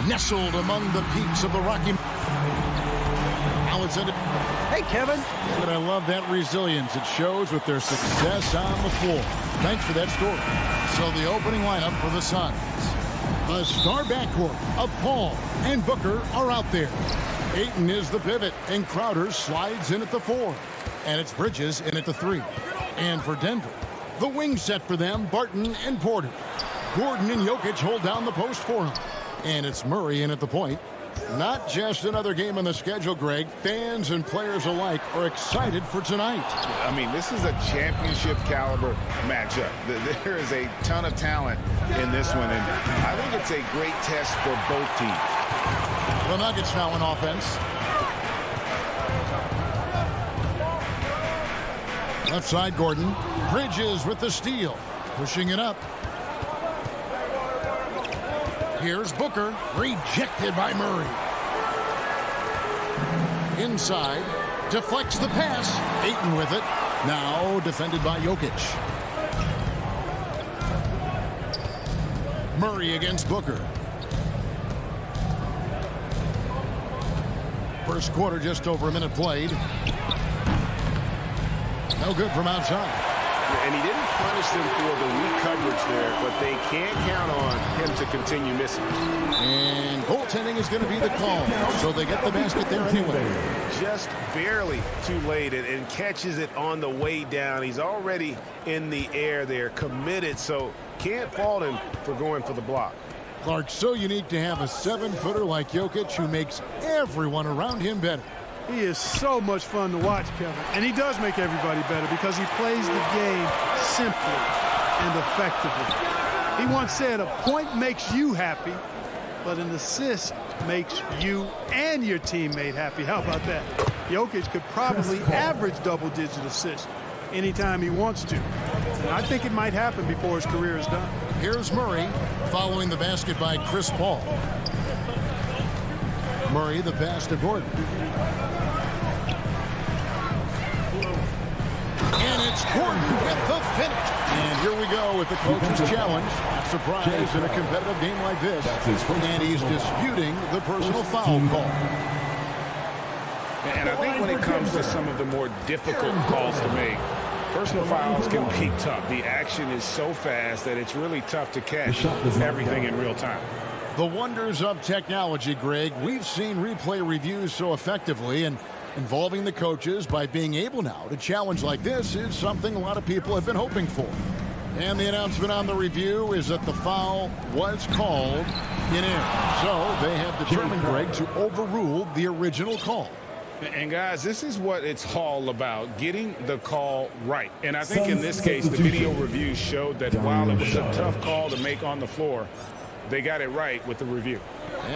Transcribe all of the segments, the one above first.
nestled among the peaks of the Rocky Mountains. Now it's in it. Hey, Kevin. But I love that resilience. It shows with their success on the floor. Thanks for that story. So the opening lineup for the Suns. The star backcourt of Paul and Booker are out there. Ayton is the pivot, and Crowder slides in at the 4. And it's Bridges in at the 3. And for Denver, the wing set for them, Barton and Porter. Gordon and Jokic hold down the post for him. And it's Murray in at the point. Not just another game on the schedule, Greg. Fans and players alike are excited for tonight. I mean, this is a championship caliber matchup. There is a ton of talent in this one, and I think it's a great test for both teams. The Nuggets now in offense. Left side, Gordon. Bridges with the steal. Pushing it up. Here's Booker, rejected by Murray. Inside, deflects the pass. Ayton with it. Now defended by Jokic. Murray against Booker. First quarter, just over a minute played. No good from outside. And he didn't punish them for the weak coverage there, but they can't count on him to continue missing. And goaltending is going to be the call, so they get the basket there anyway. Just barely too late and catches it on the way down. He's already in the air there, committed, so can't fault him for going for the block. Clark, so unique to have a 7-footer like Jokic who makes everyone around him better. He is so much fun to watch, Kevin. And he does make everybody better because he plays the game simply and effectively. He once said, a point makes you happy, but an assist makes you and your teammate happy. How about that? Jokic could probably average double-digit assists anytime he wants to. And I think it might happen before his career is done. Here's Murray following the basket by Chris Paul. Murray, the pass to Gordon. And it's Gordon with the finish. And here we go with the coach's challenge. Surprise in a competitive game like this. And he's disputing the personal foul call. And I think when it comes to some of the more difficult calls to make, personal fouls can be tough. The action is so fast that it's really tough to catch everything in real time. The wonders of technology, Greg. We've seen replay reviews so effectively, and involving the coaches by being able now to challenge like this is something a lot of people have been hoping for. And the announcement on the review is that the foul was called in air. So they have determined, Greg, to overrule the original call. And guys, this is what it's all about, getting the call right. And I think in this case, the video review showed that while it was a tough call to make on the floor, they got it right with the review.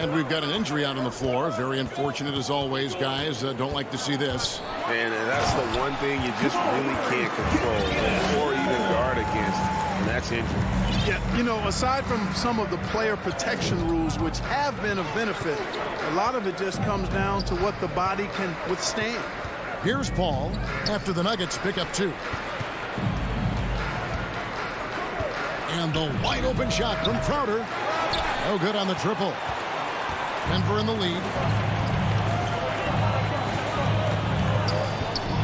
And we've got an injury out on the floor. Very unfortunate as always, guys. Don't like to see this. And that's the one thing you just really can't control or even guard against, and that's injury. Yeah, you know, aside from some of the player protection rules, which have been of benefit, a lot of it just comes down to what the body can withstand. Here's Paul after the Nuggets pick up 2. And the wide open shot from Crowder. No good on the triple. Denver in the lead.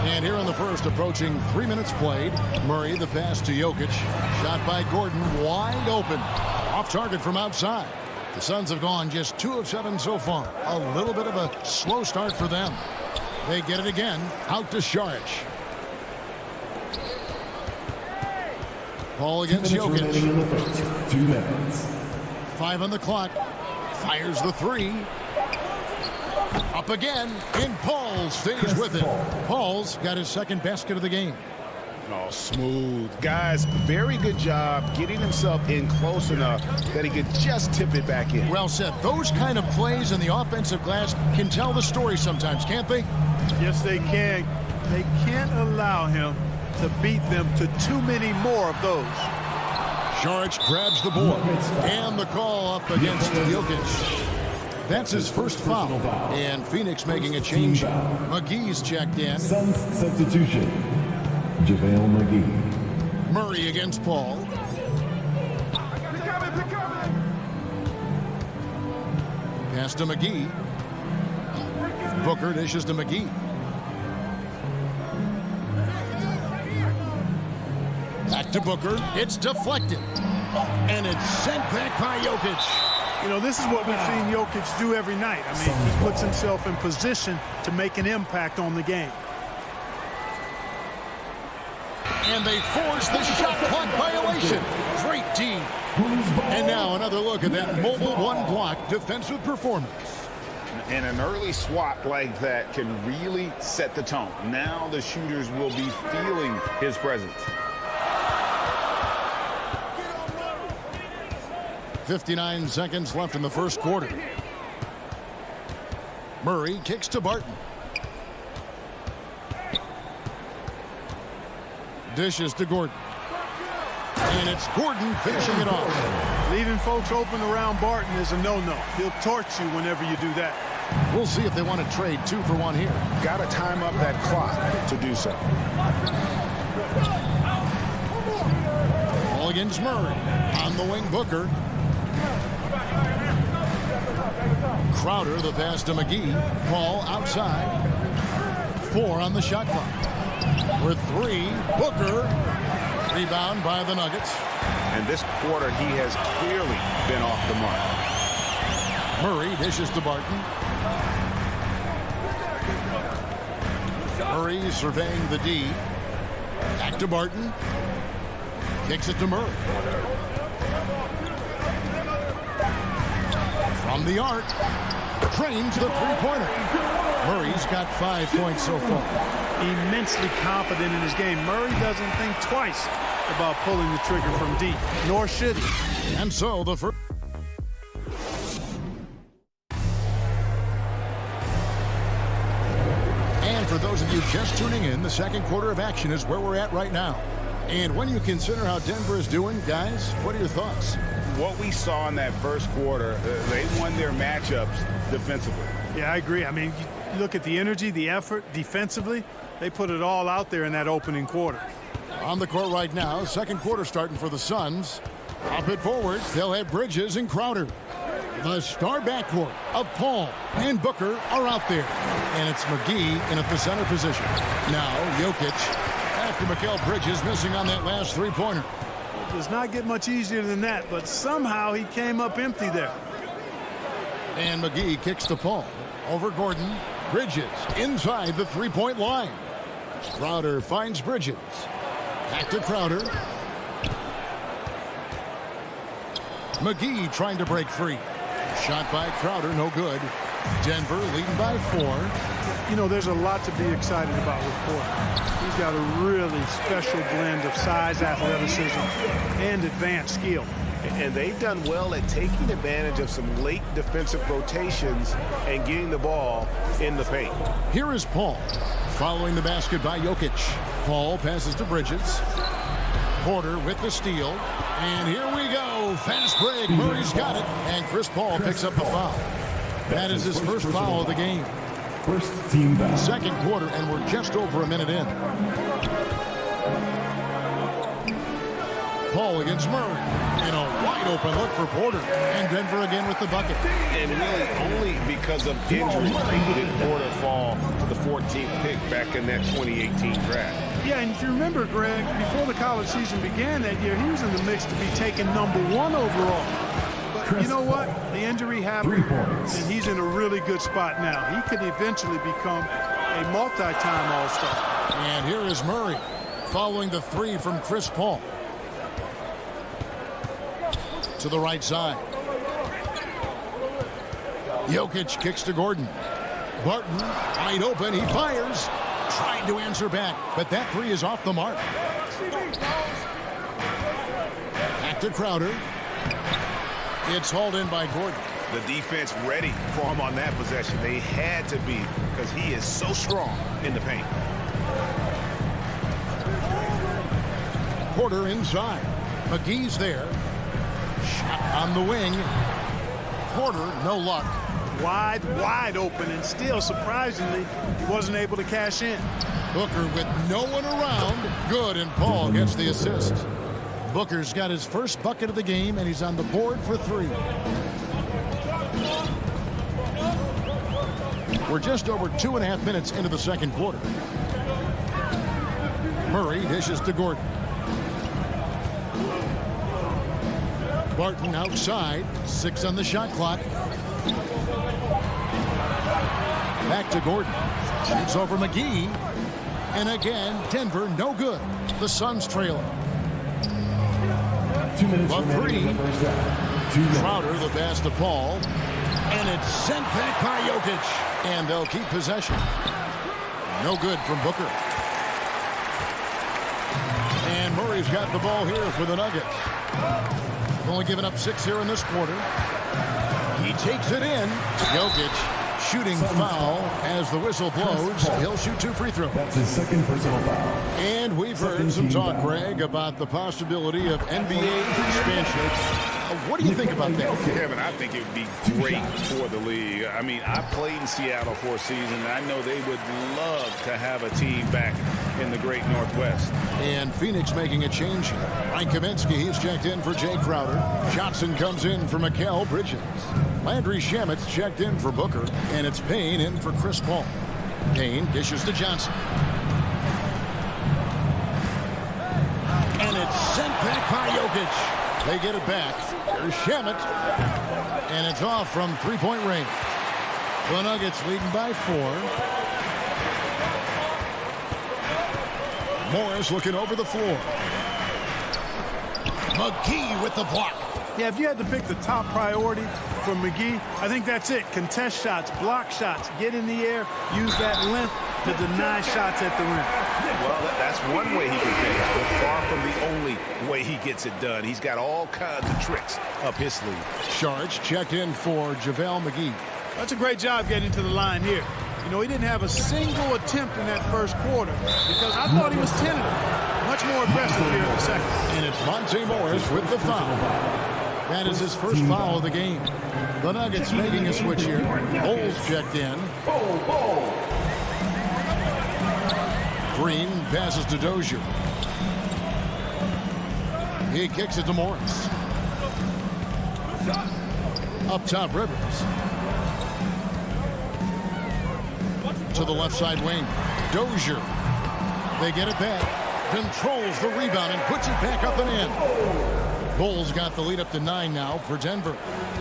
And here in the first, approaching 3 minutes played. Murray, the pass to Jokic. Shot by Gordon, wide open. Off target from outside. The Suns have gone just 2 of 7 so far. A little bit of a slow start for them. They get it again. Out to Saric. Paul against Jokic. 2 minutes. 5 on the clock. Fires the 3. Up again, and Paul stays with it. Paul's got his second basket of the game. Oh, smooth. Guys, very good job getting himself in close enough that he could just tip it back in. Well said. Those kind of plays in the offensive glass can tell the story sometimes, can't they? Yes, they can. They can't allow him to beat them to too many more of those. Saric grabs the board, and the call up against Jokic. That's his first foul, and Phoenix making a change. McGee's checked in. Suns substitution, JaVale McGee. Murray against Paul. Pass to McGee. Booker dishes to McGee. Back to Booker. It's deflected. And it's sent back by Jokic. You know, this is what we've seen Jokic do every night. I mean, he puts himself in position to make an impact on the game. And they force the shot clock violation. Great D. And now another look at that mobile one block defensive performance. And an early swat like that can really set the tone. Now the shooters will be feeling his presence. 59 seconds left in the first quarter. Murray kicks to Barton. Dishes to Gordon. And it's Gordon finishing it off. Leaving folks open around Barton is a no-no. He'll torch you whenever you do that. We'll see if they want to trade 2 for 1 here. Got to time up that clock to do so. Ball against Murray. On the wing, Booker. Crowder, the pass to McGee. Ball outside. 4 on the shot clock. With 3, Booker. Rebound by the Nuggets. And this quarter, he has clearly been off the mark. Murray dishes to Barton. Murray surveying the D. Back to Barton. Kicks it to Murray. From the arc. Trains the three-pointer. Murray's got 5 points so far. Immensely confident in his game. Murray doesn't think twice about pulling the trigger from deep, nor should he. And so the first. And for those of you just tuning in, the second quarter of action is where we're at right now. And when you consider how Denver is doing, guys, what are your thoughts? What we saw in that first quarter, they won their matchups defensively. Yeah, I agree. I mean, you look at the energy, the effort defensively. They put it all out there in that opening quarter. On the court right now, second quarter starting for the Suns. Up it forward, they'll have Bridges and Crowder. The star backcourt of Paul and Booker are out there. And it's McGee in at the center position. Now, Jokic, after Mikal Bridges missing on that last three-pointer. It does not get much easier than that, but somehow he came up empty there. And McGee kicks to Paul. Over Gordon. Bridges inside the three-point line. Crowder finds Bridges. Back to Crowder. McGee trying to break free. Shot by Crowder, no good. Denver leading by 4. You know, there's a lot to be excited about with Porter. He's got a really special blend of size, athleticism, and advanced skill. And they've done well at taking advantage of some late defensive rotations and getting the ball in the paint. Here is Paul following the basket by Jokic. Paul passes to Bridges. Porter with the steal. And here we go. Fast break. Murray's got it. And Chris Paul picks up the foul. That is his first foul of the game. First team foul. Second quarter, and we're just over a minute in. Paul against Murray. And a wide open look for Porter. And Denver again with the bucket. And really only because of injury did Porter fall to the 14th pick back in that 2018 draft. Yeah, and if you remember, Greg, before the college season began that year, he was in the mix to be taken #1 overall. But you know what? The injury happened, and he's in a really good spot now. He could eventually become a multi-time All-Star. And here is Murray following the 3 from Chris Paul. To the right side. Jokic kicks to Gordon. Barton, wide open, he fires. Trying to answer back, but that 3 is off the mark. Back to Crowder. It's hauled in by Gordon. The defense ready for him on that possession. They had to be because he is so strong in the paint. Porter inside. McGee's there. Shot on the wing. Porter, no luck. Wide open, and still, surprisingly, he wasn't able to cash in. Booker with no one around. Good, and Paul gets the assist. Booker's got his first bucket of the game, and he's on the board for 3. We're just over 2.5 minutes into the second quarter. Murray dishes to Gordon. Barton outside. 6 on the shot clock. Back to Gordon. Shoots over McGee. And again, Denver no good. The Suns trailing. 2 minutes A remaining in the three. first half. 2 minutes. Crowder the pass to Paul. And it's sent back by Jokic. And they'll keep possession. No good from Booker. And Murray's got the ball here for the Nuggets. Only given up 6 here in this quarter. He takes it in. Jokic shooting foul as the whistle blows. He'll shoot 2 free throws. That's his second personal foul. And we've heard some talk, Greg, about the possibility of NBA expansion. What do you think about that? Kevin, I think it would be great for the league. I mean, I played in Seattle for a season, and I know they would love to have a team back in the great Northwest. And Phoenix making a change here. Ryan Kaminsky, he's checked in for Jay Crowder. Johnson comes in for Mikal Bridges. Landry Shamet's checked in for Booker. And it's Payne in for Chris Paul. Payne dishes to Johnson. And it's sent back by Jokic. They get it back. Here's Shamet. And it's off from three-point range. The Nuggets leading by 4. Morris looking over the floor. McGee with the block. Yeah, if you had to pick the top priority for McGee, I think that's it. Contest shots, block shots, get in the air, use that length to deny shots at the rim. Well, that's one way he can finish, but far from the only way he gets it done. He's got all kinds of tricks up his sleeve. Sharge checked in for JaVale McGee. That's a great job getting to the line here. You know, he didn't have a single attempt in that first quarter because I thought he was tentative. Much more aggressive here in the second. And it's Monte Morris with the foul. That is his first foul of the game. The Nuggets making a switch here. Bulls checked in. Green passes to Dozier. He kicks it to Morris. Up top, Rivers. To the left side wing. Dozier. They get it back. Controls the rebound and puts it back up and in. Bulls got the lead up to 9 now for Denver.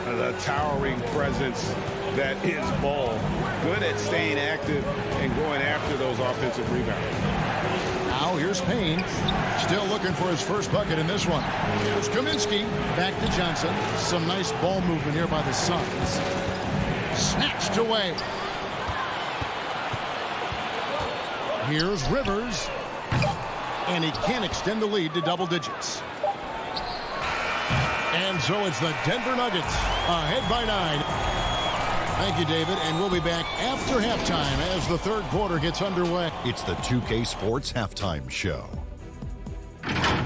The towering presence that is Ball. Good at staying active and going after those offensive rebounds. Now here's Payne. Still looking for his first bucket in this one. Here's Kaminsky. Back to Johnson. Some nice ball movement here by the Suns. Snatched away. Here's Rivers. And he can't extend the lead to double digits. And so it's the Denver Nuggets ahead by 9. Thank you, David. And we'll be back after halftime as the third quarter gets underway. It's the 2K Sports Halftime Show.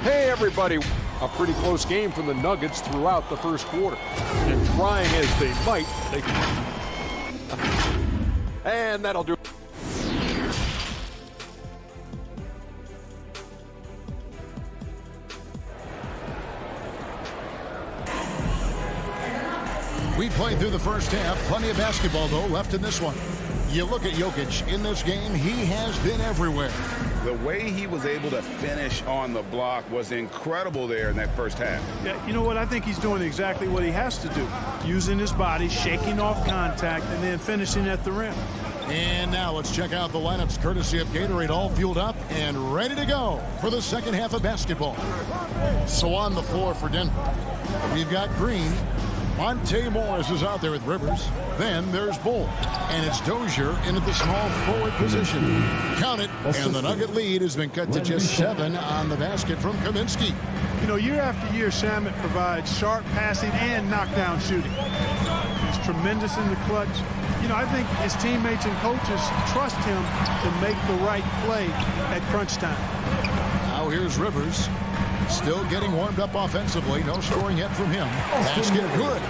Hey, everybody. A pretty close game for the Nuggets throughout the first quarter. And trying as they might, and that'll do it. We played through the first half. Plenty of basketball, though, left in this one. You look at Jokic in this game, he has been everywhere. The way he was able to finish on the block was incredible there in that first half. Yeah, you know what? I think he's doing exactly what he has to do. Using his body, shaking off contact, and then finishing at the rim. And now let's check out the lineups courtesy of Gatorade, all fueled up and ready to go for the second half of basketball. So on the floor for Denver, we've got Green. Monte Morris is out there with Rivers. Then there's Bull. And it's Dozier in at the small forward position. Count it. And the Nugget lead has been cut to just 7 on the basket from Kaminsky. You know, year after year, Shamet provides sharp passing and knockdown shooting. He's tremendous in the clutch. You know, I think his teammates and coaches trust him to make the right play at crunch time. Now here's Rivers. Still getting warmed up offensively. No scoring yet from him. Basket good.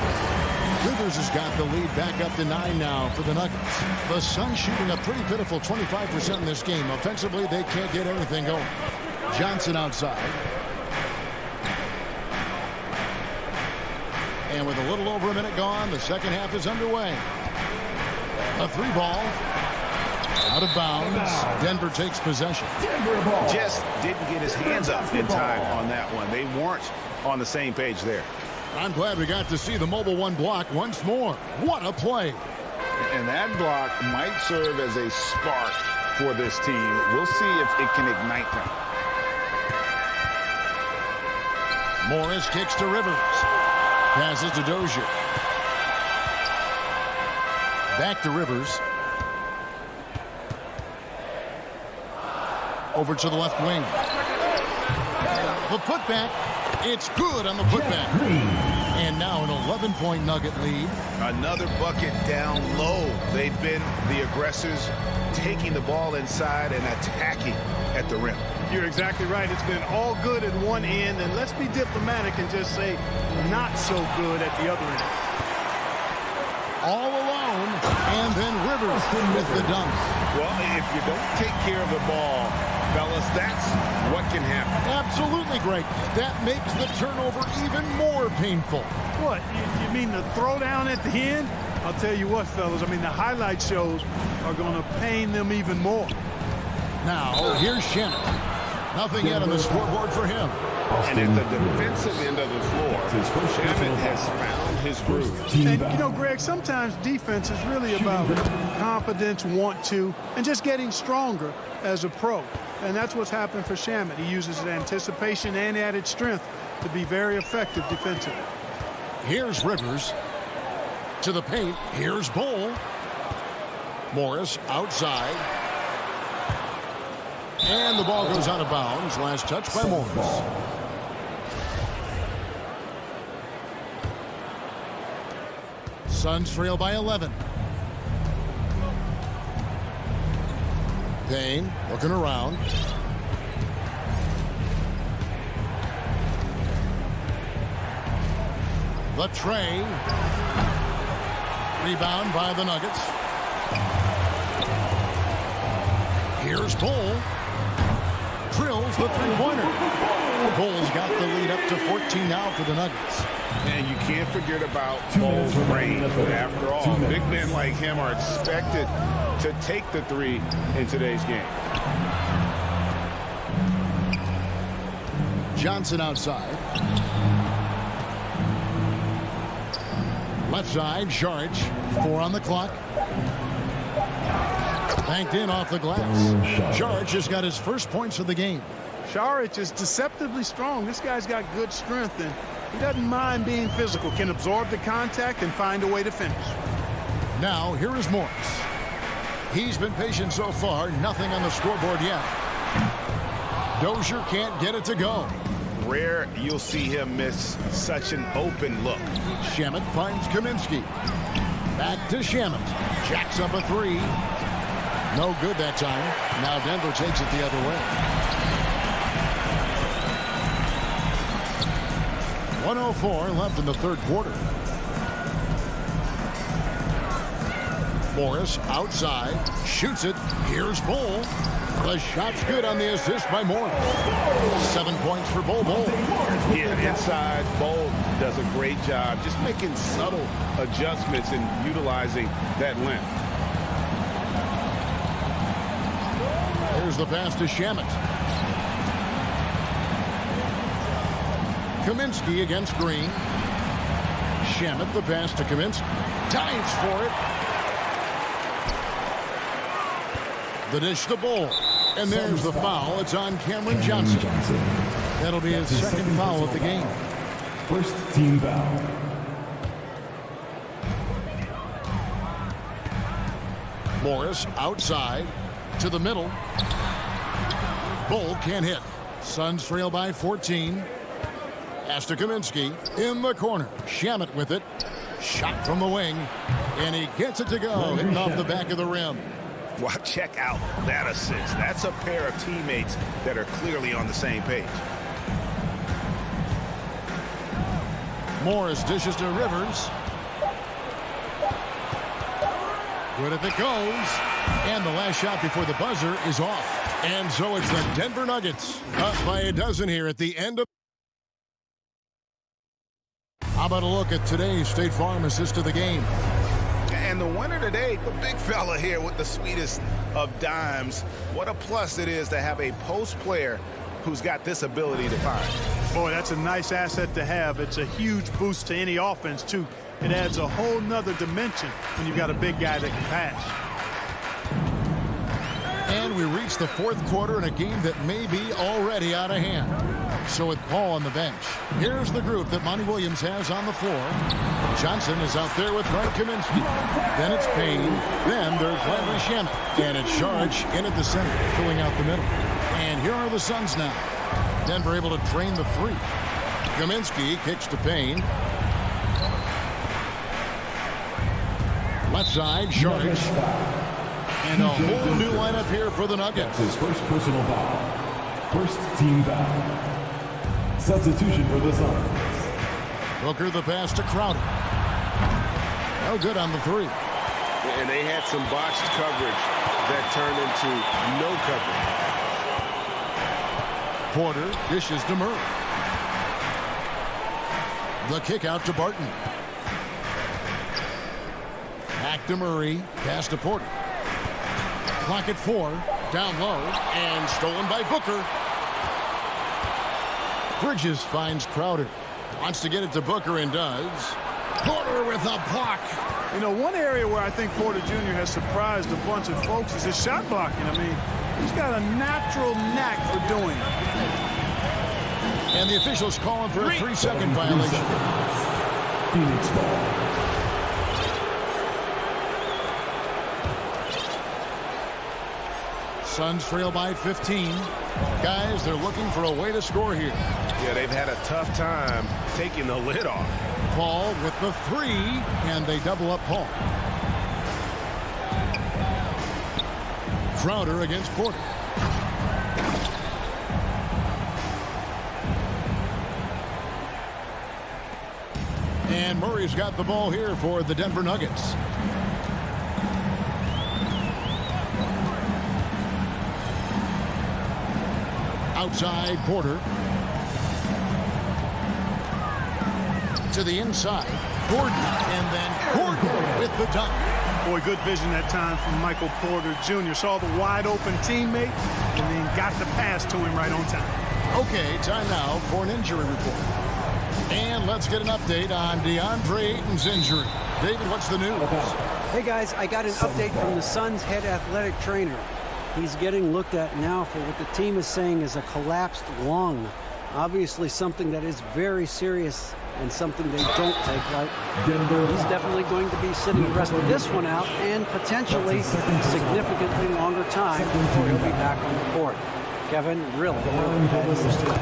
Rivers has got the lead back up to 9 now for the Nuggets. The Suns shooting a pretty pitiful 25% in this game. Offensively, they can't get anything going. Johnson outside. And with a little over a minute gone, the second half is underway. A 3-ball. Out of bounds. Denver takes possession. Just didn't get his hands up in time on that one. They weren't on the same page there. I'm glad we got to see the Mobile One block once more. What a play. And that block might serve as a spark for this team. We'll see if it can ignite them. Morris kicks to Rivers. Passes to Dozier. Back to Rivers. Over to the left wing. The putback. It's good on the putback. And now an 11-point Nugget lead. Another bucket down low. They've been the aggressors, taking the ball inside and attacking at the rim. You're exactly right. It's been all good at one end, and let's be diplomatic and just say not so good at the other end. All alone, and then Rivers with the dunk. Well, if you don't take care of the ball, fellas, that's what can happen. Absolutely great. That makes the turnover even more painful. What, you mean the throwdown at the end? I'll tell you what, fellas, I mean, the highlight shows are going to pain them even more. Now, here's Shannon. Nothing yet on the scoreboard for him. And at the defensive end of the floor, Shannon has found his groove. And, you know, Greg, sometimes defense is really about confidence, want to, and just getting stronger as a pro. And that's what's happened for Shamet. He uses anticipation and added strength to be very effective defensively. Here's Rivers to the paint. Here's Bull. Morris outside. And the ball goes out of bounds. Last touch by Morris. Suns trail by 11. Payne looking around. The tray. Rebound by the Nuggets. Here's Bull. Drills the three-pointer. Bull's got the lead up to 14 now for the Nuggets. And you can't forget about Bull's range. After all, big men like him are expected to take the three in today's game. Johnson outside. Left side, Saric. 4 on the clock. Banked in off the glass. Saric has got his first points of the game. Saric is deceptively strong. This guy's got good strength, and he doesn't mind being physical, can absorb the contact and find a way to finish. Now, here is Morris. He's been patient so far. Nothing on the scoreboard yet. Dozier can't get it to go. Rare you'll see him miss such an open look. Shamet finds Kaminsky. Back to Shamet. Jacks up a 3. No good that time. Now Denver takes it the other way. 1:04 left in the third quarter. Morris outside. Shoots it. Here's Bull. The shot's good on the assist by Morris. 7 points for Bull. Yeah, inside, Bull does a great job just making subtle adjustments and utilizing that length. Here's the pass to Shamet. Kaminsky against Green. Shamet the pass to Kaminsky. Dives for it. The dish to Bull. And there's the foul. It's on Cameron Johnson. That'll be his second foul of the game. First team foul. Morris outside to the middle. Bull can't hit. Suns trail by 14. Pass to Kaminsky in the corner. Shamet with it. Shot from the wing. And he gets it to go. Hitting off the back of the rim. Wow, check out that assist. That's a pair of teammates that are clearly on the same page. Morris dishes to Rivers. Good if it goes. And the last shot before the buzzer is off. And so it's the Denver Nuggets up by a dozen here at the end of. How about a look at today's State Farm assist of the game? And the winner today, the big fella here with the sweetest of dimes. What a plus it is to have a post player who's got this ability to find. Boy, that's a nice asset to have. It's a huge boost to any offense, too. It adds a whole nother dimension when you've got a big guy that can pass. And we reach the fourth quarter in a game that may be already out of hand. So with Paul on the bench, here's the group that Monty Williams has on the floor. Johnson is out there with Frank Kaminsky. Then it's Payne. Then there's Landry Shamet. And it's Sharge in at the center, filling out the middle. And here are the Suns now. Denver able to drain the three. Kaminsky kicks to Payne. Left side, Sharge. And a whole new lineup here for the Nuggets. His first personal foul. First team foul. Substitution for the Suns. Booker the pass to Crowder. No good on the three. And they had some botched coverage that turned into no coverage. Porter dishes to Murray. The kick out to Barton. Back to Murray. Pass to Porter. Clock at 4. Down low. And stolen by Booker. Bridges finds Crowder. Wants to get it to Booker and does. Porter with a block. You know, one area where I think Porter Jr. has surprised a bunch of folks is his shot blocking. I mean, he's got a natural knack for doing it. And the officials calling for a 3-second violation. Phoenix ball. Suns trail by 15. Guys, they're looking for a way to score here. Yeah, they've had a tough time taking the lid off. Paul with the 3, and they double up Paul. Crowder against Porter. And Murray's got the ball here for the Denver Nuggets. Outside, Porter. To the inside, Gordon, and then Gordon with the dunk. Boy, good vision that time from Michael Porter Jr. Saw the wide open teammate and then got the pass to him right on time. Okay, time now for an injury report. And let's get an update on DeAndre Ayton's injury. David, what's the news? Hey guys, I got an update from the Suns head athletic trainer. He's getting looked at now for what the team is saying is a collapsed lung. Obviously something that is very serious and something they don't take lightly. He's definitely going to be sitting the rest of this one out and potentially significantly longer time before he'll be back on the court. Kevin, really bad news today.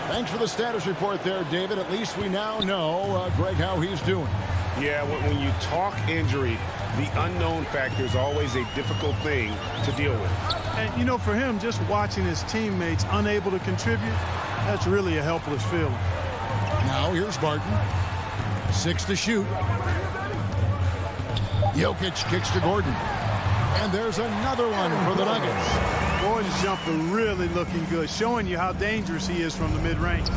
Thanks for the status report there, David. At least we now know, Greg, how he's doing. Yeah, when you talk injury, the unknown factor is always a difficult thing to deal with. And, you know, for him, just watching his teammates unable to contribute, that's really a helpless feeling. Now here's Barton. 6 to shoot. Jokic kicks to Gordon. And there's another one for the Nuggets. Gordon's jumper really looking good, showing you how dangerous he is from the mid-range.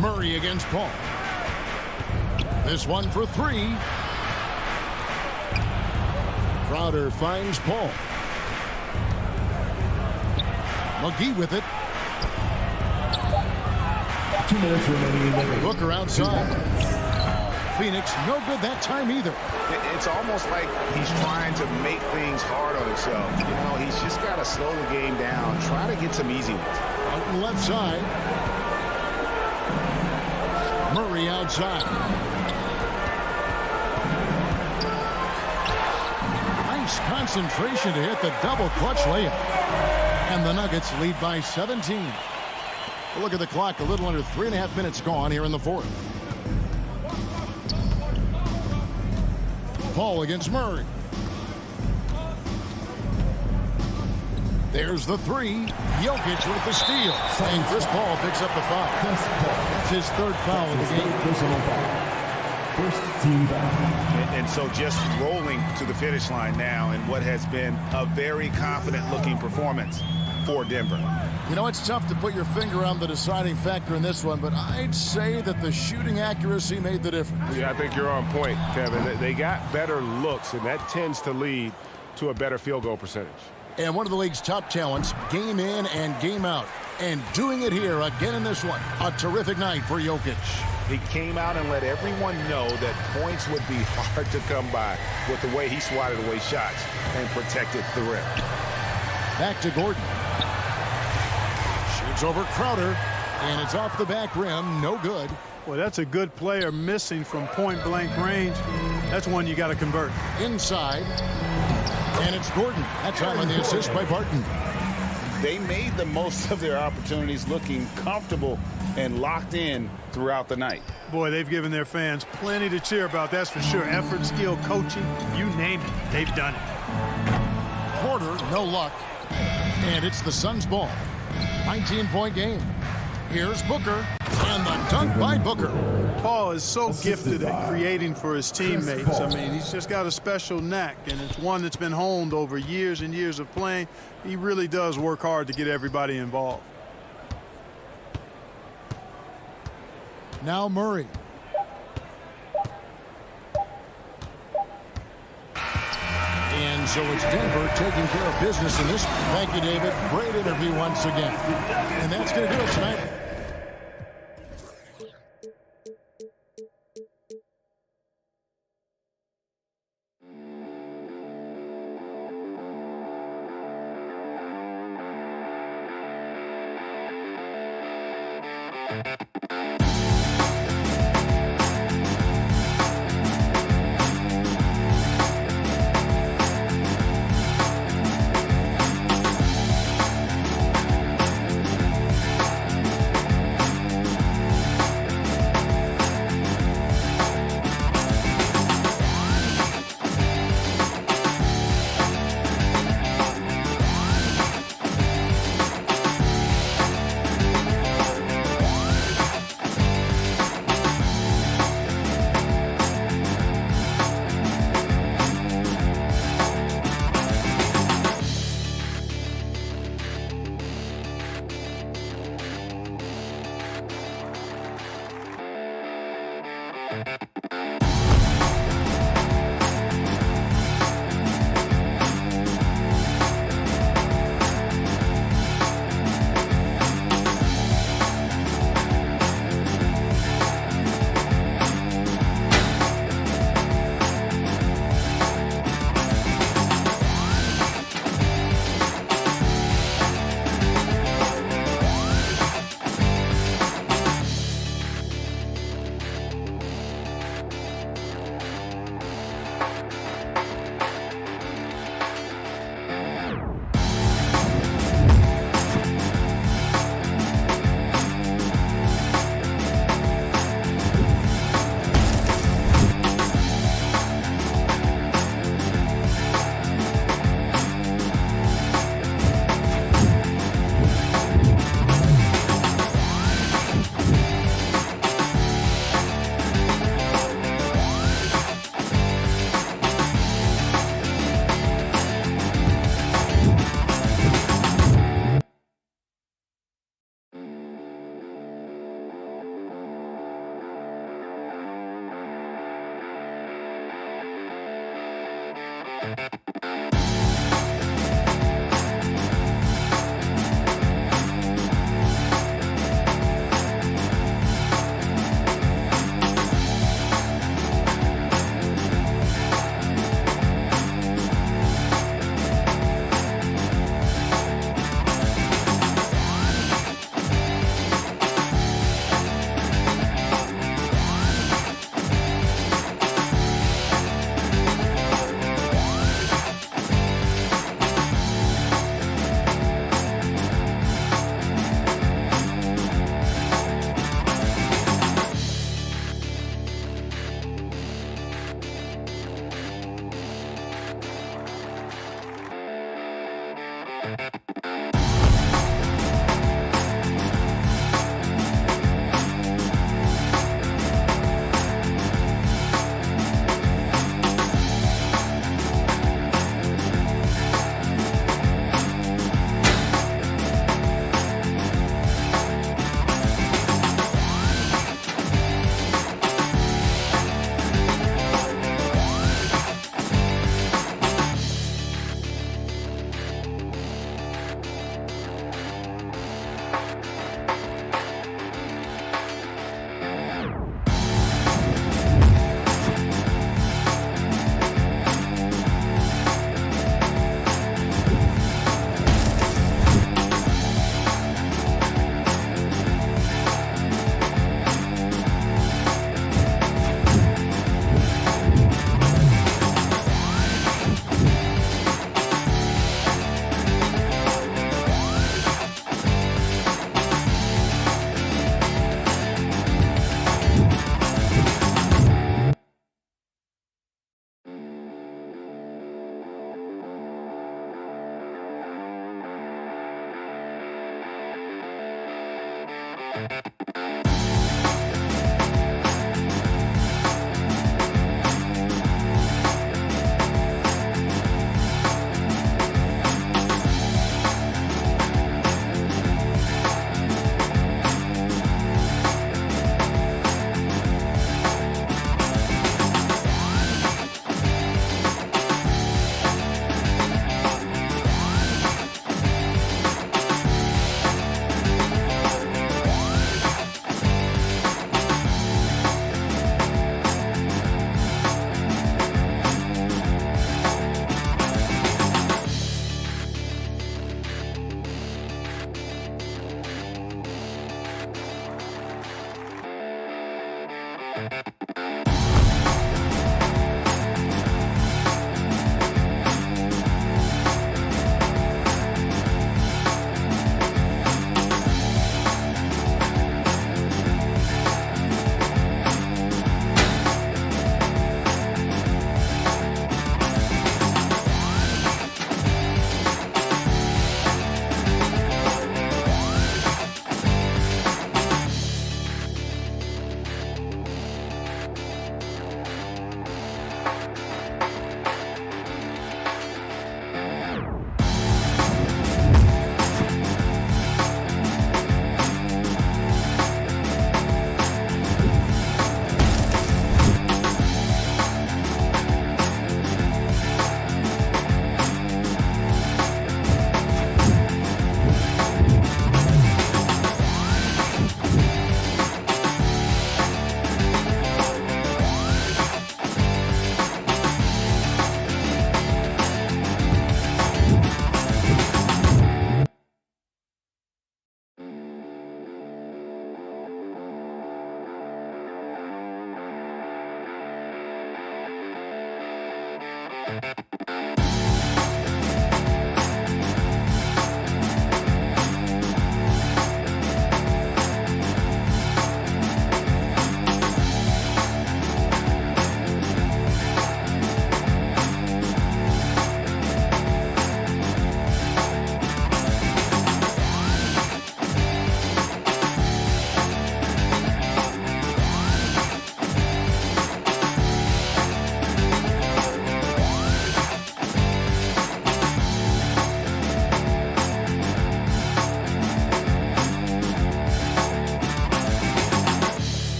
Murray against Paul. This one for 3. Crowder finds Paul. McGee with it. 2 minutes remaining in the game. Booker outside. Phoenix, no good that time either. It's almost like he's trying to make things hard on himself. You know, he's just got to slow the game down, try to get some easy ones. Out on the left side. Murray outside. Nice concentration to hit the double clutch layup. And the Nuggets lead by 17. Look at the clock, a little under 3.5 minutes gone here in the fourth. Paul against Murray. There's the 3. Jokic with the steal. And Chris Paul picks up the foul. That's his 3rd foul of the game. Personal foul. First team foul. And so just rolling to the finish line now in what has been a very confident-looking performance for Denver. You know, it's tough to put your finger on the deciding factor in this one, but I'd say that the shooting accuracy made the difference. Yeah, I think you're on point, Kevin. They got better looks, and that tends to lead to a better field goal percentage. And one of the league's top talents, game in and game out. And doing it here again in this one. A terrific night for Jokic. He came out and let everyone know that points would be hard to come by with the way he swatted away shots and protected the rim. Back to Gordon. Shoots over Crowder, and it's off the back rim. No good. Well, that's a good player missing from point-blank range. That's one you got to convert. Inside. And it's Gordon. That time on the assist by Barton. They made the most of their opportunities, looking comfortable and locked in throughout the night. Boy, they've given their fans plenty to cheer about, that's for sure. Effort, skill, coaching, you name it, they've done it. Porter, no luck. And it's the Suns' ball. 19-point game. Here's Booker. And the dunk by Booker. Paul is so gifted at creating for his teammates. I mean, he's just got a special knack, and it's one that's been honed over years and years of playing. He really does work hard to get everybody involved. Now Murray. And so it's Denver taking care of business in this. Thank you, David. Great interview once again. And that's going to do it tonight.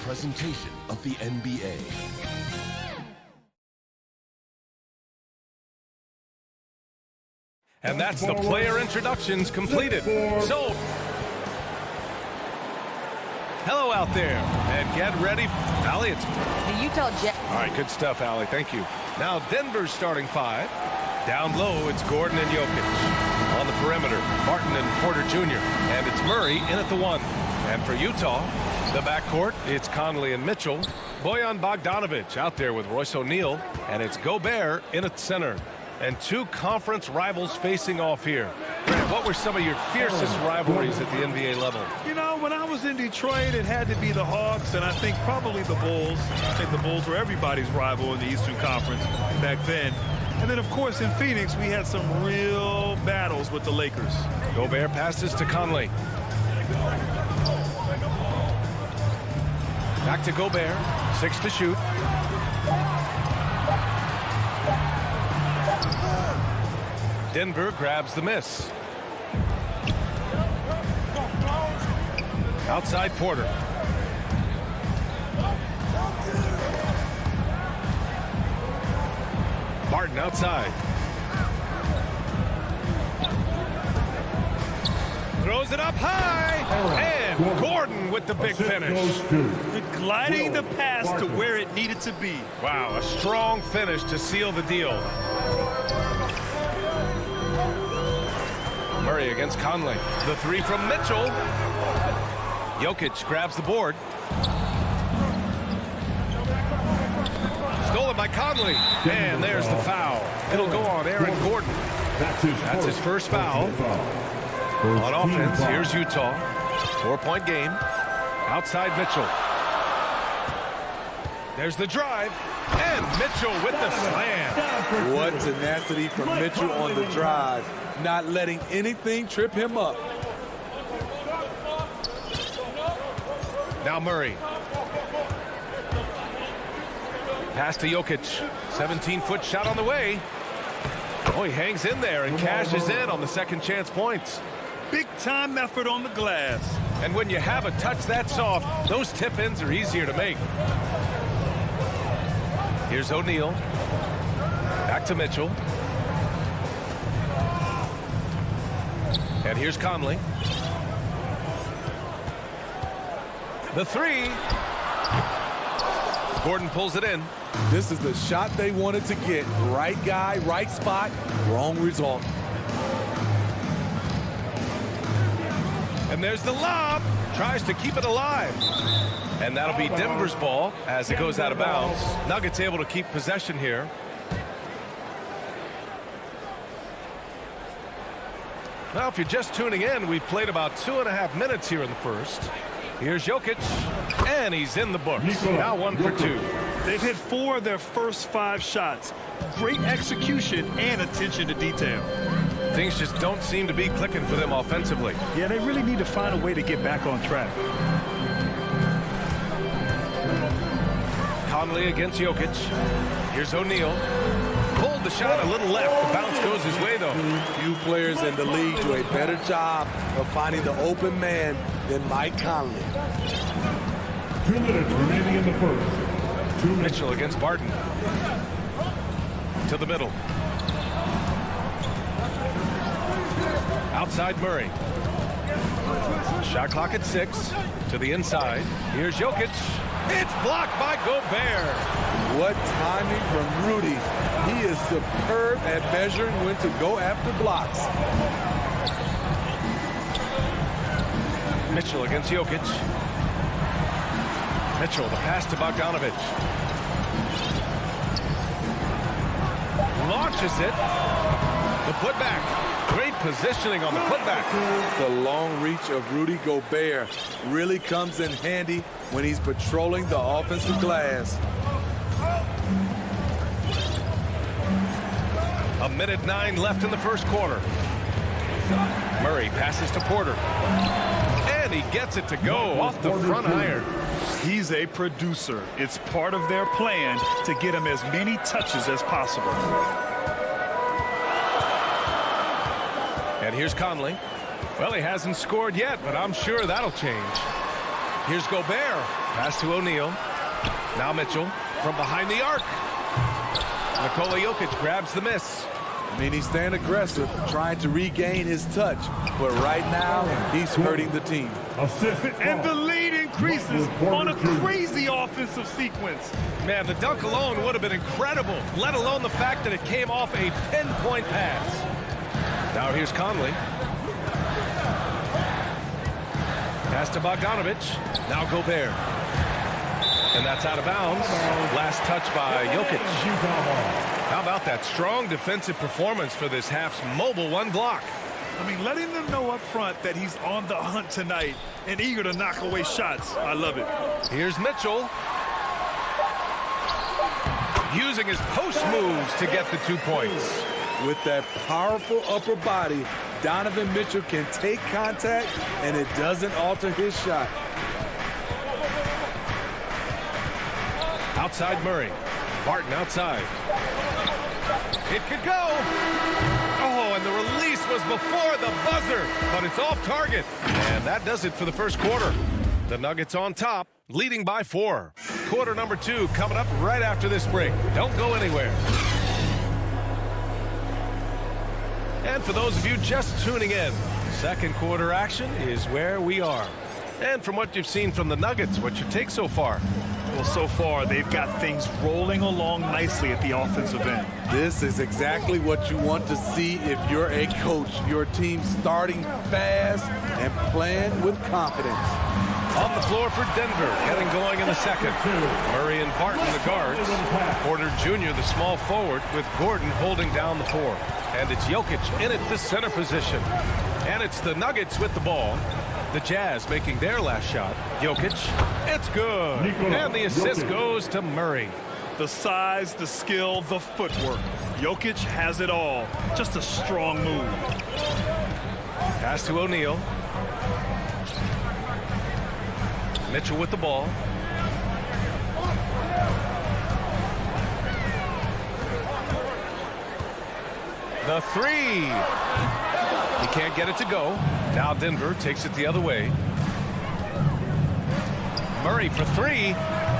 Presentation of the NBA. And that's the player introductions completed. So, hello out there, and get ready. Allie, it's the Utah Jazz. All right, good stuff, Allie. Thank you. Now, Denver's starting five. Down low, it's Gordon and Jokic. On the perimeter, Martin and Porter Jr. And it's Murray in at the one. And for Utah, the backcourt, it's Conley and Mitchell. Bojan Bogdanovic out there with Royce O'Neal. And it's Gobert in at center. And two conference rivals facing off here. Grant, what were some of your fiercest rivalries at the NBA level? You know, when I was in Detroit, it had to be the Hawks, and I think probably the Bulls. I think the Bulls were everybody's rival in the Eastern Conference back then. And then, of course, in Phoenix, we had some real battles with the Lakers. Gobert passes to Conley. Back to Gobert. 6 to shoot. Denver grabs the miss. Outside Porter. Martin outside. Throws it up high. And Gordon with the big finish. Gliding the pass to where it needed to be. Wow, a strong finish to seal the deal. Murray against Conley. The three from Mitchell. Jokic grabs the board. Stolen by Conley. And there's the foul. It'll go on Aaron Gordon. That's his first foul. On offense, here's Utah. 4-point game. Outside Mitchell. There's the drive. And Mitchell with the slam. What tenacity from Mitchell on the drive. Not letting anything trip him up. Now Murray. Pass to Jokic. 17-foot shot on the way. Oh, he hangs in there and cashes in on the second chance points. Big time effort on the glass. And when you have a touch that soft, those tip-ins are easier to make. Here's O'Neal. Back to Mitchell. And here's Conley. The three. Gordon pulls it in. This is the shot they wanted to get. Right guy, right spot, wrong result. And there's the lob. Tries to keep it alive. And that'll be Denver's ball as it goes out of bounds. Nuggets able to keep possession here. Well, if you're just tuning in, we've played about 2.5 minutes here in the first. Here's Jokic, and he's in the books. Now 1 for 2. They've hit 4 of their first 5 shots. Great execution and attention to detail. Things just don't seem to be clicking for them offensively. Yeah, they really need to find a way to get back on track. Conley against Jokic. Here's O'Neal. Pulled the shot a little left. The bounce goes his way, though. Few players in the league do a better job of finding the open man than Mike Conley. 2 minutes remaining in the first. Mitchell against Barton. To the middle. Outside Murray. Shot clock at 6. To the inside. Here's Jokic. It's blocked by Gobert. What timing from Rudy. He is superb at measuring when to go after blocks. Mitchell against Jokic. Mitchell, the pass to Bogdanovic. Launches it. The putback. Great positioning on the putback. The long reach of Rudy Gobert really comes in handy when he's patrolling the offensive glass. 1:09 left in the first quarter. Murray passes to Porter. And he gets it to go off the front iron. He's a producer. It's part of their plan to get him as many touches as possible. And here's Conley. Well, he hasn't scored yet, but I'm sure that'll change. Here's Gobert. Pass to O'Neal. Now Mitchell from behind the arc. Nikola Jokic grabs the miss. I mean, he's staying aggressive, trying to regain his touch. But right now, he's hurting the team. And the lead increases on a crazy offensive sequence. Man, the dunk alone would have been incredible, let alone the fact that it came off a pinpoint pass. Now here's Conley. Pass to Bogdanovic. Now Gobert. And that's out of bounds. Last touch by Jokic. How about that strong defensive performance for this half's mobile one block? I mean, letting them know up front that he's on the hunt tonight and eager to knock away shots. I love it. Here's Mitchell. Using his post moves to get the 2 points. With that powerful upper body, Donovan Mitchell can take contact, and it doesn't alter his shot. Outside Murray. Barton outside. It could go. Oh, and the release was before the buzzer, but it's off target. And that does it for the first quarter. The Nuggets on top, leading by 4. Quarter number 2 coming up right after this break. Don't go anywhere. And for those of you just tuning in, second quarter action is where we are. And from what you've seen from the Nuggets, what's your take so far? Well, so far, they've got things rolling along nicely at the offensive end. This is exactly what you want to see if you're a coach. Your team starting fast and playing with confidence. On the floor for Denver, getting going in the second. Murray and Barton, the guards. Porter Jr., the small forward, with Gordon holding down the 4. And it's Jokic in at the center position. And it's the Nuggets with the ball. The Jazz making their last shot. Jokic, it's good. And the assist goes to Murray. The size, the skill, the footwork. Jokic has it all. Just a strong move. Pass to O'Neal. Mitchell with the ball. The 3. He can't get it to go. Now Denver takes it the other way. Murray for 3.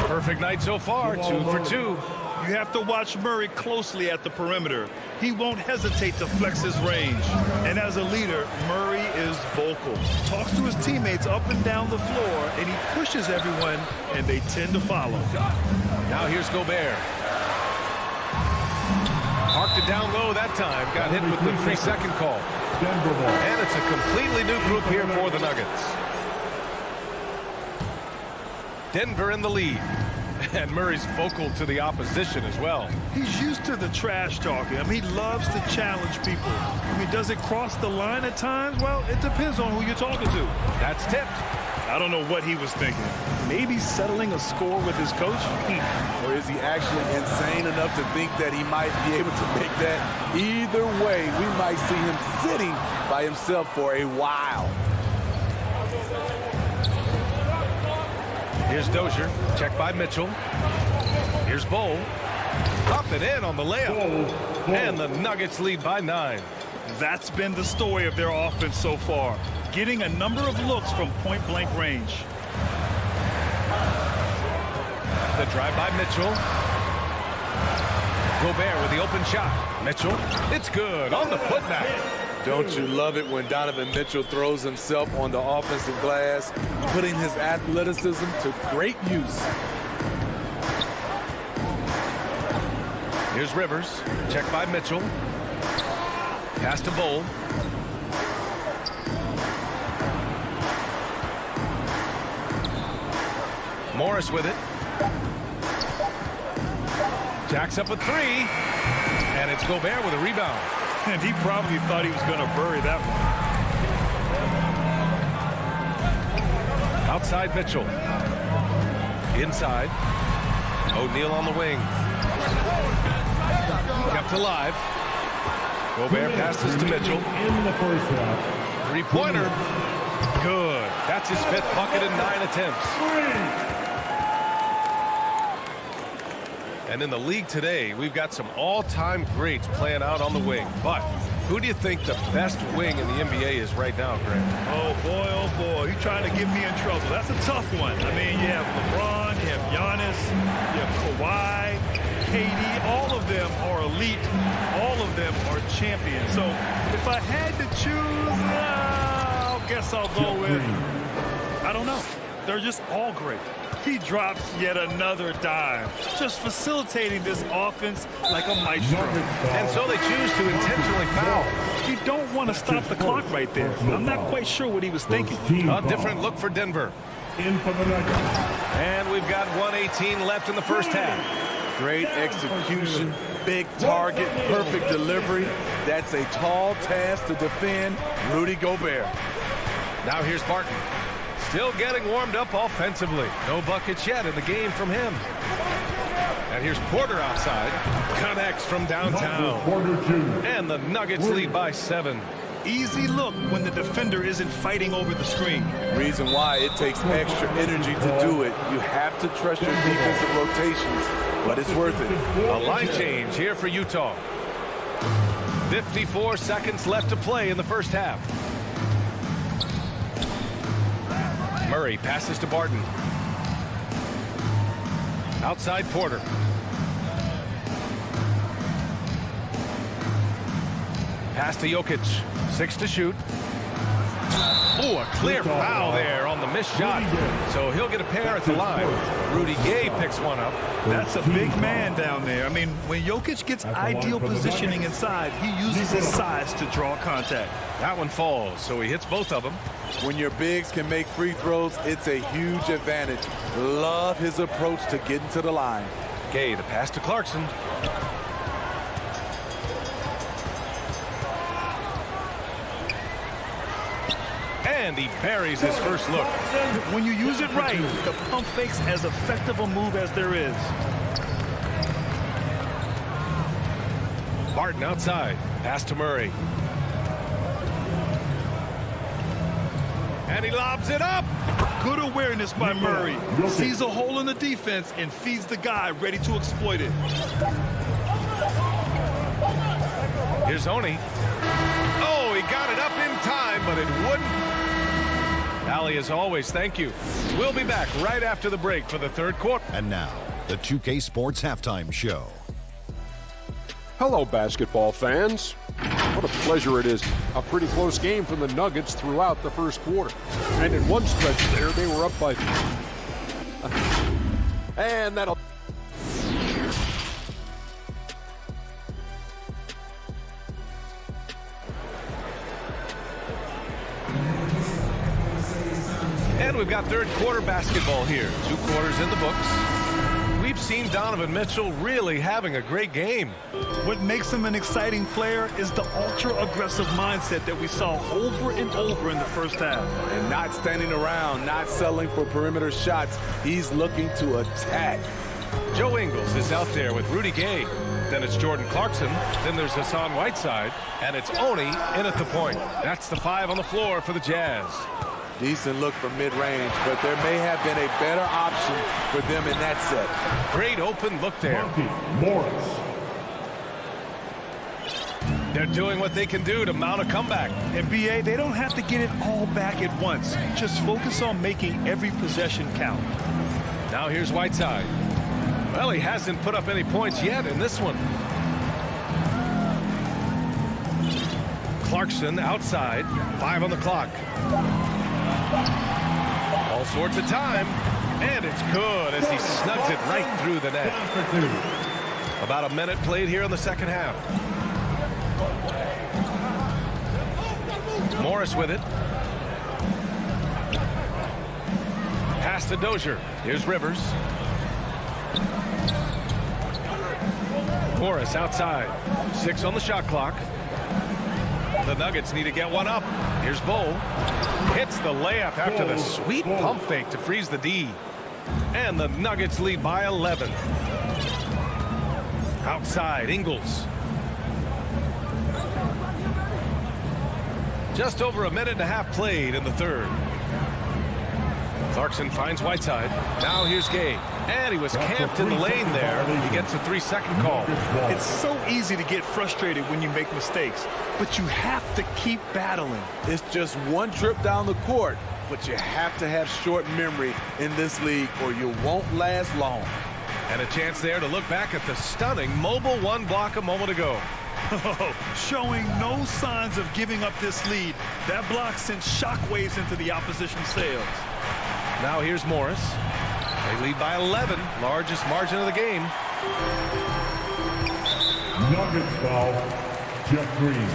Perfect night so far, 2 for 2. You have to watch Murray closely at the perimeter. He won't hesitate to flex his range. And as a leader, Murray is vocal. Talks to his teammates up and down the floor, and he pushes everyone, and they tend to follow. Now here's Gobert. Parked it down low that time. Got hit with the 3-second call. And it's a completely new group here for the Nuggets. Denver in the lead. And Murray's vocal to the opposition as well. He's used to the trash talking. I mean, he loves to challenge people. I mean, does it cross the line at times? Well, it depends on who you're talking to. That's tipped. I don't know what he was thinking. Maybe settling a score with his coach? Or is he actually insane enough to think that he might be able to make that? Either way, we might see him sitting by himself for a while. Here's Dozier. Checked by Mitchell. Here's Bowl. Up and in on the layup. And the Nuggets lead by 9. That's been the story of their offense so far. Getting a number of looks from point-blank range. The drive by Mitchell. Gobert with the open shot. Mitchell. It's good on the putback. Don't you love it when Donovan Mitchell throws himself on the offensive glass, putting his athleticism to great use. Here's Rivers. Checked by Mitchell. Pass to Bowl. Morris with it. Jacks up a 3. And it's Gobert with a rebound. And he probably thought he was going to bury that one. Outside Mitchell. Inside. O'Neal on the wing. Kept alive. Gobert passes to Mitchell. In the first half. Three-pointer. Good. That's his 5th bucket in 9 attempts. And in the league today, we've got some all-time greats playing out on the wing. But who do you think the best wing in the NBA is right now, Greg? Oh, boy, you're trying to get me in trouble. That's a tough one. I mean, you have LeBron, you have Giannis, you have Kawhi, KD. All of them are elite. All of them are champions. So if I had to choose, I guess I'll go with, I don't know. They're just all great. He drops yet another dime, just facilitating this offense like a maestro. And so they choose to intentionally foul. You don't want to stop the clock right there. I'm not quite sure what he was thinking. A different look for Denver. And we've got 1:18 left in the first half. Great execution, big target, perfect delivery. That's a tall task to defend Rudy Gobert. Now here's Barton. Still getting warmed up offensively. No buckets yet in the game from him. And here's Porter outside. Connects from downtown. And the Nuggets lead by 7. Easy look when the defender isn't fighting over the screen. Reason why it takes extra energy to do it. You have to trust your defensive rotations, but it's worth it. A line change here for Utah. 54 seconds left to play in the first half. Murray passes to Barton. Outside Porter. Pass to Jokic. 6 to shoot. Oh, a clear foul there on the missed shot. So he'll get a pair at the line. Rudy Gay picks one up. That's a big man down there. I mean, when Jokic gets ideal positioning inside, he uses his size to draw contact. That one falls, so he hits both of them. When your bigs can make free throws, it's a huge advantage. Love his approach to getting to the line. Gay, the pass to Clarkson. And he buries his first look. When you use it right, the pump fake's as effective a move as there is. Barton outside. Pass to Murray. And he lobs it up. Good awareness by Murray. Sees a hole in the defense and feeds the guy ready to exploit it. Here's Oni. Oh, he got it up in time, but it wouldn't. Allie, as always, thank you. We'll be back right after the break for the third quarter. And now, the 2K Sports Halftime Show. Hello, basketball fans. What a pleasure it is. A pretty close game for the Nuggets throughout the first quarter. And in one stretch there, they were up by... And that'll... And we've got third quarter basketball here. 2 quarters in the books. We've seen Donovan Mitchell really having a great game. What makes him an exciting player is the ultra-aggressive mindset that we saw over and over in the first half. And not standing around, not settling for perimeter shots. He's looking to attack. Joe Ingles is out there with Rudy Gay. Then it's Jordan Clarkson. Then there's Hassan Whiteside. And it's Oni in at the point. That's the 5 on the floor for the Jazz. Decent look from mid-range, but there may have been a better option for them in that set. Great open look there. Morris. They're doing what they can do to mount a comeback. And BA, they don't have to get it all back at once. Just focus on making every possession count. Now here's Whiteside. Well, he hasn't put up any points yet in this one. Clarkson outside, 5 on the clock. All sorts of time, and it's good as he snugs it right through the net. About a minute played here in the second half. Morris with it. Pass to Dozier. Here's Rivers. Morris outside. 6 on the shot clock. The Nuggets need to get one up. Here's Bull. Hits the layup after the sweet pump fake to freeze the D. And the Nuggets lead by 11. Outside, Ingles. Just over a minute and a half played in the third. Clarkson finds Whiteside. Now here's Gay. And he was camped in the lane there. He gets a 3-second call. It's so easy to get frustrated when you make mistakes, but you have to keep battling. It's just one trip down the court, but you have to have short memory in this league or you won't last long. And a chance there to look back at the stunning mobile 1 block a moment ago. Showing no signs of giving up this lead. That block sent shockwaves into the opposition's sails. Now here's Morris. They lead by 11, largest margin of the game. Nuggets foul, Jeff Green.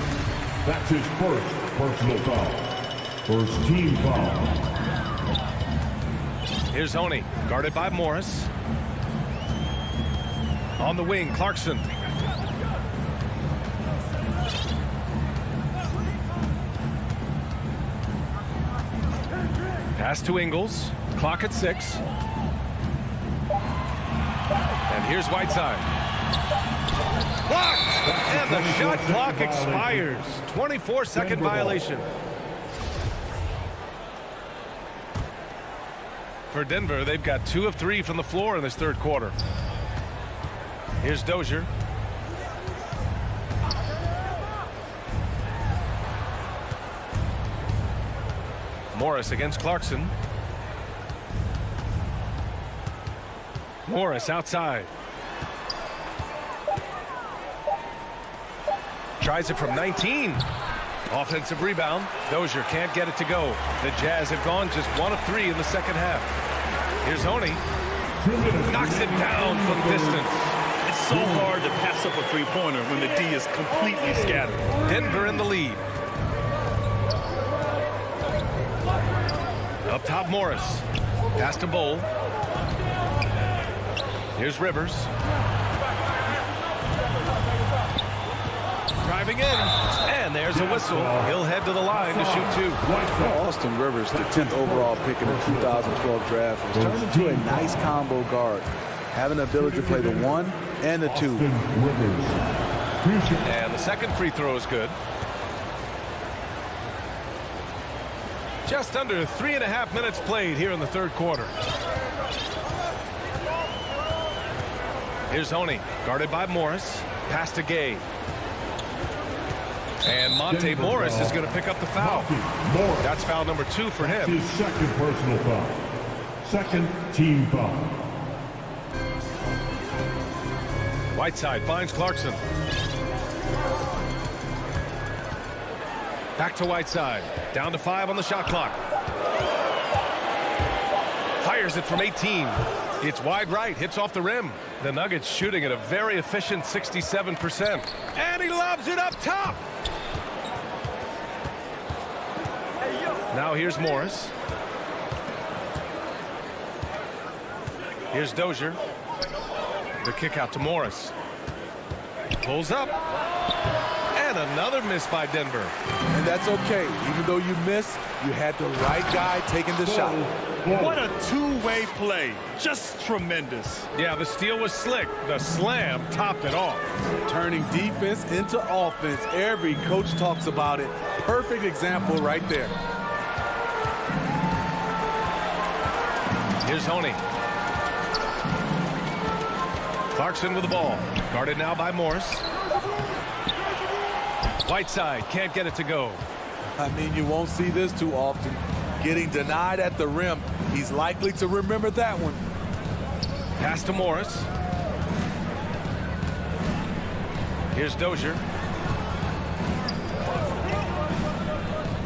That's his first personal foul. First team foul. Here's Oni, guarded by Morris. On the wing, Clarkson. Pass to Ingles. Clock at 6. And here's Whiteside. Blocked! And the shot clock expires. 24-second violation. For Denver, they've got 2 of 3 from the floor in this third quarter. Here's Dozier. Morris against Clarkson. Morris outside. Tries it from 19. Offensive rebound. Dozier can't get it to go. The Jazz have gone just 1 of 3 in the second half. Here's Oni. Knocks it down from distance. It's so hard to pass up a three-pointer when the D is completely scattered. Denver in the lead. Up top, Morris. Pass to Bull. Here's Rivers. Driving in. And there's a whistle. He'll head to the line to shoot 2. Austin Rivers, the 10th overall pick in the 2012 draft, was turned into a nice combo guard, having the ability to play the 1 and the 2. And the second free throw is good. Just under 3.5 minutes played here in the third quarter. Here's Oni, guarded by Morris. Pass to Gay. And Monte Morris is going to pick up the foul. That's foul number 2 for him. His second personal foul. Second team foul. Whiteside finds Clarkson. Back to Whiteside. Down to 5 on the shot clock. Fires it from 18. It's wide right. Hits off the rim. The Nuggets shooting at a very efficient 67%. And he lobs it up top. Now here's Morris. Here's Dozier. The kick out to Morris. Pulls up. And another miss by Denver. And that's okay. Even though you missed, you had the right guy taking the shot. What a two-way play. Just tremendous. Yeah, the steal was slick. The slam topped it off. Turning defense into offense. Every coach talks about it. Perfect example right there. Here's Honey. Clarkson with the ball. Guarded now by Morris. Whiteside can't get it to go. I mean, you won't see this too often. Getting denied at the rim. He's likely to remember that one. Pass to Morris. Here's Dozier.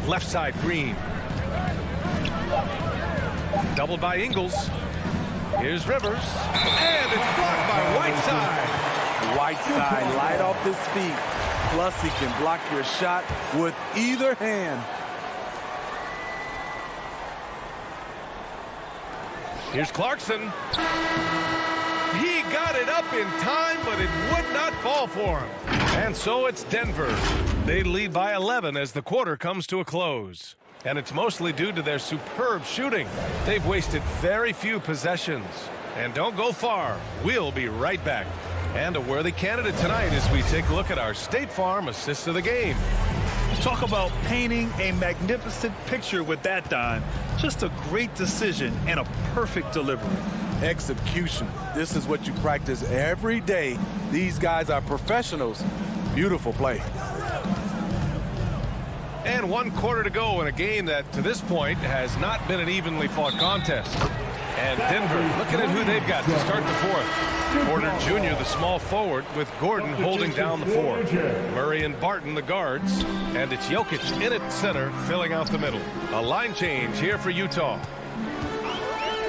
Left side, Green. Doubled by Ingles. Here's Rivers. And it's blocked by Whiteside. Whiteside light off his feet. Plus, he can block your shot with either hand. Here's Clarkson. He got it up in time, but it would not fall for him. And so it's Denver. They lead by 11 as the quarter comes to a close. And it's mostly due to their superb shooting. They've wasted very few possessions. And don't go far. We'll be right back. And a worthy candidate tonight as we take a look at our State Farm assist of the game. Talk about painting a magnificent picture with that dime. Just a great decision and a perfect delivery. Execution. This is what you practice every day. These guys are professionals. Beautiful play. And 1 quarter to go in a game that, to this point, has not been an evenly fought contest. And Denver looking at who they've got to start the fourth. Porter Jr., the small forward, with Gordon holding down the four. Murray and Barton, the guards. And it's Jokic in at center, filling out the middle. A line change here for Utah.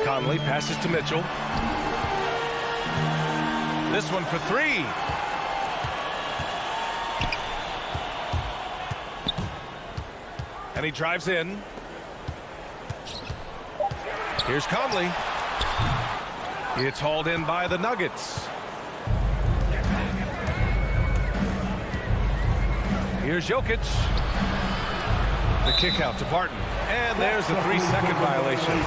Conley passes to Mitchell. This one for three. And he drives in. Here's Conley. It's hauled in by the Nuggets. Here's Jokic. The kick out to Barton. And there's the 3-second violation.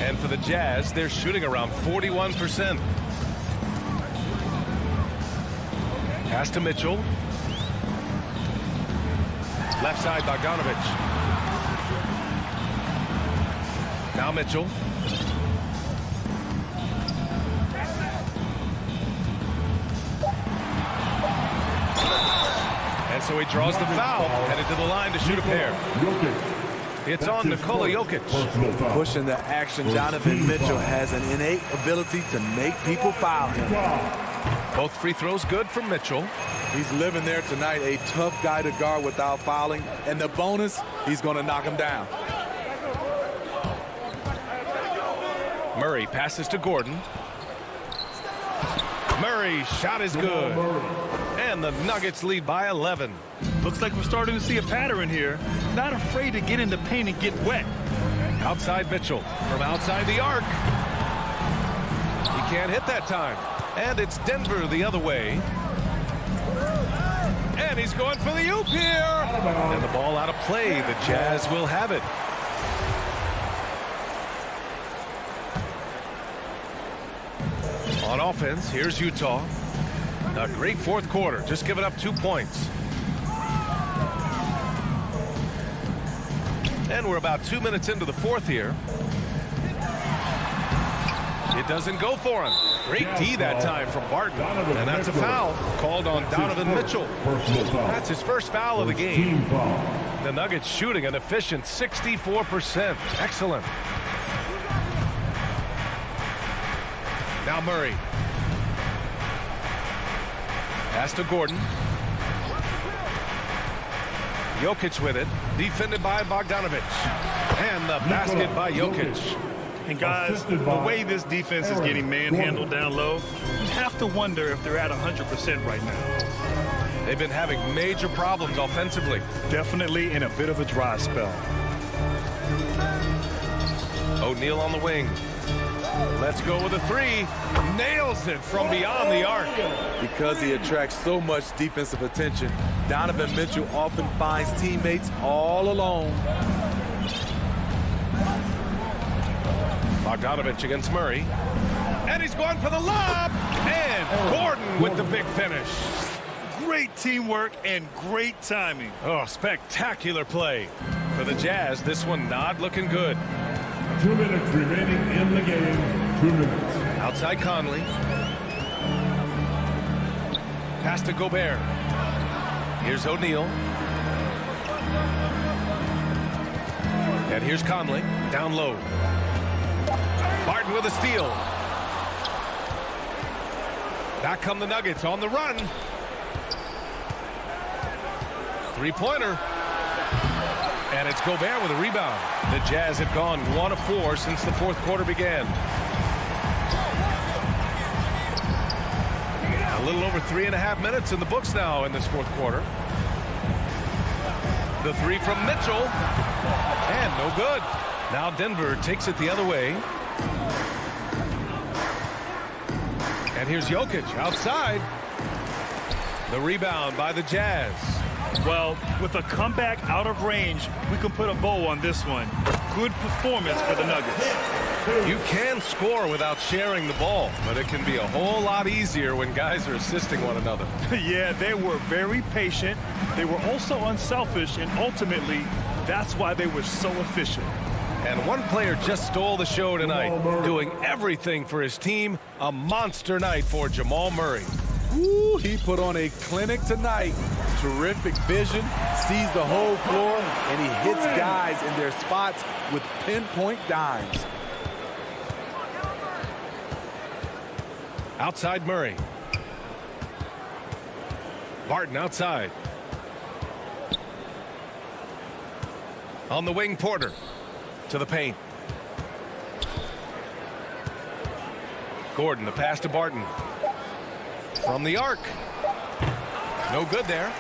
And for the Jazz, they're shooting around 41%. Pass to Mitchell. Left side, Bogdanovich. Now Mitchell. And so he draws the foul, headed to the line to shoot a pair. It's on Nikola Jokic. Pushing the action, Donovan Mitchell has an innate ability to make people foul him. Both free throws good from Mitchell. He's living there tonight, a tough guy to guard without fouling. And the bonus, he's going to knock him down. Murray passes to Gordon. Murray's shot is good. And the Nuggets lead by 11. Looks like we're starting to see a pattern here. Not afraid to get in the paint and get wet. Outside Mitchell from outside the arc. He can't hit that time. And it's Denver the other way. And he's going for the oop here. And the ball out of play. The Jazz will have it. On offense, here's Utah. A great fourth quarter. Just giving up 2 points. And we're about 2 minutes into the fourth here. It doesn't go for him. Great D that time from Barton. And that's a foul called on Donovan Mitchell. That's his first foul of the game. The Nuggets shooting an efficient 64%. Excellent. Now Murray. Pass to Gordon. Jokic with it. Defended by Bogdanovich. And the basket by Jokic. And guys, the way this defense is getting manhandled down low, you have to wonder if they're at 100% right now. They've been having major problems offensively. Definitely in a bit of a dry spell. O'Neal on the wing. Let's go with a three. Nails it from beyond the arc. Because he attracts so much defensive attention, Donovan Mitchell often finds teammates all alone. Bogdanovich against Murray. And he's going for the lob. And Gordon with the big finish. Great teamwork and great timing. Oh, spectacular play. For the Jazz, this one not looking good. 2 minutes remaining in the game. 2 minutes. Outside Conley. Pass to Gobert. Here's O'Neal. And here's Conley. Down low. Barton with a steal. Back come the Nuggets on the run. Three-pointer. And it's Gobert with a rebound. The Jazz have gone 1 of 4 since the fourth quarter began. A little over 3.5 minutes in the books now in this fourth quarter. The three from Mitchell. And no good. Now Denver takes it the other way. And here's Jokic outside. The rebound by the Jazz. Well, with a comeback out of range, we can put a bow on this one. Good performance for the Nuggets. You can score without sharing the ball, but it can be a whole lot easier when guys are assisting one another. Yeah, they were very patient. They were also unselfish, and ultimately, that's why they were so efficient. And one player just stole the show tonight, doing everything for his team. A monster night for Jamal Murray. Ooh, he put on a clinic tonight. Terrific vision, sees the whole floor, and he hits guys in their spots with pinpoint dimes. Outside Murray. Barton outside. On the wing, Porter. To the paint. Gordon, the pass to Barton. From the arc. No good there.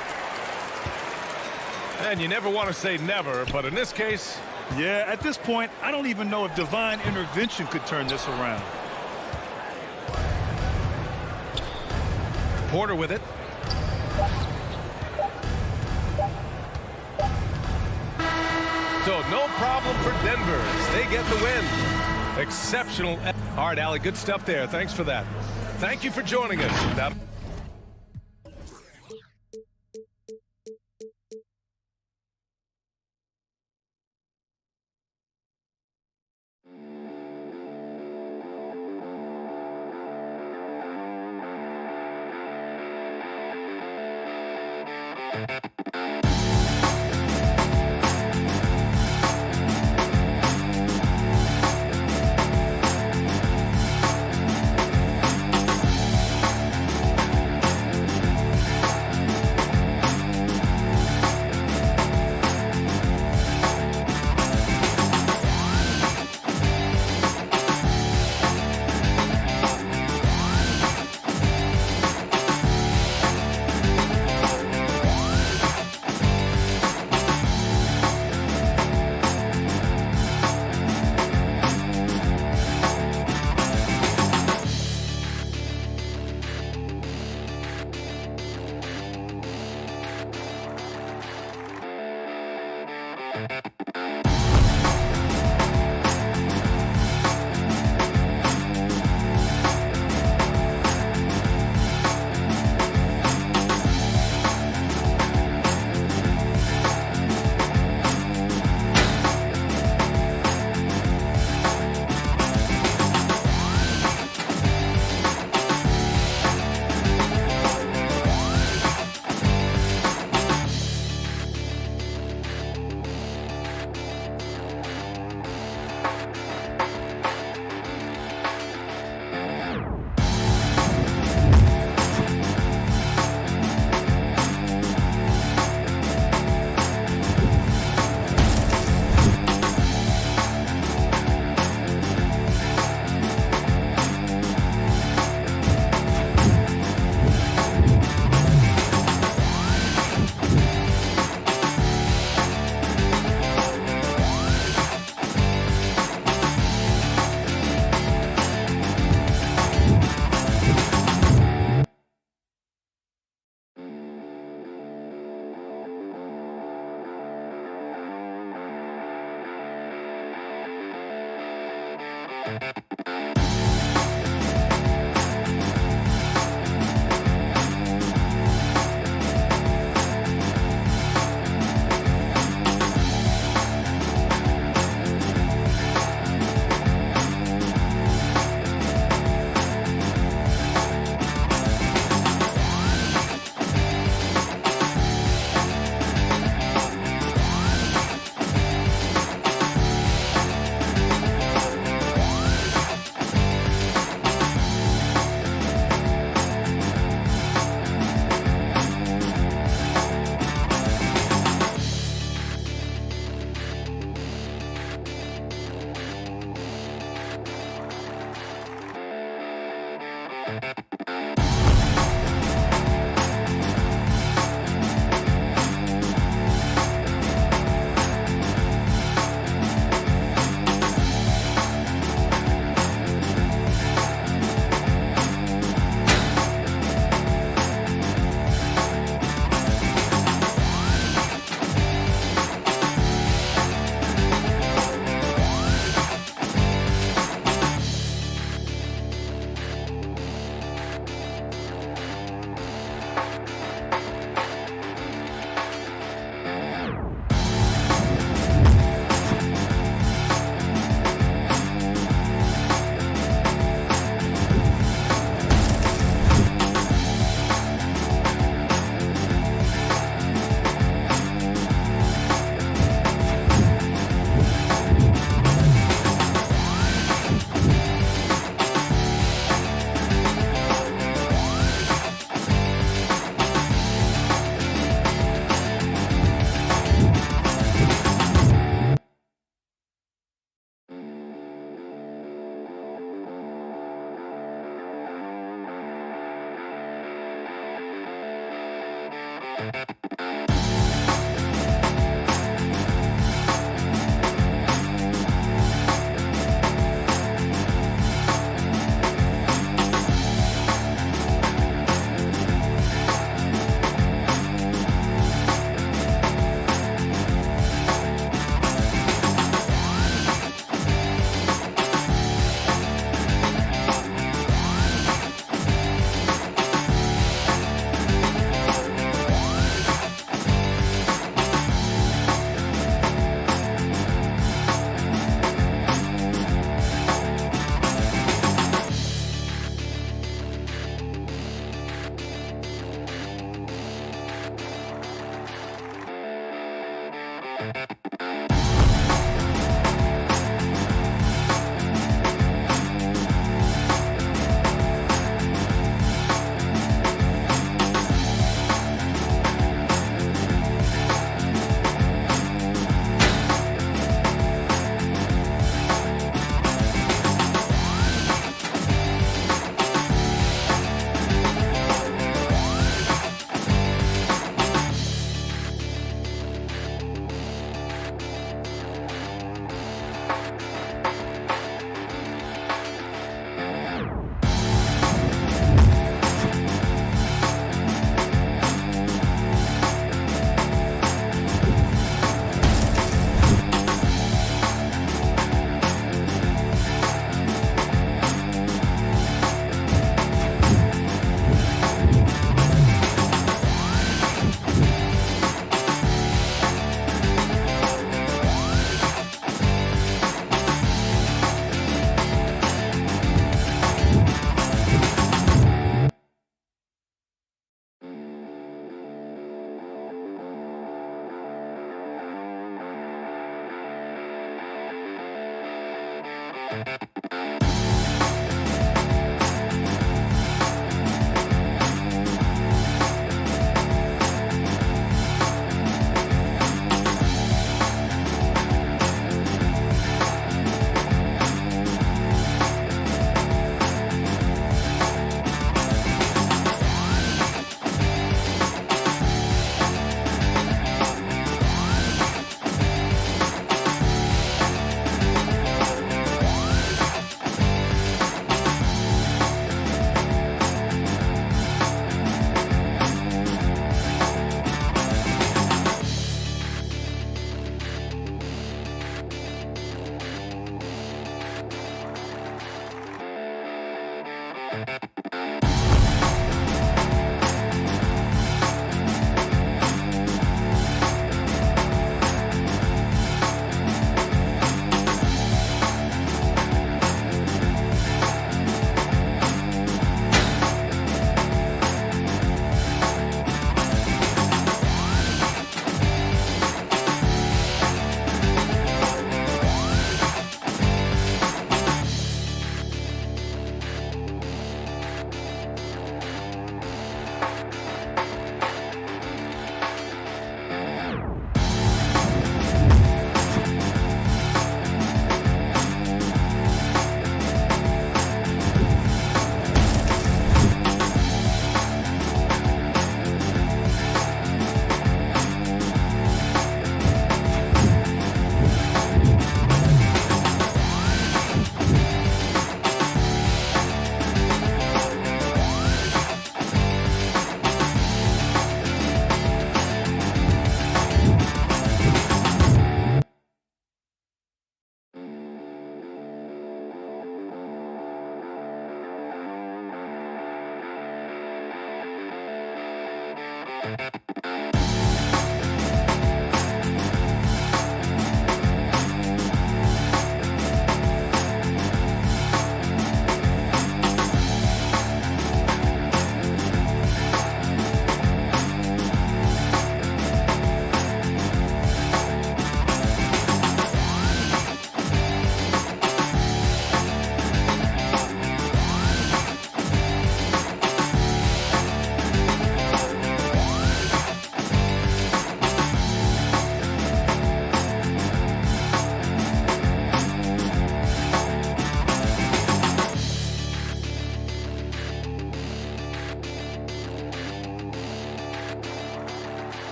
And you never want to say never, but in this case... Yeah, at this point, I don't even know if divine intervention could turn this around. Porter with it. So no problem for Denver as they get the win. Exceptional. All right, Allie, good stuff there. Thanks for that. Thank you for joining us. Now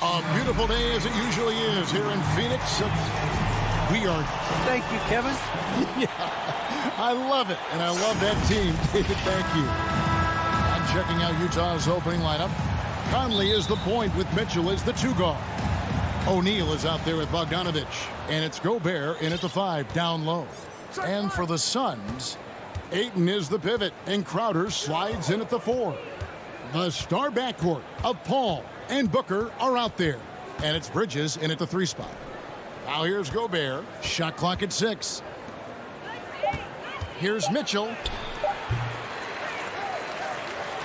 A beautiful day as it usually is here in Phoenix. We are... Thank you, Kevin. Yeah, I love it, and I love that team. David, thank you. I'm checking out Utah's opening lineup. Conley is the point with Mitchell as the 2 guard. O'Neal is out there with Bogdanovich, and it's Gobert in at the 5, down low. And for the Suns, Ayton is the pivot, and Crowder slides in at the 4. The star backcourt of Paul and Booker are out there, and it's Bridges in at the 3 spot. Now here's Gobert, shot clock at 6. Here's Mitchell.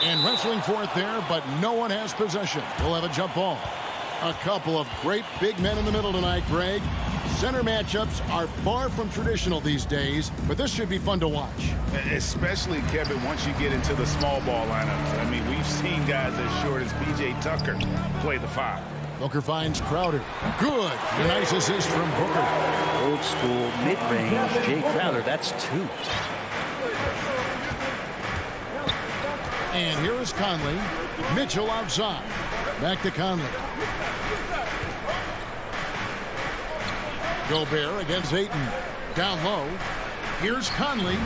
And wrestling for it there, but no one has possession. We'll have a jump ball. A couple of great big men in the middle tonight, Greg. Center matchups are far from traditional these days, but this should be fun to watch. Especially, Kevin, once you get into the small ball lineups. I mean, we've seen guys as short as P.J. Tucker play the 5. Booker finds Crowder. Good. A nice assist from Booker. Old school mid-range Jay Crowder. That's 2. And here is Conley. Mitchell outside. Back to Conley. Gobert against Ayton. Down low. Here's Conley.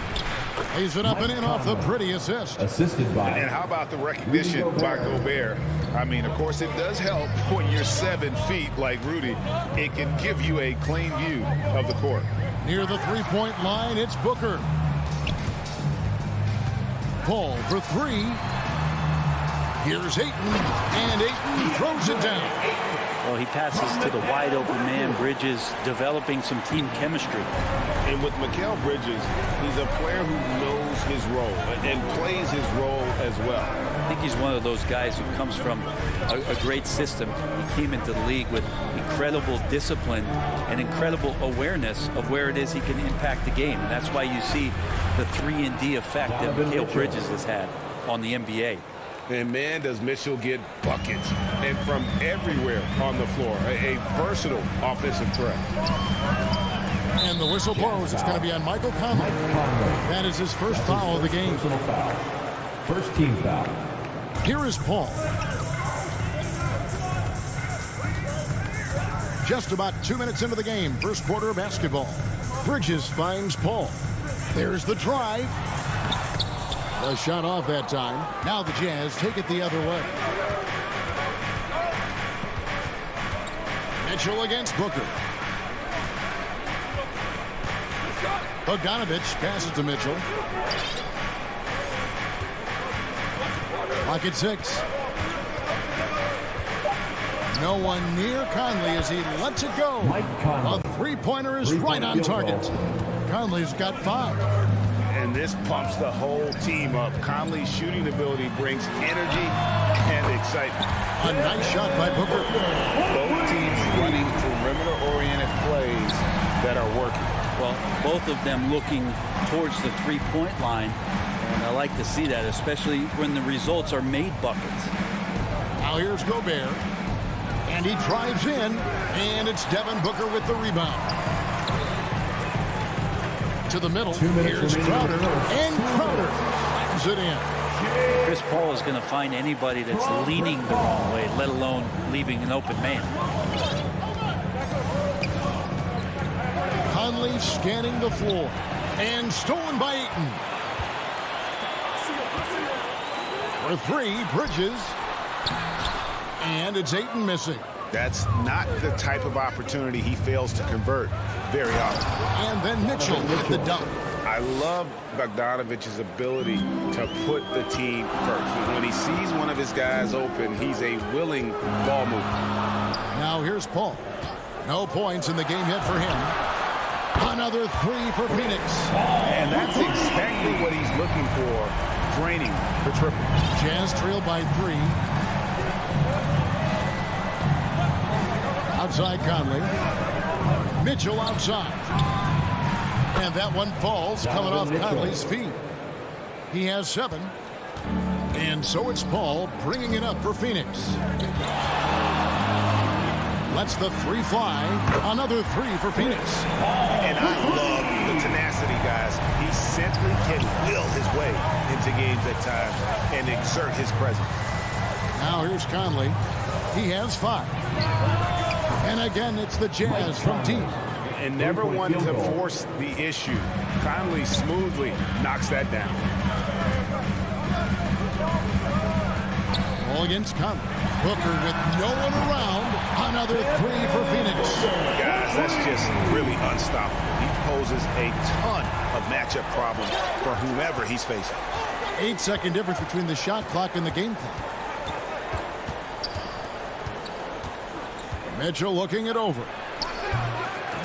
Lays it up and in off the pretty assist. Assisted by... And how about the recognition by Gobert? I mean, of course, it does help when you're 7 feet like Rudy. It can give you a clean view of the court. Near the 3-point line, it's Booker. Paul for 3. Here's Ayton, and Ayton throws it down. Well, he passes to the wide open man. Bridges developing some team chemistry. And with Mikal Bridges, he's a player who knows his role and plays his role as well. I think he's one of those guys who comes from a great system. He came into the league with incredible discipline and incredible awareness of where it is he can impact the game. And that's why you see the 3-and-D effect that Mikal Bridges has had on the NBA. And man, does Mitchell get buckets and from everywhere on the floor. A versatile offensive threat. And the whistle blows. It's going to be on Michael Conley. That is his first foul of the game. First team foul. Here is Paul. Just about 2 minutes into the game. First quarter of basketball. Bridges finds Paul. There's the drive. A shot off that time. Now the Jazz take it the other way. Mitchell against Booker. Bogdanovich passes to Mitchell. Clock at 6. No one near Conley as he lets it go. A 3-pointer is right on target. Conley's got 5. And this pumps the whole team up. Conley's shooting ability brings energy and excitement. A nice shot by Booker. Both teams running perimeter-oriented plays that are working. Well, both of them looking towards the 3-point line. And I like to see that, especially when the results are made buckets. Now here's Gobert. And he drives in. And it's Devin Booker with the rebound. To the middle. Here's Crowder. And Crowder slams it in. Chris Paul is going to find anybody that's leaning the wrong way, let alone leaving an open man. Conley scanning the floor. And stolen by Ayton. For three, Bridges. And it's Ayton missing. That's not the type of opportunity he fails to convert very often. And then Mitchell with the dunk. I love Bogdanovich's ability to put the team first. When he sees one of his guys open, he's a willing ball mover. Now here's Paul. No points in the game yet for him. Another three for Phoenix. And that's exactly what he's looking for, draining the triple. Jazz trail by 3. Outside Conley. Mitchell outside. And that one falls, coming off Conley's feet. He has 7. And so it's Paul bringing it up for Phoenix. Lets the 3 fly. Another 3 for Phoenix. And I love the tenacity, guys. He simply can will his way into games at times and exert his presence. Now here's Conley. He has 5. And again, it's the Jazz from deep. And never one to force the issue. Conley smoothly knocks that down. Ball against Conley. Booker with no one around. Another 3 for Phoenix. Guys, that's just really unstoppable. He poses a ton of matchup problems for whomever he's facing. 8-second difference between the shot clock and the game clock. Mitchell looking it over.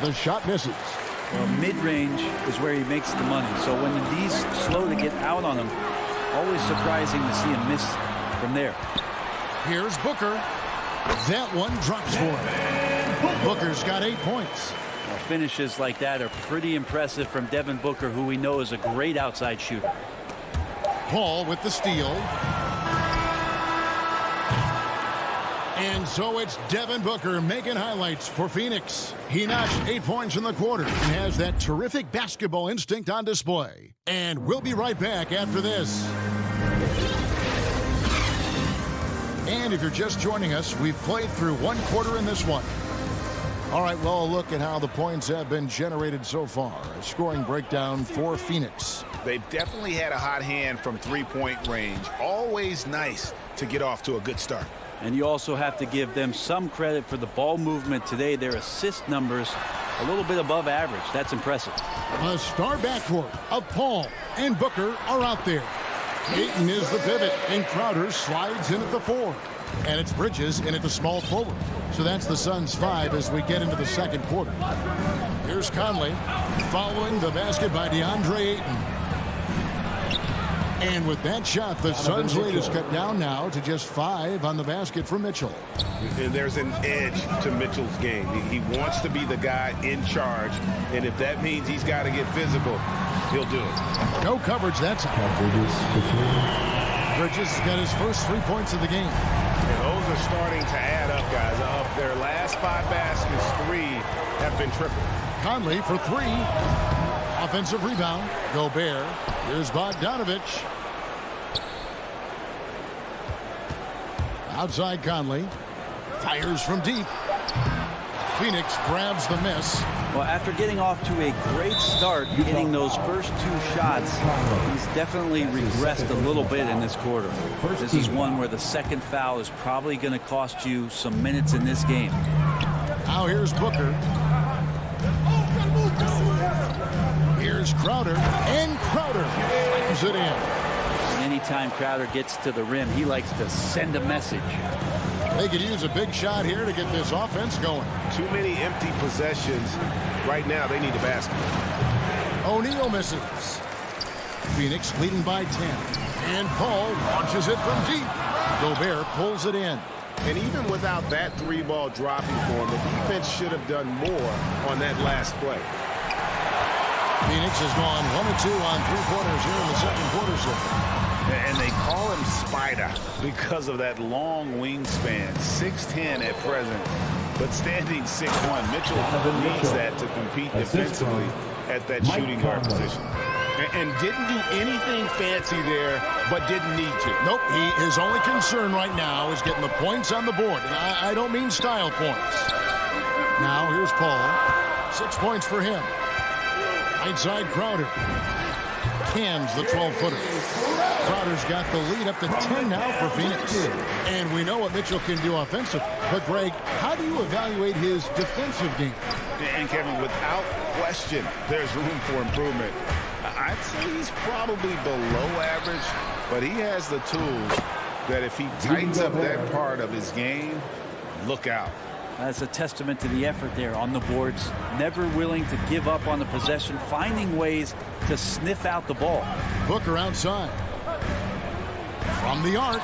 The shot misses. Well, mid-range is where he makes the money. So when he's slow to get out on him, always surprising to see him miss from there. Here's Booker. That one drops for him. Booker's got 8 points. Well, finishes like that are pretty impressive from Devin Booker, who we know is a great outside shooter. Paul with the steal. And so it's Devin Booker making highlights for Phoenix. He notched 8 points in the quarter and has that terrific basketball instinct on display. And we'll be right back after this. And if you're just joining us, we've played through 1 quarter in this one. All right, well, a look at how the points have been generated so far. A scoring breakdown for Phoenix. They've definitely had a hot hand from 3-point range. Always nice to get off to a good start. And you also have to give them some credit for the ball movement today. Their assist numbers a little bit above average. That's impressive. A star backcourt of Paul and Booker are out there. Ayton is the pivot, and Crowder slides in at the 4. And it's Bridges in at the small forward. So that's the Suns' 5 as we get into the second quarter. Here's Conley following the basket by DeAndre Ayton. And with that shot, the Suns' lead is cut down now to just 5 on the basket from Mitchell. And there's an edge to Mitchell's game. He wants to be the guy in charge, and if that means he's got to get physical, he'll do it. No coverage that time. Bridges got his first 3 points of the game. And those are starting to add up, guys. Of their last 5 baskets, 3 have been triple. Conley for 3. Offensive rebound. Gobert. Here's Bogdanović. Outside Conley. Fires from deep. Phoenix grabs the miss. Well, after getting off to a great start, hitting those first 2 shots, he's definitely regressed a little bit in this quarter. This is one where the second foul is probably going to cost you some minutes in this game. Now here's Booker. Here's Crowder, and Crowder slams it in. Anytime Crowder gets to the rim, he likes to send a message. They could use a big shot here to get this offense going. Too many empty possessions. Right now, they need a basket. O'Neal misses. Phoenix leading by 10. And Paul launches it from deep. Gobert pulls it in. And even without that 3-ball dropping for him, the defense should have done more on that last play. Phoenix has gone 1 of 2 on 3-pointers here in the second quarter. And they call him Spider because of that long wingspan, 6'10" at present, but standing 6'1". Mitchell needs that to compete defensively at that shooting guard position. And didn't do anything fancy there, but didn't need to. Nope, his only concern right now is getting the points on the board. And I don't mean style points. Now, here's Paul. 6 points for him. Right side, Crowder. Cans the 12-footer. Crowder's got the lead up to 10 now for Phoenix. And we know what Mitchell can do offensive. But, Greg, how do you evaluate his defensive game? And, Kevin, without question, there's room for improvement. I'd say he's probably below average, but he has the tools that if he tightens up that part of his game, look out. That's a testament to the effort there on the boards. Never willing to give up on the possession, finding ways to sniff out the ball. Booker outside. From the arc.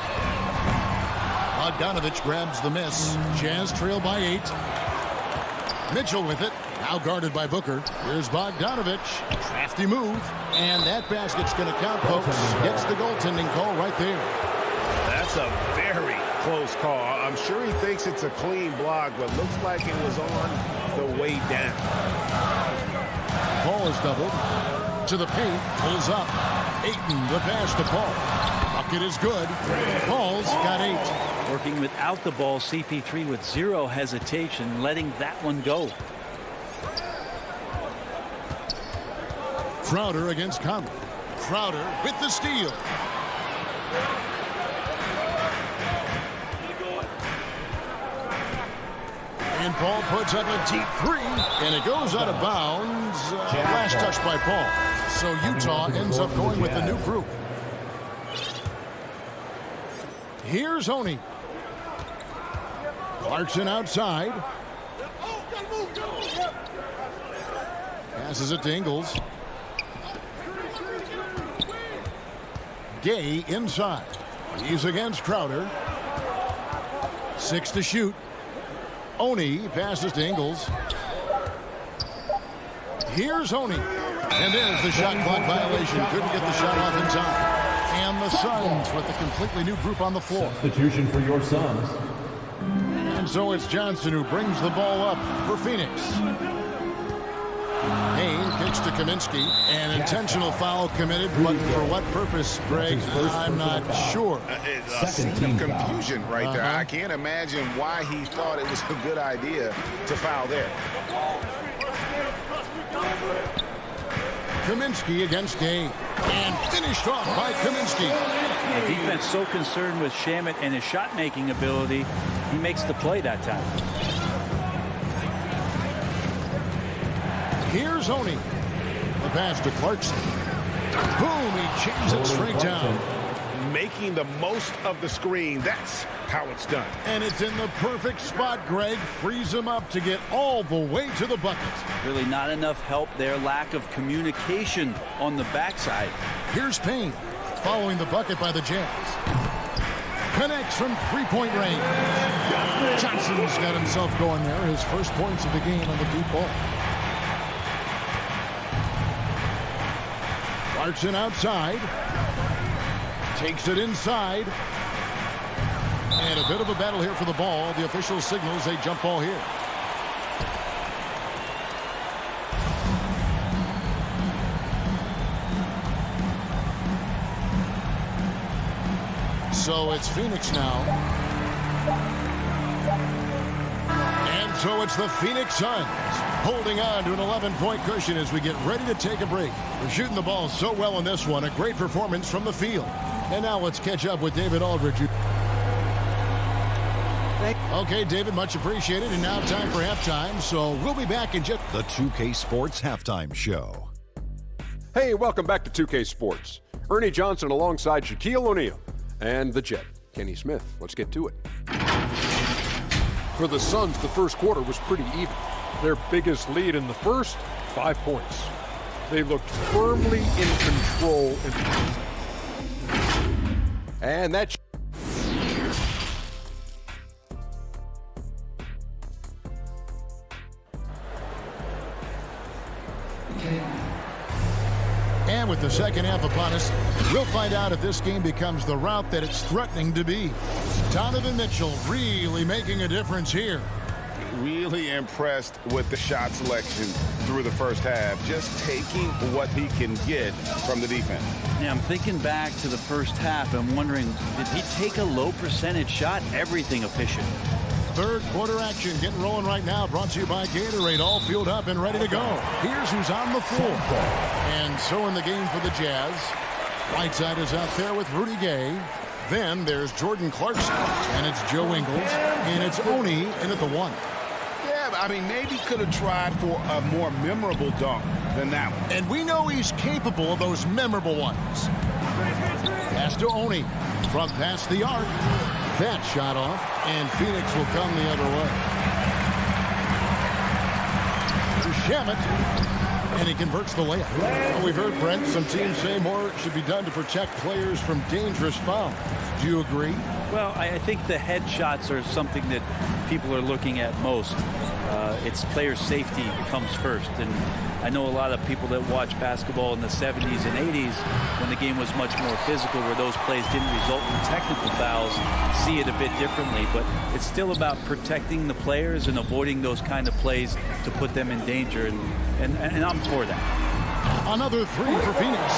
Bogdanovich grabs the miss. Jazz trail by 8. Mitchell with it. Now guarded by Booker. Here's Bogdanovich. Crafty move. And that basket's going to count, folks. Gets the goaltending call right there. That's a very close call. I'm sure he thinks it's a clean block, but looks like it was on the way down. Paul is doubled. To the paint. Pulls up. Ayton, the pass to Paul. Bucket is good. Paul's got 8. Working without the ball, CP3 with 0 hesitation, letting that one go. Crowder against Conley. Crowder with the steal. And Paul puts up a deep 3, and it goes out of bounds. Last touch by Paul. So Utah ends up going with the new group. Here's Honey. Clarkson outside. Passes it to Ingles. Gay inside. He's against Crowder. 6 to shoot. Oni passes to Ingles. Here's Oni. And there's the shot clock violation. Couldn't get the shot off in time. And the Suns with a completely new group on the floor. Substitution for your Suns. And so it's Johnson who brings the ball up for Phoenix. Hayne kicks to Kaminsky. An intentional foul committed, but for what purpose, Greg? I'm not sure. A scene of confusion right there. I can't imagine why he thought it was a good idea to foul there. Kaminsky against Gay. And finished off by Kaminsky. The defense so concerned with Shamet and his shot-making ability, he makes the play that time. Here's Honey. The pass to Clarkson. Boom, he chips it straight down. Making the most of the screen. That's how it's done. And it's in the perfect spot, Greg. Frees him up to get all the way to the bucket. Really not enough help there. Lack of communication on the backside. Here's Payne. Following the bucket by the Jazz. Connects from three-point range. Johnson's got himself going there. His first points of the game on the deep ball. Clarkson outside. Takes it inside. And a bit of a battle here for the ball. The official signals a jump ball here. So it's Phoenix now. And so it's the Phoenix Suns holding on to an 11-point cushion as we get ready to take a break. We're shooting the ball so well in this one. A great performance from the field. And now let's catch up with David Aldridge. Okay, David, much appreciated. And now time for halftime. So we'll be back in just... The 2K Sports Halftime Show. Hey, welcome back to 2K Sports. Ernie Johnson alongside Shaquille O'Neal and the Jet, Kenny Smith. Let's get to it. For the Suns, the first quarter was pretty even. Their biggest lead in the first, 5 points. They looked firmly in control. And that... And with the second half upon us, we'll find out if this game becomes the route that it's threatening to be. Donovan Mitchell really making a difference here. really impressed with the shot selection through the first half, just taking what he can get from the defense. Yeah, I'm thinking back to the first half. I'm wondering, did he take a low percentage shot? Everything efficient. Third quarter action getting rolling right now. Brought to you by Gatorade. All fueled up and ready to go. Here's who's on the floor. And so in the game for the Jazz, Whiteside is out there with Rudy Gay. Then there's Jordan Clarkson, and it's Joe Ingles, and it's Oni in at the 1. Yeah, I mean, maybe could have tried for a more memorable dunk than that one. And we know he's capable of those memorable ones. Pass to Oni from past the arc. That shot off, and Phoenix will come the other way. To Shamet, and he converts the layup. Well, we've heard, Brent, some teams say more should be done to protect players from dangerous fouls. Do you agree? Well, I think the head shots are something that people are looking at most. It's player safety comes first. And I know a lot of people that watch basketball in the 70s and 80s when the game was much more physical, where those plays didn't result in technical fouls, see it a bit differently. But it's still about protecting the players and avoiding those kind of plays to put them in danger. And I'm for that. Another 3 for Phoenix.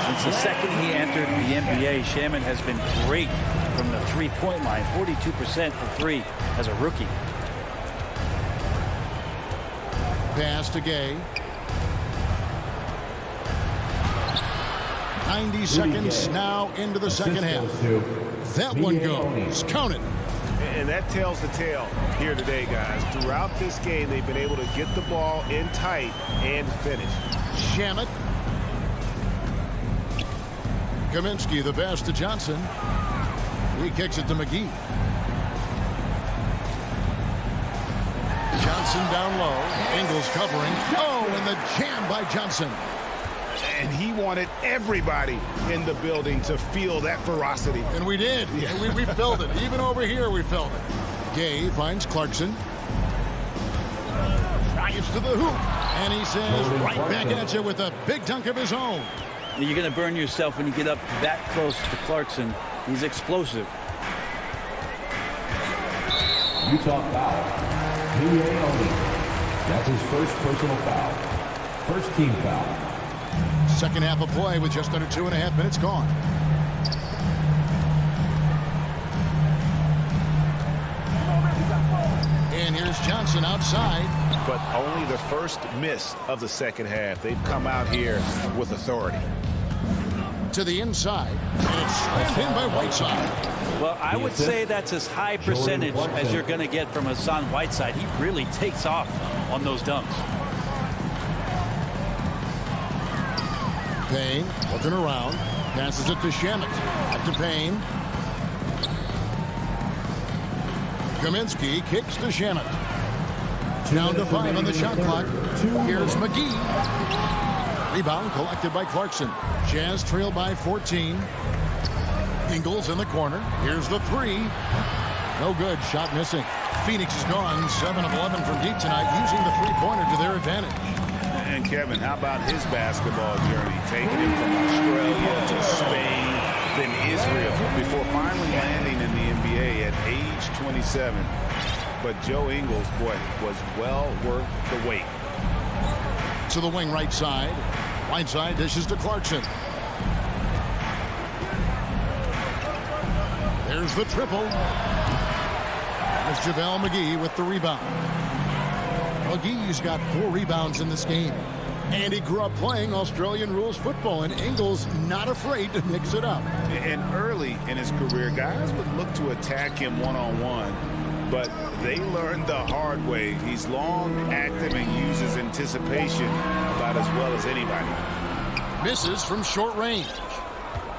Since the second he entered the NBA, Shamet has been great from the three-point line, 42% for 3 as a rookie. Pass to Gay. 90 seconds now into the second half. That one goes. Count it. And that tells the tale here today, guys. Throughout this game, they've been able to get the ball in tight and finish. Shamet. Kaminsky, the pass to Johnson. He kicks it to McGee. Johnson down low. Ingles covering. Oh, and the jam by Johnson. And he wanted everybody in the building to feel that ferocity. And we did. Yeah. We felt it. Even over here, we felt it. Gay finds Clarkson. Drives to the hoop. And he says, right back at you with a big dunk of his own. You're going to burn yourself when you get up that close to Clarkson. He's explosive. Utah foul. That's his first personal foul. First team foul. Second half of play with just under 2.5 minutes gone. And here's Johnson outside. But only the first miss of the second half. They've come out here with authority. To the inside. And it's slammed in by Whiteside. Well, I would say that's as high percentage as you're going to get from Hassan Whiteside. He really takes off on those dunks. Payne looking around. Passes it to Shamet. Back to Payne. Kaminsky kicks to Shamet. Down to 5 on the shot clock. Here's McGee. Rebound collected by Clarkson. Jazz trail by 14. Ingles in the corner. Here's the 3. No good. Shot missing. Phoenix is gone 7 of 11 from deep tonight, using the three-pointer to their advantage. And Kevin, how about his basketball journey? Taking him from Australia to Spain, then Israel, before finally landing in the NBA at age 27. But Joe Ingles, boy, was well worth the wait. To the wing right side. Whiteside dishes to Clarkson. There's the triple. There's JaVale McGee with the rebound. McGee's got 4 rebounds in this game. And he grew up playing Australian rules football, and Ingles not afraid to mix it up. And early in his career, guys would look to attack him one-on-one, but they learned the hard way. He's long, active, and uses anticipation about as well as anybody. Misses from short range.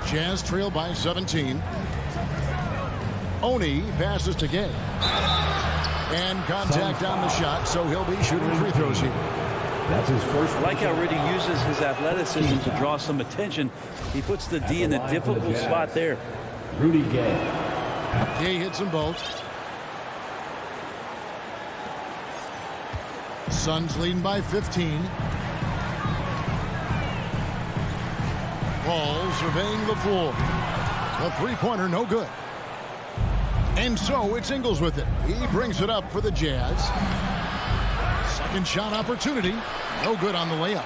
Jazz trail by 17. Oni passes to Gay. And contact on the shot, so he'll be shooting free throws here. That's his first. I like how Rudy uses his athleticism to draw some attention. He puts the D in a difficult spot there. Rudy Gay. Gay hits them both. Suns leading by 15. Paul surveying the floor. The three-pointer no good. And so it's Ingles with it. He brings it up for the Jazz. Second shot opportunity. No good on the layup.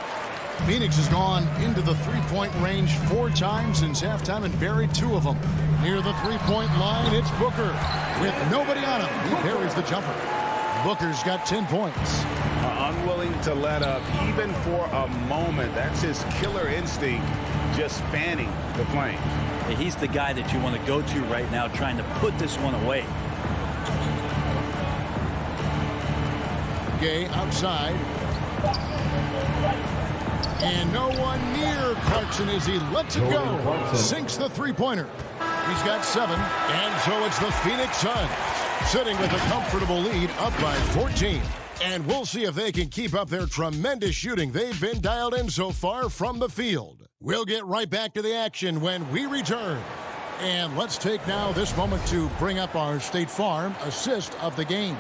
Phoenix has gone into the three-point range 4 times since halftime and buried 2 of them. Near the three-point line, it's Booker. With nobody on him, he buries the jumper. Booker's got 10 points. Unwilling to let up even for a moment. That's his killer instinct, just fanning the flames. He's the guy that you want to go to right now, trying to put this one away. Gay outside. And no one near Clarkson as he lets it go. Sinks the three-pointer. He's got 7. And so it's the Phoenix Suns sitting with a comfortable lead, up by 14. And we'll see if they can keep up their tremendous shooting they've been dialed in so far from the field. We'll get right back to the action when we return. And let's take now this moment to bring up our State Farm assist of the game.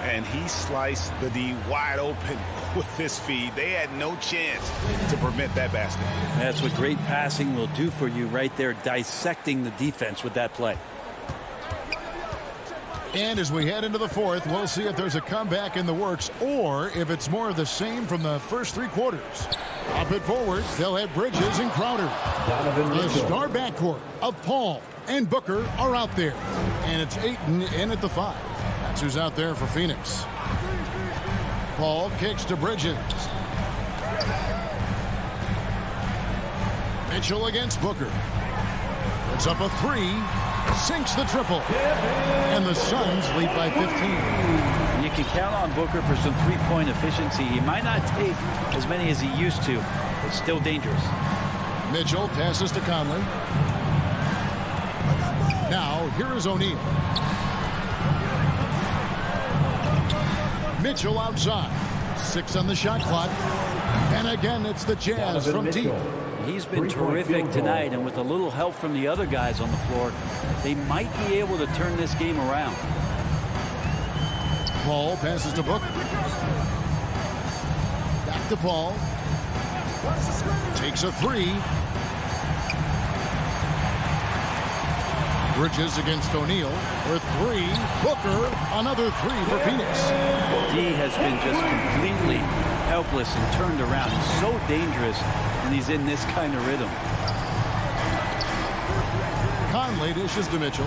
And he sliced the D wide open with his feed. They had no chance to prevent that basket. That's what great passing will do for you right there, dissecting the defense with that play. And as we head into the fourth, we'll see if there's a comeback in the works or if it's more of the same from the first 3 quarters. Up and forward, they'll have Bridges and Crowder. The star backcourt of Paul and Booker are out there. And it's Ayton in at the 5. That's who's out there for Phoenix. Paul kicks to Bridges. Mitchell against Booker. It's up a 3. Sinks the triple. And the Suns lead by 15. You can count on Booker for some three-point efficiency. He might not take as many as he used to, but still dangerous. Mitchell passes to Conley. Now, here is O'Neal. Mitchell outside. 6 on the shot clock. And again, it's the Jazz from deep. He's been terrific tonight, and with a little help from the other guys on the floor, they might be able to turn this game around. Paul passes to Booker. Back to Paul. Takes a 3. Bridges against O'Neal for 3. Booker, another 3 for Phoenix. D has been just completely helpless and turned around. He's so dangerous when he's in this kind of rhythm. Conley dishes to Mitchell.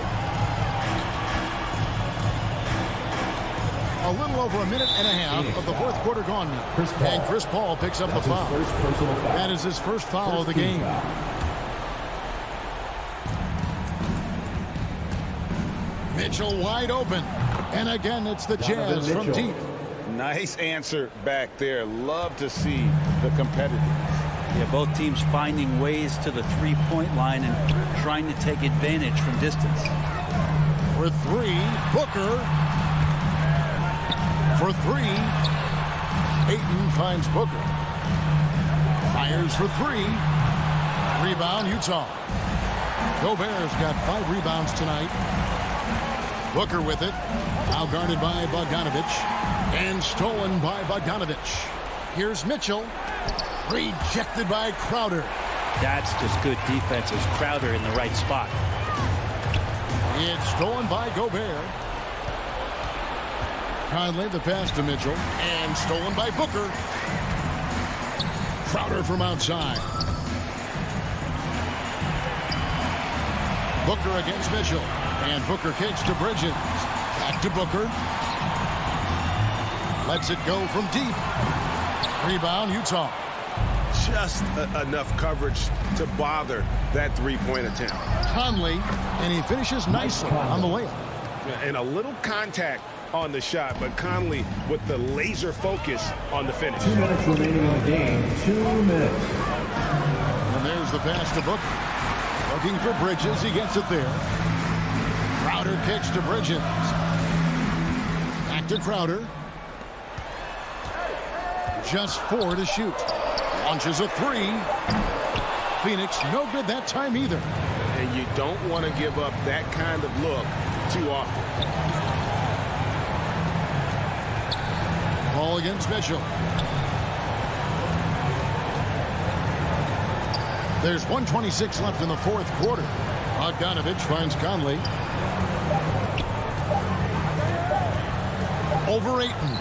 A little over a minute and a half of the fourth quarter gone now. And Chris Paul picks up the foul. That is his first foul of the game. Mitchell wide open. And again, it's the Jazz from deep. Nice answer back there. Love to see the competitiveness. Yeah, both teams finding ways to the three-point line and trying to take advantage from distance. For 3, Booker. For 3, Ayton finds Booker. Fires for 3. Rebound, Utah. Gobert's got 5 rebounds tonight. Booker with it. Now guarded by Bogdanovich. And stolen by Bogdanovich. Here's Mitchell. Rejected by Crowder. That's just good defense as Crowder in the right spot. It's stolen by Gobert. Conley the pass to Mitchell. And stolen by Booker. Crowder from outside. Booker against Mitchell. And Booker kicks to Bridges. Back to Booker. Lets it go from deep. Rebound, Utah. Just enough coverage to bother that three-point attempt. Conley, and he finishes nicely on the layup. And a little contact on the shot, but Conley with the laser focus on the finish. 2 minutes remaining in the game. 2 minutes. And there's the pass to Booker. Looking for Bridges. He gets it there. Crowder kicks to Bridges. Back to Crowder. Just 4 to shoot. Launches a 3. Phoenix no good that time either. And you don't want to give up that kind of look too often. Ball against Mitchell. There's 1:26 left in the fourth quarter. Bogdanovich finds Conley. over Ayton.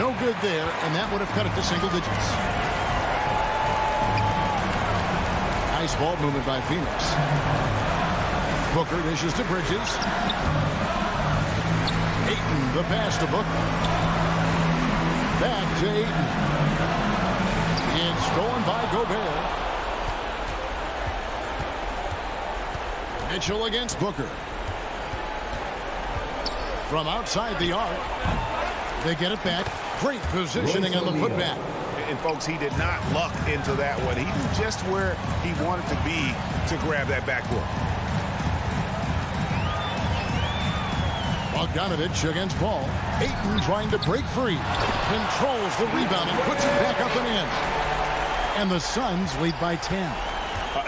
No good there, and that would have cut it to single digits. Nice ball movement by Phoenix. Booker dishes to Bridges. Ayton, the pass to Booker. Back to Ayton. It's stolen by Gobert. Mitchell against Booker. From outside the arc. They get it back. Great positioning on the putback. And, folks, he did not luck into that one. He knew just where he wanted to be to grab that backboard. Bogdanovich against Paul. Ayton trying to break free. Controls the rebound and puts it back up and in. And the Suns lead by 10.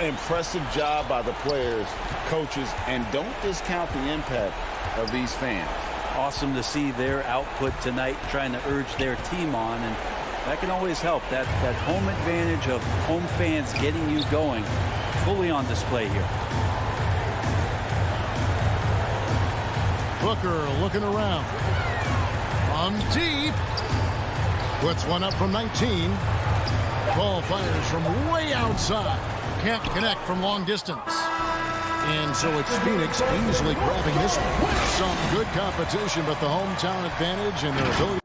Impressive job by the players, coaches, and don't discount the impact of these fans. Awesome to see their output tonight, trying to urge their team on, and that can always help. That home advantage of home fans getting you going, fully on display here. Booker looking around. On deep. Puts one up from 19. Ball fires from way outside. Can't connect from long distance. And so it's Phoenix easily grabbing this one. Some good competition, but the hometown advantage and their ability.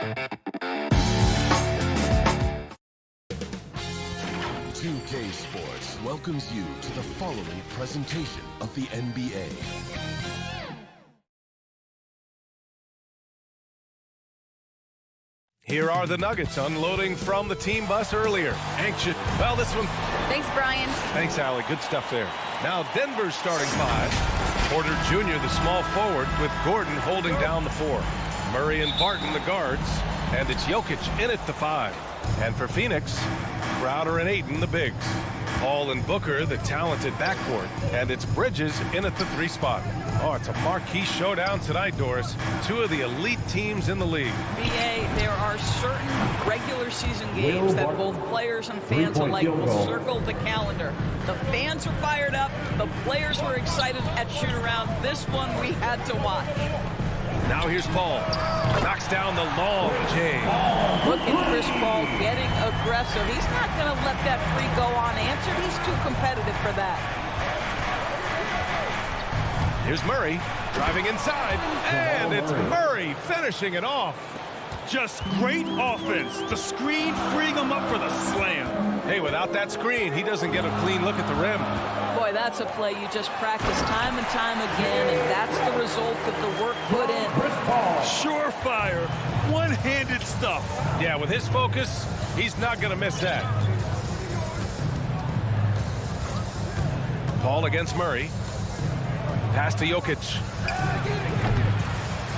2K Sports welcomes you to the following presentation of the NBA. Here are the Nuggets unloading from the team bus earlier. Anxious. Well, this one. Thanks, Brian. Thanks, Allie. Good stuff there. Now Denver's starting 5. Porter Jr., the small forward, with Gordon holding down the 4. Murray and Barton, the guards. And it's Jokic in at the 5. And for Phoenix, Crowder and Ayton, the bigs. Paul and Booker, the talented backcourt. And it's Bridges in at the 3 spot. Oh, it's a marquee showdown tonight, Doris. 2 of the elite teams in the league. BA, there are certain regular season games that both players and fans alike will circle the calendar. The fans are fired up. The players were excited at shoot-around. This one we had to watch. Now here's Paul. Knocks down the long J. Look at Chris Paul getting aggressive. He's not going to let that 3 go unanswered. He's too competitive for that. Here's Murray driving inside, and it's Murray finishing it off. Just great offense. The screen freeing him up for the slam. Hey, without that screen, he doesn't get a clean look at the rim. Boy, that's a play you just practice time and time again, and that's the result of the work put in. Surefire, one-handed stuff. Yeah, with his focus, he's not going to miss that. Paul against Murray. Pass to Jokic.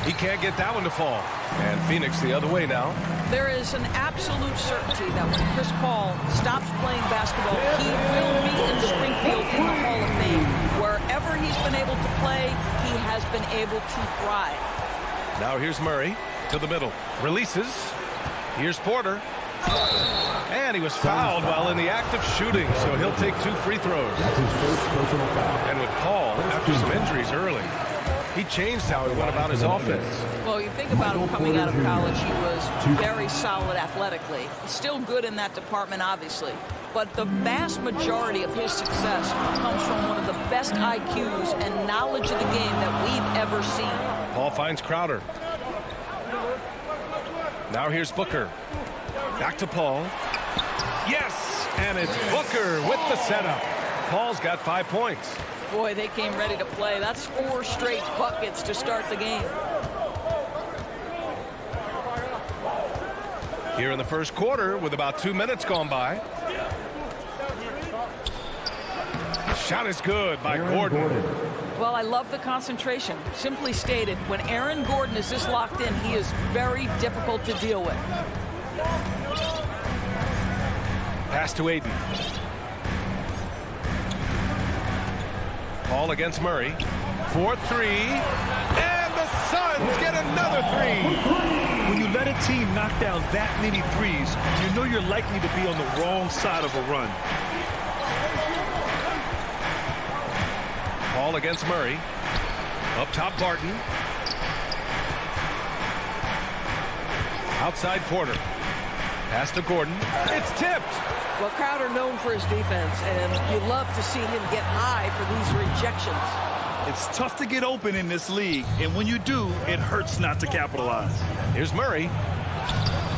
He can't get that one to fall. And Phoenix the other way now. There is an absolute certainty that when Chris Paul stops playing basketball, he will be in Springfield in the Hall of Fame. Wherever he's been able to play, he has been able to thrive. Now here's Murray to the middle. Releases. Here's Porter. And he was fouled while in the act of shooting, so he'll take 2 free throws. That's his first personal foul. And with Paul, after some injuries early, he changed how he went about his offense. Well, you think about him coming out of college, he was very solid athletically. Still good in that department, obviously. But the vast majority of his success comes from one of the best IQs and knowledge of the game that we've ever seen. Paul finds Crowder. Now here's Booker. Back to Paul. Yes! And it's Booker with the setup. Paul's got 5 points. Boy, they came ready to play. That's 4 straight buckets to start the game. Here in the first quarter with about 2 minutes gone by. Shot is good by Gordon. Well, I love the concentration. Simply stated, when Aaron Gordon is this locked in, he is very difficult to deal with. Pass to Ayton. Paul against Murray. 4-3. And the Suns get another 3. When you let a team knock down that many threes, you know you're likely to be on the wrong side of a run. Paul against Murray. Up top, Barton. Outside Porter. Pass to Gordon. It's tipped. Well, Crowder known for his defense, and you love to see him get high for these rejections. It's tough to get open in this league, and when you do, it hurts not to capitalize. Here's Murray.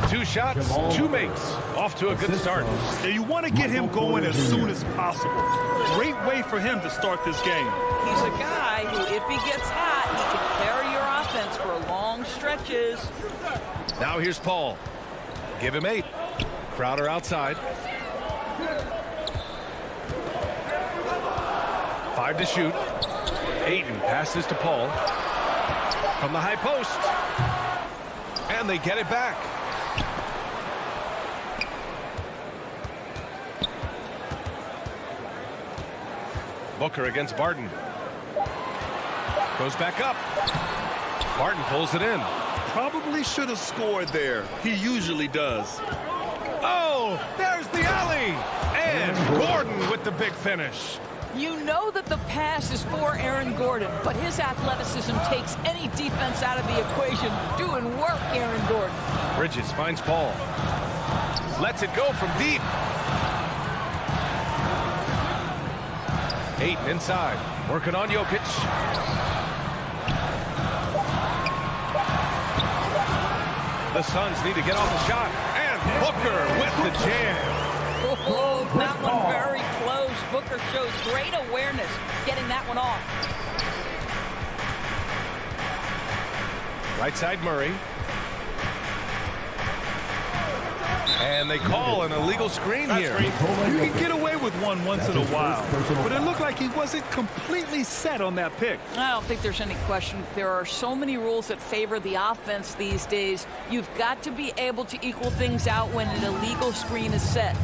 2 shots, 2 makes. Off to a good start. Now you want to get him going as soon as possible. Great way for him to start this game. He's a guy who, if he gets hot, he can carry your offense for long stretches. Now here's Paul. Give him 8. Crowder outside. 5 to shoot. Ayton passes to Paul. From the high post. And they get it back. Booker against Barton. Goes back up. Barton pulls it in. Probably should have scored there. He usually does. Oh, there's the alley. And Gordon with the big finish. You know that the pass is for Aaron Gordon, but his athleticism takes any defense out of the equation. Doing work, Aaron Gordon. Bridges finds Paul. Lets it go from deep. Ayton inside. Working on Jokic. The Suns need to get off the shot. And Booker with the jam. Oh, that one very close. Booker shows great awareness getting that one off. Right side Murray. And they call an illegal screen here. You can get away with one once in a while, but it looked like he wasn't completely set on that pick. I don't think there's any question. There are so many rules that favor the offense these days. You've got to be able to equal things out when an illegal screen is set.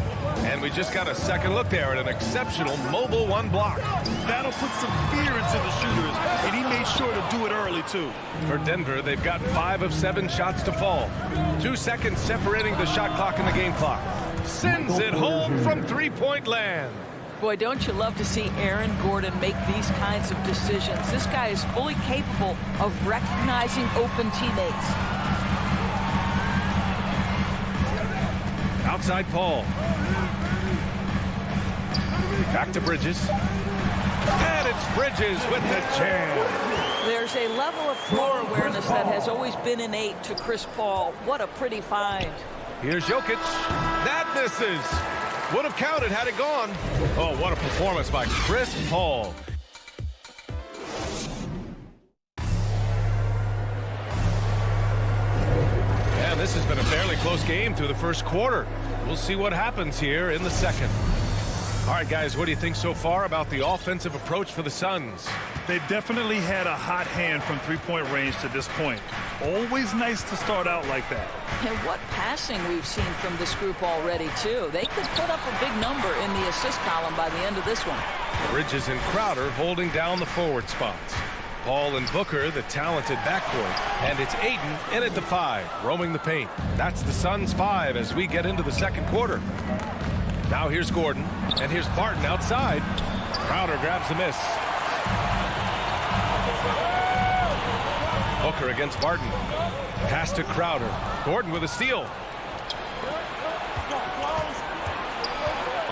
And we just got a second look there at an exceptional mobile one block. That'll put some fear into the shooters, and he made sure to do it early, too. For Denver, they've got 5 of 7 shots to fall. 2 seconds separating the shot clock and the game clock. Sends it home from three-point land. Boy, don't you love to see Aaron Gordon make these kinds of decisions. This guy is fully capable of recognizing open teammates. Outside Paul. Back to Bridges. And it's Bridges with the jam. There's a level of floor awareness that has always been innate to Chris Paul. What a pretty find. Here's Jokic. That misses. Would have counted had it gone. Oh, what a performance by Chris Paul. And this has been a fairly close game through the first quarter. We'll see what happens here in the second. All right, guys, what do you think so far about the offensive approach for the Suns? They definitely had a hot hand from three-point range to this point. Always nice to start out like that. And what passing we've seen from this group already, too. They could put up a big number in the assist column by the end of this one. Bridges and Crowder holding down the forward spots. Paul and Booker, the talented backcourt. And it's Ayton in at the 5, roaming the paint. That's the Suns' 5 as we get into the second quarter. Now here's Gordon, and here's Barton outside. Crowder grabs the miss. Booker against Barton. Pass to Crowder. Gordon with a steal.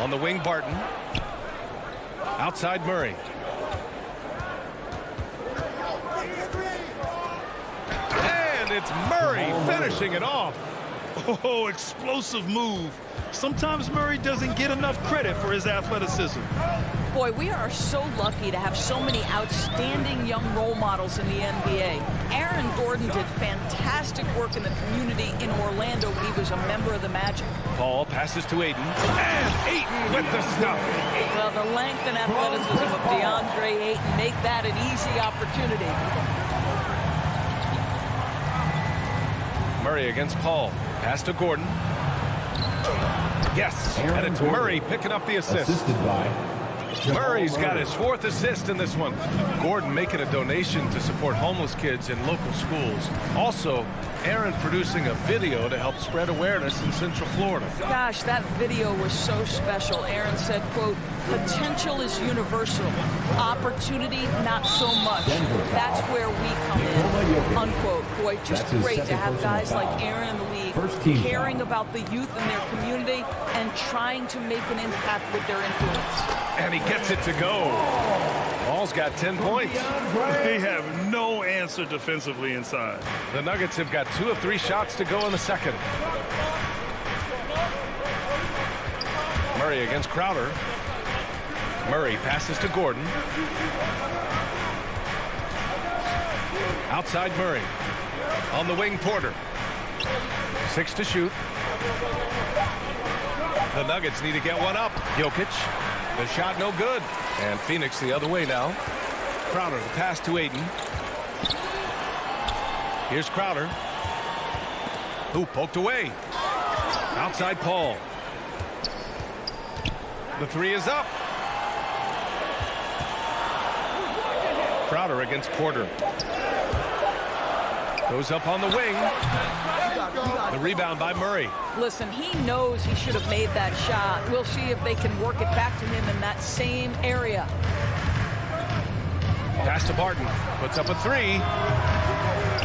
On the wing, Barton. Outside Murray. And it's Murray finishing it off. Oh, explosive move. Sometimes Murray doesn't get enough credit for his athleticism. Boy, we are so lucky to have so many outstanding young role models in the NBA. Aaron Gordon did fantastic work in the community in Orlando when he was a member of the Magic. Paul passes to Ayton. And Ayton with the stuff. Well, the length and athleticism of DeAndre Ayton make that an easy opportunity. Murray against Paul. Pass to Gordon. Yes, and it's Murray picking up the assist. Murray's got his 4th assist in this one. Gordon making a donation to support homeless kids in local schools. Also, Aaron producing a video to help spread awareness in Central Florida. Gosh, that video was so special. Aaron said, quote, potential is universal. Opportunity, not so much. That's where we come in, unquote. Boy, just great to have guys like Aaron in the league caring about the youth in their community and trying to make an impact with their influence. And he gets it to go. Paul's got 10 points. They have no answer defensively inside. The Nuggets have got 2 of 3 shots to go in the second. Murray against Crowder. Murray passes to Gordon. Outside Murray. On the wing, Porter. 6 to shoot. The Nuggets need to get one up. Jokic. The shot no good. And Phoenix the other way now. Crowder, the pass to Ayton. Here's Crowder. Who poked away. Outside Paul. The 3 is up. Crowder against Porter. Goes up on the wing. The rebound by Murray. Listen, he knows he should have made that shot. We'll see if they can work it back to him in that same area. Pass to Barton. Puts up a 3.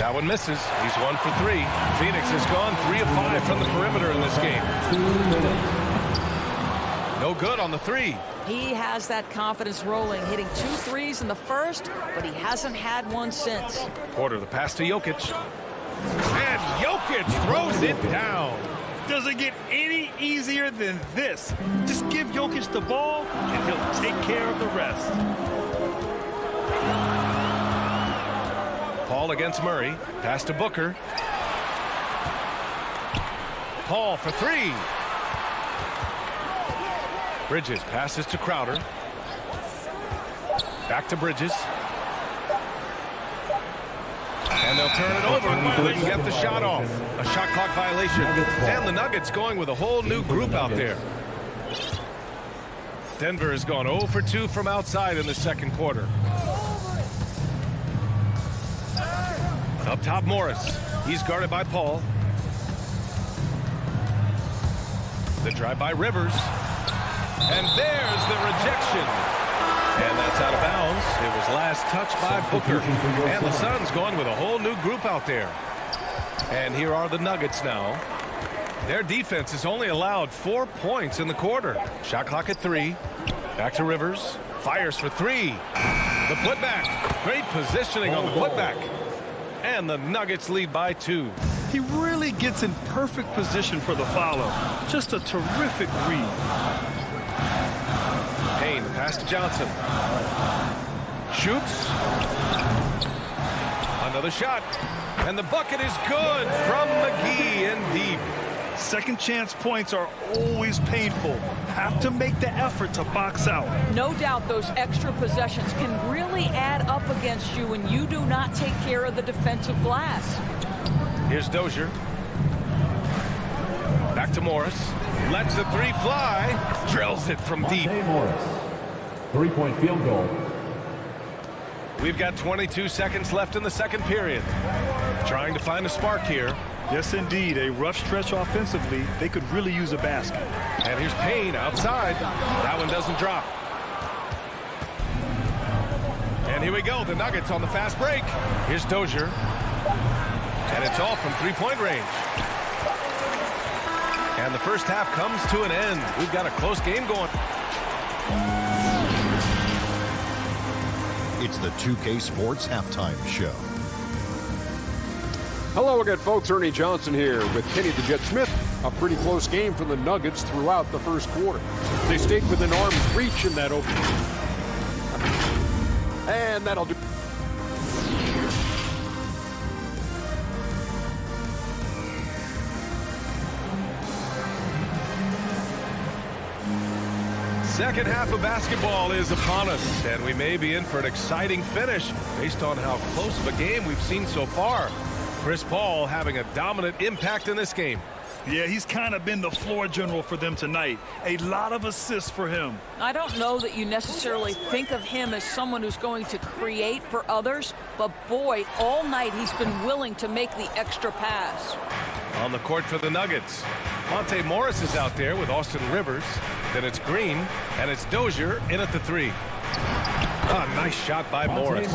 That one misses. He's 1 for 3. Phoenix has gone 3 of 5 from the perimeter in this game. No good on the 3. He has that confidence rolling, hitting 2 threes in the first, but he hasn't had one since. Porter, the pass to Jokic. And Jokic throws it down. Doesn't get any easier than this. Just give Jokic the ball, and he'll take care of the rest. Paul against Murray. Pass to Booker. Paul for three. Bridges passes to Crowder. Back to Bridges. And they'll turn it over while they can get the shot off. A shot clock violation. And the Nuggets going with a whole new group out there. Denver has gone 0 for 2 from outside in the second quarter. Up top, Morris. He's guarded by Paul. The drive by Rivers. And there's the rejection. And that's out of bounds. It was last touched by Booker. And the Suns going with a whole new group out there. And here are the Nuggets now. Their defense has only allowed 4 points in the quarter. Shot clock at 3. Back to Rivers. Fires for 3. The putback. Great positioning on the putback. And the Nuggets lead by 2. He really gets in perfect position for the follow. Just a terrific read. Payne, pass to Johnson. Shoots. Another shot. And the bucket is good from McGee and deep. Second chance points are always painful. Have to make the effort to box out. No doubt those extra possessions can really add up against you when you do not take care of the defensive glass. Here's Dozier. Back to Morris. Lets the three fly. Drills it from deep. Morris. 3-point field goal. We've got 22 seconds left in the second period. Trying to find a spark here. Yes, indeed. A rough stretch offensively. They could really use a basket. And here's Payne outside. That one doesn't drop. And here we go. The Nuggets on the fast break. Here's Dozier. And it's all from three-point range. And the first half comes to an end. We've got a close game going. It's the 2K Sports Halftime Show. Hello again, folks. Ernie Johnson here with Kenny the Jet Smith. A pretty close game for the Nuggets throughout the first quarter. They stayed within arm's reach in that opening. And that'll do. Second half of basketball is upon us, and we may be in for an exciting finish based on how close of a game we've seen so far. Chris Paul having a dominant impact in this game. Yeah, he's kind of been the floor general for them tonight. A lot of assists for him. I don't know that you necessarily think of him as someone who's going to create for others, but boy, all night he's been willing to make the extra pass. On the court for the Nuggets, Monte Morris is out there with Austin Rivers. Then it's Green, and it's Dozier in at the three. Nice shot by Morris.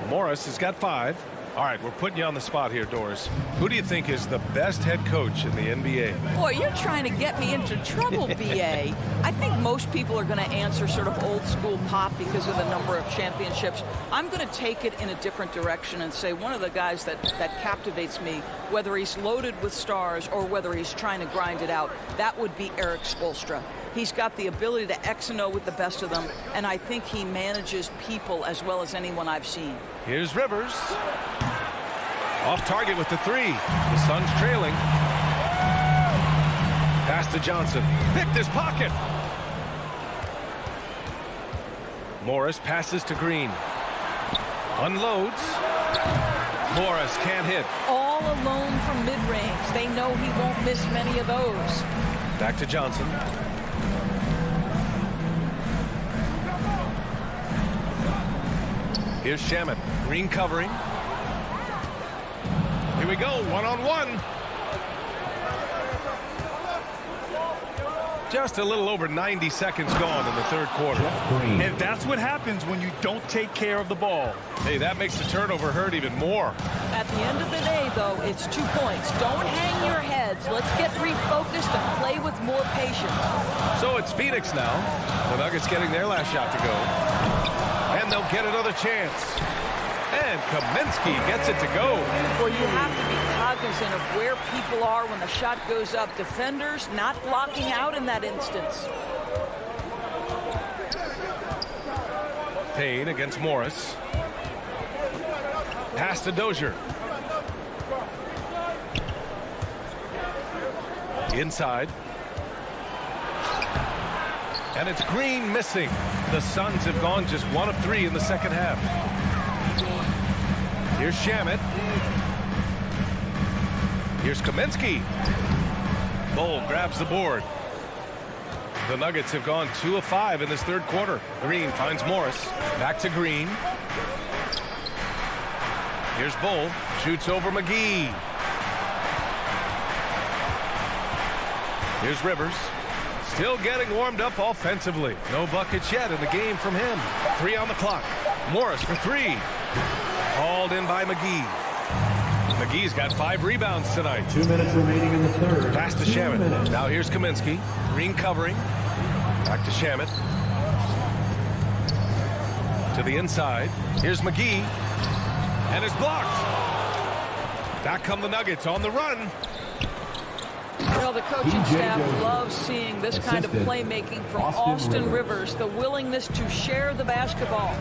Morris has got 5. All right, we're putting you on the spot here, Doris. Who do you think is the best head coach in the NBA? Boy, you're trying to get me into trouble, B.A. I think most people are going to answer sort of old school Pop because of the number of championships. I'm going to take it in a different direction and say one of the guys that captivates me, whether he's loaded with stars or whether he's trying to grind it out, that would be Eric Spoelstra. He's got the ability to X and O with the best of them, and I think he manages people as well as anyone I've seen. Here's Rivers. Off target with the 3. The Suns trailing. Pass to Johnson. Picked his pocket. Morris passes to Green. Unloads. Morris can't hit. All alone from mid-range. They know he won't miss many of those. Back to Johnson. Here's Shamet. Green covering. Here we go. One-on-one. Just a little over 90 seconds gone in the third quarter. And that's what happens when you don't take care of the ball. Hey, that makes the turnover hurt even more. At the end of the day, though, it's 2 points. Don't hang your heads. Let's get refocused and play with more patience. So it's Phoenix now. The Nuggets getting their last shot to go. And they'll get another chance. And Kaminsky gets it to go. Well, you have to be cognizant of where people are when the shot goes up. Defenders not blocking out in that instance. Payne against Morris. Pass to Dozier. Inside. And it's Green missing. The Suns have gone just 1 of 3 in the second half. Here's Shamet. Here's Kaminsky. Bol grabs the board. The Nuggets have gone 2 of 5 in this third quarter. Green finds Morris. Back to Green. Here's Bol. Shoots over McGee. Here's Rivers. Still getting warmed up offensively. No buckets yet in the game from him. 3 on the clock. Morris for 3. Hauled in by McGee. McGee's got 5 rebounds tonight. 2 minutes remaining in the third. Pass to Shamet. Now here's Kaminsky. Green covering. Back to Shamet. To the inside. Here's McGee. And it's blocked. Back come the Nuggets on the run. Well, the coaching staff loves seeing this kind of playmaking from Austin Rivers, the willingness to share the basketball.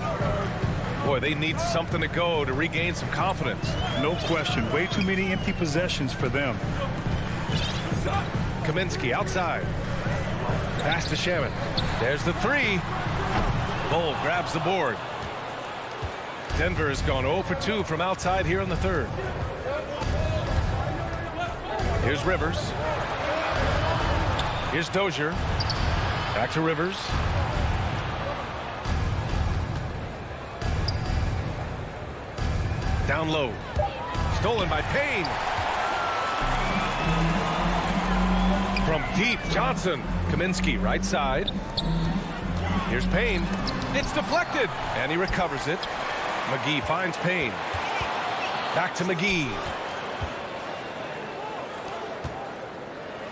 Boy, they need something to go to regain some confidence. No question. Way too many empty possessions for them. Kaminsky outside. Pass to Shamet. There's the 3. Bol grabs the board. Denver has gone 0 for 2 from outside here in the third. Here's Rivers. Here's Dozier. Back to Rivers. Down low. Stolen by Payne. From deep, Johnson. Kaminsky, right side. Here's Payne. It's deflected. And he recovers it. McGee finds Payne. Back to McGee.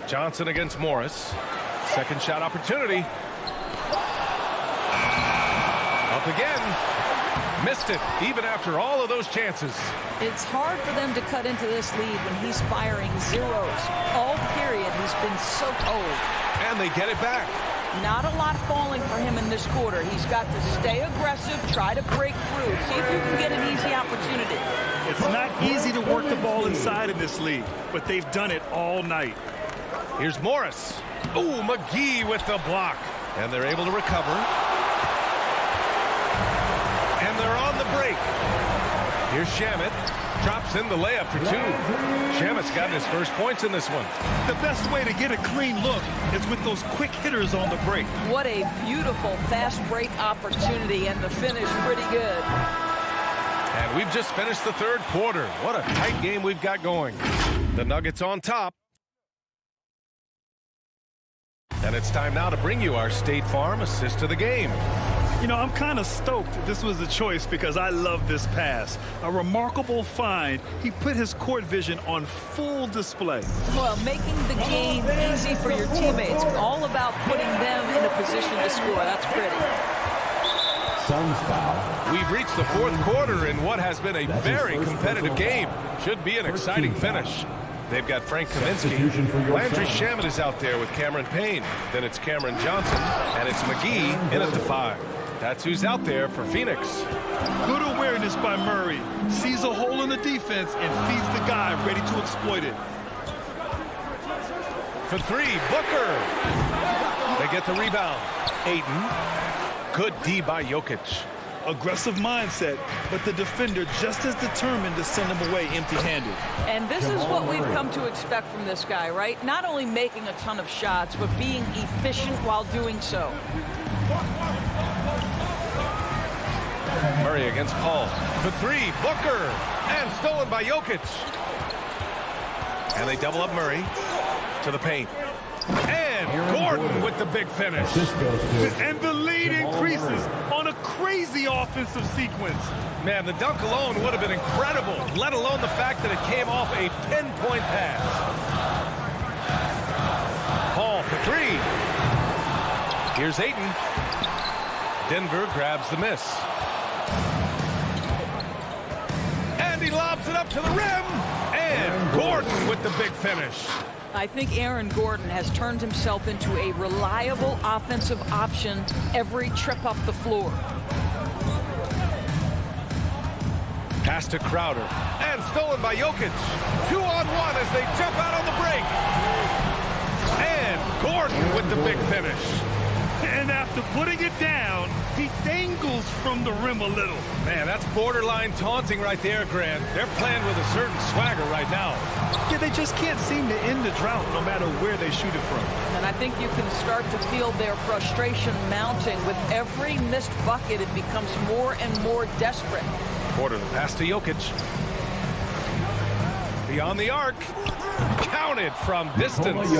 Johnson against Morris. Second shot opportunity. Up again. Missed it, even after all of those chances. It's hard for them to cut into this lead when he's firing zeros. All period, he's been so cold. And they get it back. Not a lot falling for him in this quarter. He's got to stay aggressive, try to break through, see if you can get an easy opportunity. It's not easy to work the ball inside in this league, but they've done it all night. Here's Morris. Ooh, McGee with the block. And they're able to recover. And they're on the break. Here's Shamet. Drops in the layup for 2. Shamet's gotten his first points in this one. The best way to get a clean look is with those quick hitters on the break. What a beautiful fast break opportunity, and the finish pretty good. And we've just finished the third quarter. What a tight game we've got going. The Nuggets on top. And it's time now to bring you our State Farm assist of the game. You know, I'm kind of stoked this was a choice because I love this pass. A remarkable find. He put his court vision on full display. Well, making the game easy for your teammates. All about putting them in a position to score. That's pretty. Suns foul. We've reached the fourth quarter in what has been a very competitive game. Should be an exciting finish. They've got Frank Kaminsky. Landry Shamet is out there with Cameron Payne. Then it's Cameron Johnson. And it's McGee in at the 5. That's who's out there for Phoenix. Good awareness by Murray. Sees a hole in the defense and feeds the guy ready to exploit it. For 3, Booker. They get the rebound. Ayton. Good D by Jokic. Aggressive mindset, but the defender just as determined to send him away empty-handed. And this is what we've come to expect from this guy, right? Not only making a ton of shots, but being efficient while doing so. Murray against Paul. For 3, Booker. And stolen by Jokic. And they double up Murray to the paint. And Gordon with the big finish. And the lead increases on a crazy offensive sequence. Man, the dunk alone would have been incredible, let alone the fact that it came off a pinpoint pass. Paul for 3. Here's Ayton. Denver grabs the miss. he lobs it up to the rim. And Gordon with the big finish. I think Aaron Gordon has turned himself into a reliable offensive option every trip up the floor. Pass to Crowder. And stolen by Jokic. 2-on-1 as they jump out on the break. And Gordon with the big finish. And after putting it down, he dangles from the rim a little. Man, that's borderline taunting right there, Grant. They're playing with a certain swagger right now. Yeah, they just can't seem to end the drought no matter where they shoot it from. And I think you can start to feel their frustration mounting. With every missed bucket, it becomes more and more desperate. Porter, the pass to Jokic. Beyond the arc. Counted from distance.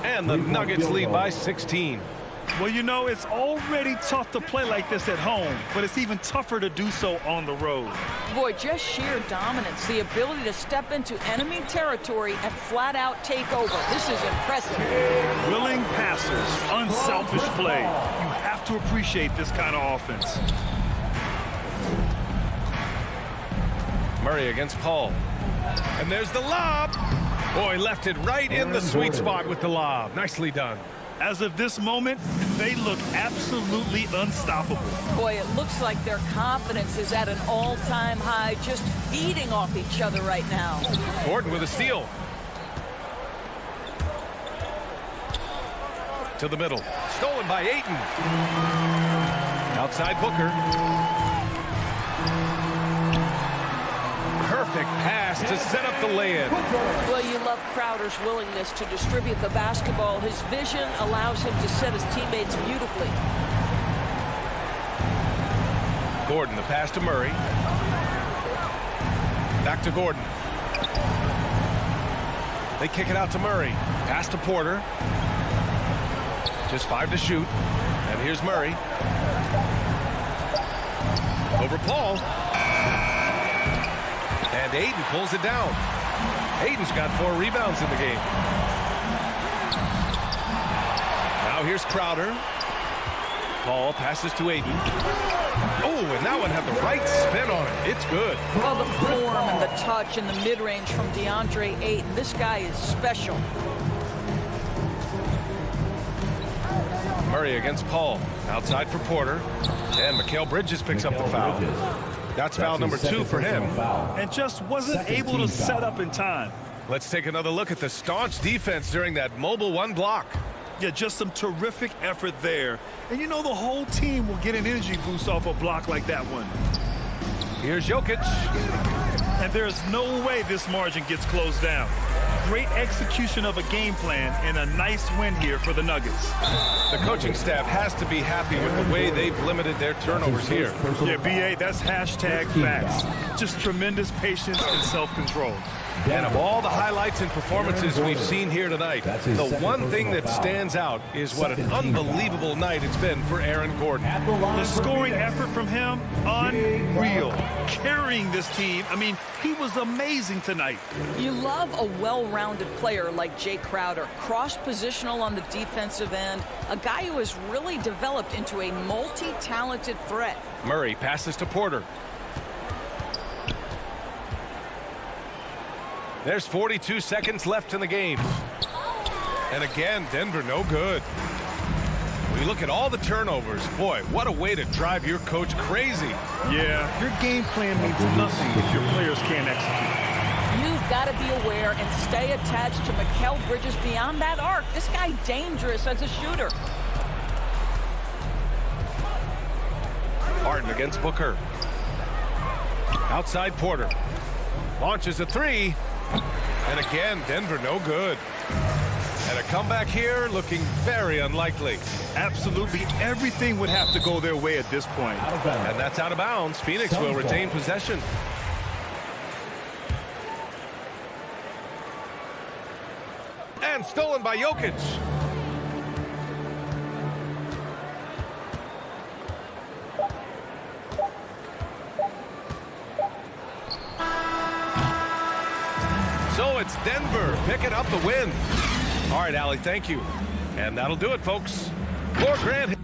And the Nuggets lead by 16. Well, you know, it's already tough to play like this at home, but it's even tougher to do so on the road. Boy, just sheer dominance, the ability to step into enemy territory and flat out take over. This is impressive. Willing passers, unselfish play. You have to appreciate this kind of offense. Murray against Paul. And there's the lob. Boy, left it right in the sweet spot with the lob. Nicely done. As of this moment, they look absolutely unstoppable. Boy, it looks like their confidence is at an all-time high, just feeding off each other right now. Gordon with a steal. To the middle. Stolen by Ayton. Outside Booker. Perfect pass to set up the lay-in. Well, you love Crowder's willingness to distribute the basketball. His vision allows him to set his teammates beautifully. Gordon, the pass to Murray. Back to Gordon. They kick it out to Murray. Pass to Porter. Just 5 to shoot. And here's Murray. Over Paul. And Ayton pulls it down. Ayton's got 4 rebounds in the game. Now here's Crowder. Paul passes to Ayton. Oh, and that one had the right spin on it. It's good. Well, the form and the touch and the mid-range from DeAndre Ayton. This guy is special. Murray against Paul. Outside for Porter. And Mikal Bridges picks up the foul. That's foul number 2 for him. And just wasn't able to set up in time. Let's take another look at the staunch defense during that mobile 1 block. Yeah, just some terrific effort there. And you know the whole team will get an energy boost off a block like that one. Here's Jokic. And there's no way this margin gets closed down. Great execution of a game plan and a nice win here for the Nuggets. The coaching staff has to be happy with the way they've limited their turnovers here. Yeah, BA, that's hashtag facts. Just tremendous patience and self-control. And of all the highlights and performances we've seen here tonight, the one thing that stands out is what an unbelievable night it's been for Aaron Gordon. The scoring effort from him, unreal. Carrying this team, I mean, he was amazing tonight. You love a well-rounded player like Jay Crowder, cross-positional on the defensive end, a guy who has really developed into a multi-talented threat. Murray passes to Porter. There's 42 seconds left in the game. And again, Denver no good. We look at all the turnovers. Boy, what a way to drive your coach crazy. Yeah, your game plan means nothing if your players can't execute. You've got to be aware and stay attached to Mikal Bridges beyond that arc. This guy dangerous as a shooter. Harden against Booker. Outside Porter. Launches a 3. And again, Denver no good. And a comeback here looking very unlikely. Absolutely everything would have to go their way at this point. And that's out of bounds. Phoenix will retain possession. And stolen by Jokic. So it's Denver picking up the win. All right, Allie, thank you. And that'll do it, folks. For Grant.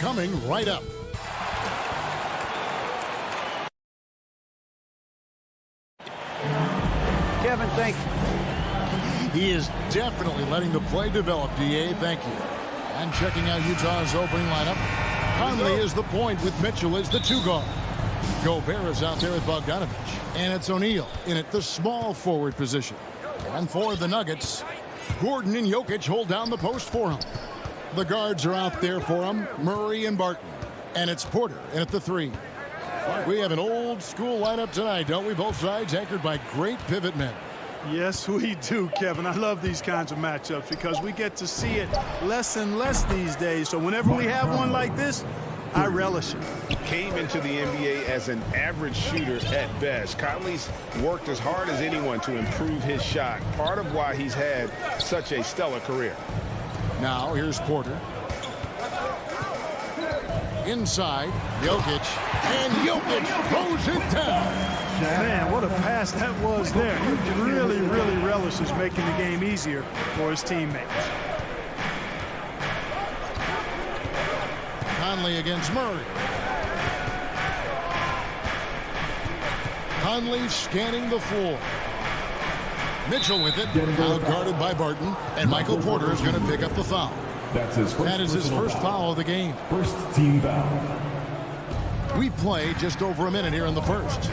Coming right up. Kevin, thank you. He is definitely letting the play develop, DA. Thank you. And checking out Utah's opening lineup. Conley is the point with Mitchell as the two guard. Gobert is out there with Bogdanovich. And it's O'Neal in at the small forward position. And for the Nuggets, Gordon and Jokic hold down the post for him. The guards are out there for him, Murray and Barton. And it's Porter in at the three. We have an old school lineup tonight, don't we? Both sides anchored by great pivot men. Yes, we do, Kevin. I love these kinds of matchups because we get to see it less and less these days. So whenever we have one like this, I relish it. Came into the NBA as an average shooter at best. Conley's worked as hard as anyone to improve his shot. Part of why he's had such a stellar career. Now here's Porter. Inside, Jokic. And Jokic throws it down. Man, what what a pass that was there. He really, really relishes making the game easier for his teammates. Conley against Murray. Conley scanning the floor. Mitchell with it, now guarded by Barton, and Michael Porter is going to pick up the foul. That's his first. That is his first foul of the game. First team foul. We play just over a minute here in the first.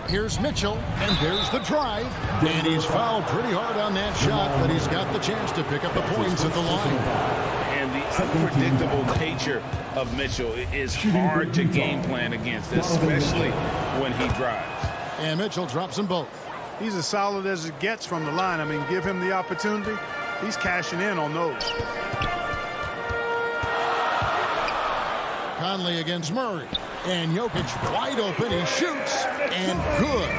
Here's Mitchell, and there's the drive. And he's fouled pretty hard on that shot, but he's got the chance to pick up the points at the line. And the unpredictable nature of Mitchell is hard to game plan against, especially when he drives. And Mitchell drops them both. He's as solid as it gets from the line. I mean, give him the opportunity. He's cashing in on those. Conley against Murray. And Jokic wide open. He shoots. And good.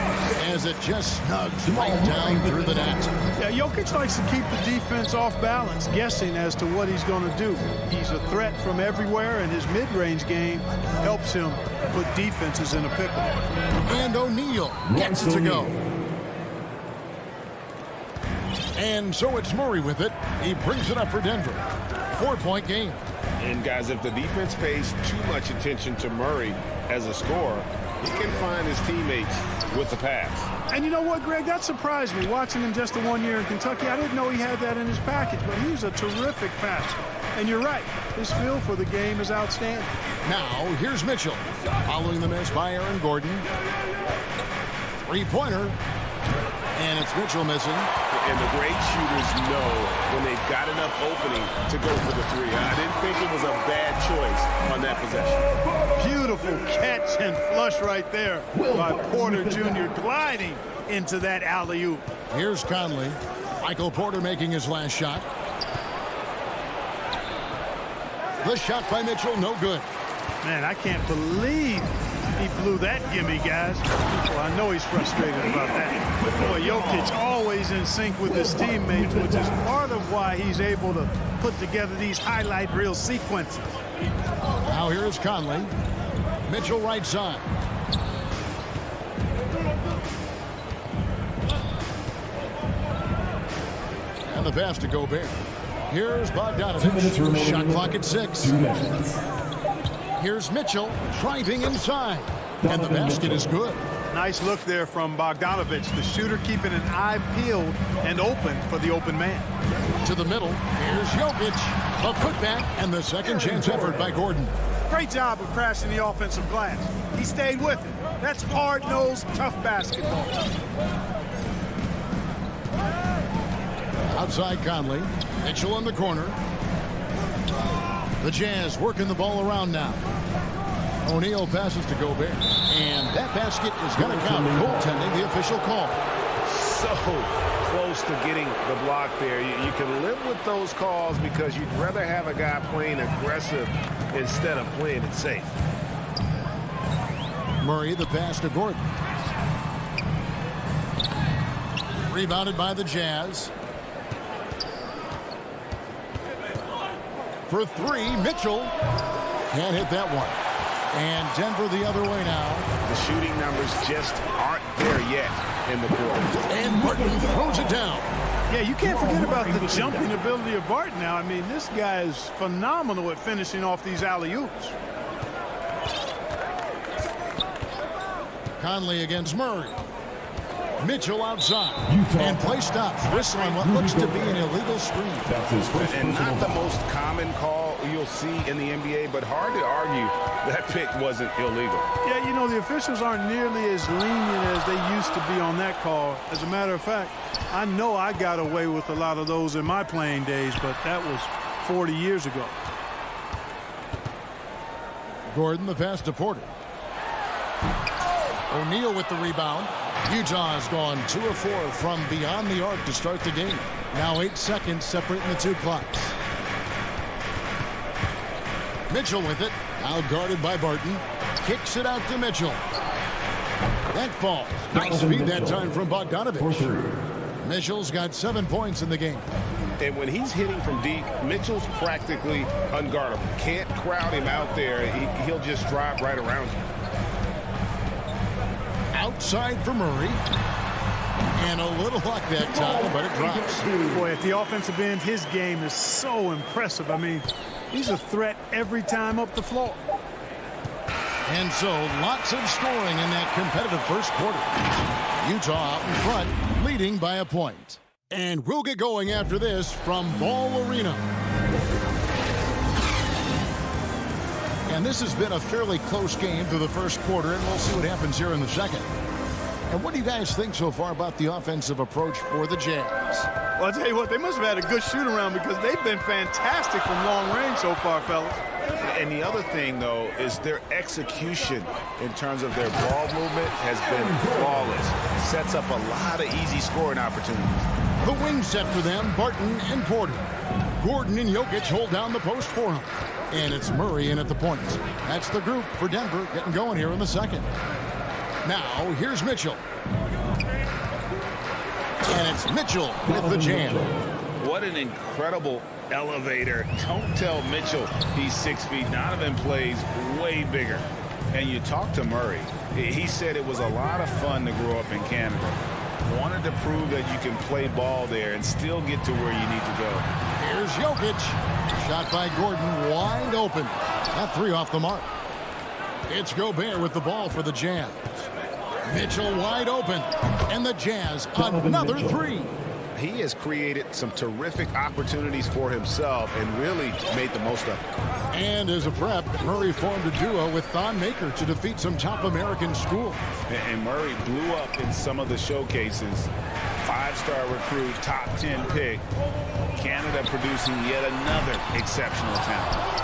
As it just snugs right down through the net. Yeah, Jokic likes to keep the defense off balance, guessing as to what he's going to do. He's a threat from everywhere, and his mid-range game helps him put defenses in a pickle. And O'Neal gets it to go. And so it's Murray with it. He brings it up for Denver. 4-point game. And guys, if the defense pays too much attention to Murray as a scorer, he can find his teammates with the pass. And you know what, Greg? That surprised me. Watching him just the 1 year in Kentucky, I didn't know he had that in his package, but he was a terrific passer. And you're right, his feel for the game is outstanding. Now, here's Mitchell. Following the miss by Aaron Gordon. Three-pointer. And it's Mitchell missing. And the great shooters know when they've got enough opening to go for the three. I didn't think it was a bad choice on that possession. Beautiful catch and flush right there by Porter Jr. gliding into that alley-oop. Here's Conley. Michael Porter making his last shot. The shot by Mitchell, no good. Man, I can't believe he blew that gimme, guys. Well, I know he's frustrated about that. Boy, Jokic always in sync with his teammates, which is part of why he's able to put together these highlight reel sequences. Now here is Conley. Mitchell right side. And the pass to Gobert. Here's Bogdanovich. Shot clock at 6. Here's Mitchell driving inside. And the basket is good. Nice look there from Bogdanovich, the shooter keeping an eye peeled and open for the open man. To the middle, here's Jokic. A putback and the second chance effort by Gordon. Great job of crashing the offensive glass. He stayed with it. That's hard-nosed, tough basketball. Outside Conley. Mitchell in the corner. The Jazz working the ball around now. O'Neal passes to Gobert. And that basket is going to count. Goaltending, the official call. So close to getting the block there. You can live with those calls because you'd rather have a guy playing aggressive instead of playing it safe. Murray, the pass to Gordon. Rebounded by the Jazz. For three, Mitchell can't hit that one. And Denver the other way now. The shooting numbers just aren't there yet in the quarter. And Barton throws it down. Yeah, you can't forget about the jumping ability of Barton now. I mean, this guy is phenomenal at finishing off these alley-oops. Conley against Murray. Mitchell outside. And play stops. Whistle on what looks to be an illegal screen. That's his first and not the most common call you'll see in the NBA, but hard to argue that pick wasn't illegal. Yeah, you know, the officials aren't nearly as lenient as they used to be on that call. As a matter of fact, I know I got away with a lot of those in my playing days, but that was 40 years ago. Gordon, the pass to Porter. O'Neal with the rebound. Utah's gone 2 of 4 from beyond the arc to start the game. Now 8 seconds separating the two clocks. Mitchell with it. Now guarded by Barton. Kicks it out to Mitchell. That falls. Nice feed that time from Bogdanovich. Mitchell's got 7 points in the game. And when he's hitting from deep, Mitchell's practically unguardable. Can't crowd him out there. He'll just drive right around you. outside for Murray. And a little luck that time, but it drops. Boy, at the offensive end, his game is so impressive. I mean, he's a threat every time up the floor. And so, lots of scoring in that competitive first quarter. Utah out in front, leading by a point. And we'll get going after this from Ball Arena. And this has been a fairly close game through the first quarter, and we'll see what happens here in the second. And what do you guys think so far about the offensive approach for the Jazz? Well, I'll tell you what, they must have had a good shoot-around because they've been fantastic from long range so far, fellas. And the other thing, though, is their execution in terms of their ball movement has been flawless. Sets up a lot of easy scoring opportunities. The wing set for them, Barton and Porter. Gordon and Jokic hold down the post for him. And it's Murray in at the point. That's the group for Denver getting going here in the second. Now, here's Mitchell. And it's Mitchell with the jam. What an incredible elevator. Don't tell Mitchell he's 6 feet. Donovan plays way bigger. And you talk to Murray. He said it was a lot of fun to grow up in Canada. Wanted to prove that you can play ball there and still get to where you need to go. Here's Jokic. Shot by Gordon, wide open. That three off the mark. It's Gobert with the ball for the Jazz. Mitchell wide open. And the Jazz, another three. He has created some terrific opportunities for himself and really made the most of it. And as a prep, Murray formed a duo with Thon Maker to defeat some top American schools. And Murray blew up in some of the showcases. 5-star recruit, top 10 pick. Canada producing yet another exceptional talent.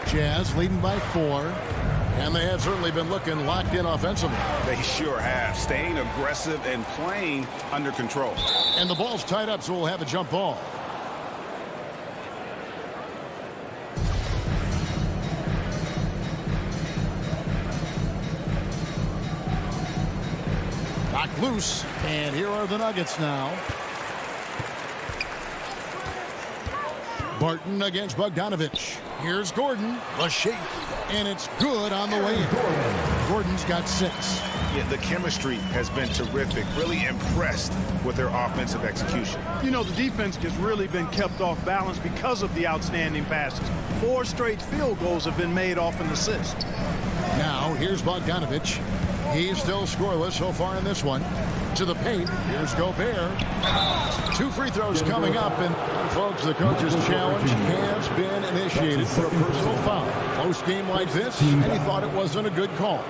Jazz leading by 4. And they have certainly been looking locked in offensively. They sure have. Staying aggressive and playing under control. And the ball's tied up, so we'll have a jump ball. Knocked loose. And here are the Nuggets now. Barton against Bogdanovich. Here's Gordon. The shake. And it's good on the way in. Gordon's got 6. Yeah, the chemistry has been terrific. Really impressed with their offensive execution. You know, the defense has really been kept off balance because of the outstanding passes. 4 straight field goals have been made off an assist. Now, here's Bogdanovich. He's still scoreless so far in this one. To the paint. Here's Gobert. 2 free throws coming up. And, folks, the coach's challenge has been initiated for a personal foul. Close game like this, and he thought it wasn't a good call.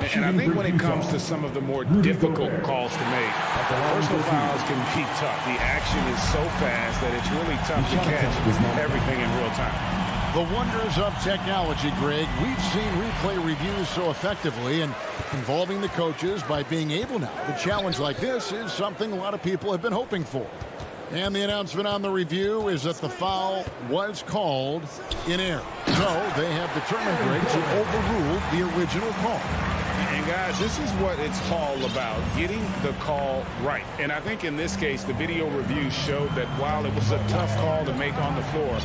And I think when it comes to some of the more difficult calls to make, personal fouls can be tough. The action is so fast that it's really tough to catch everything in real time. The wonders of technology, Greg. We've seen replay reviews so effectively, and involving the coaches by being able now to challenge like this is something a lot of people have been hoping for. And the announcement on the review is that the foul was called in error. So they have determined, Greg, to overrule the original call. And guys, this is what it's all about, getting the call right. And I think in this case, the video review showed that while it was a tough call to make on the floor,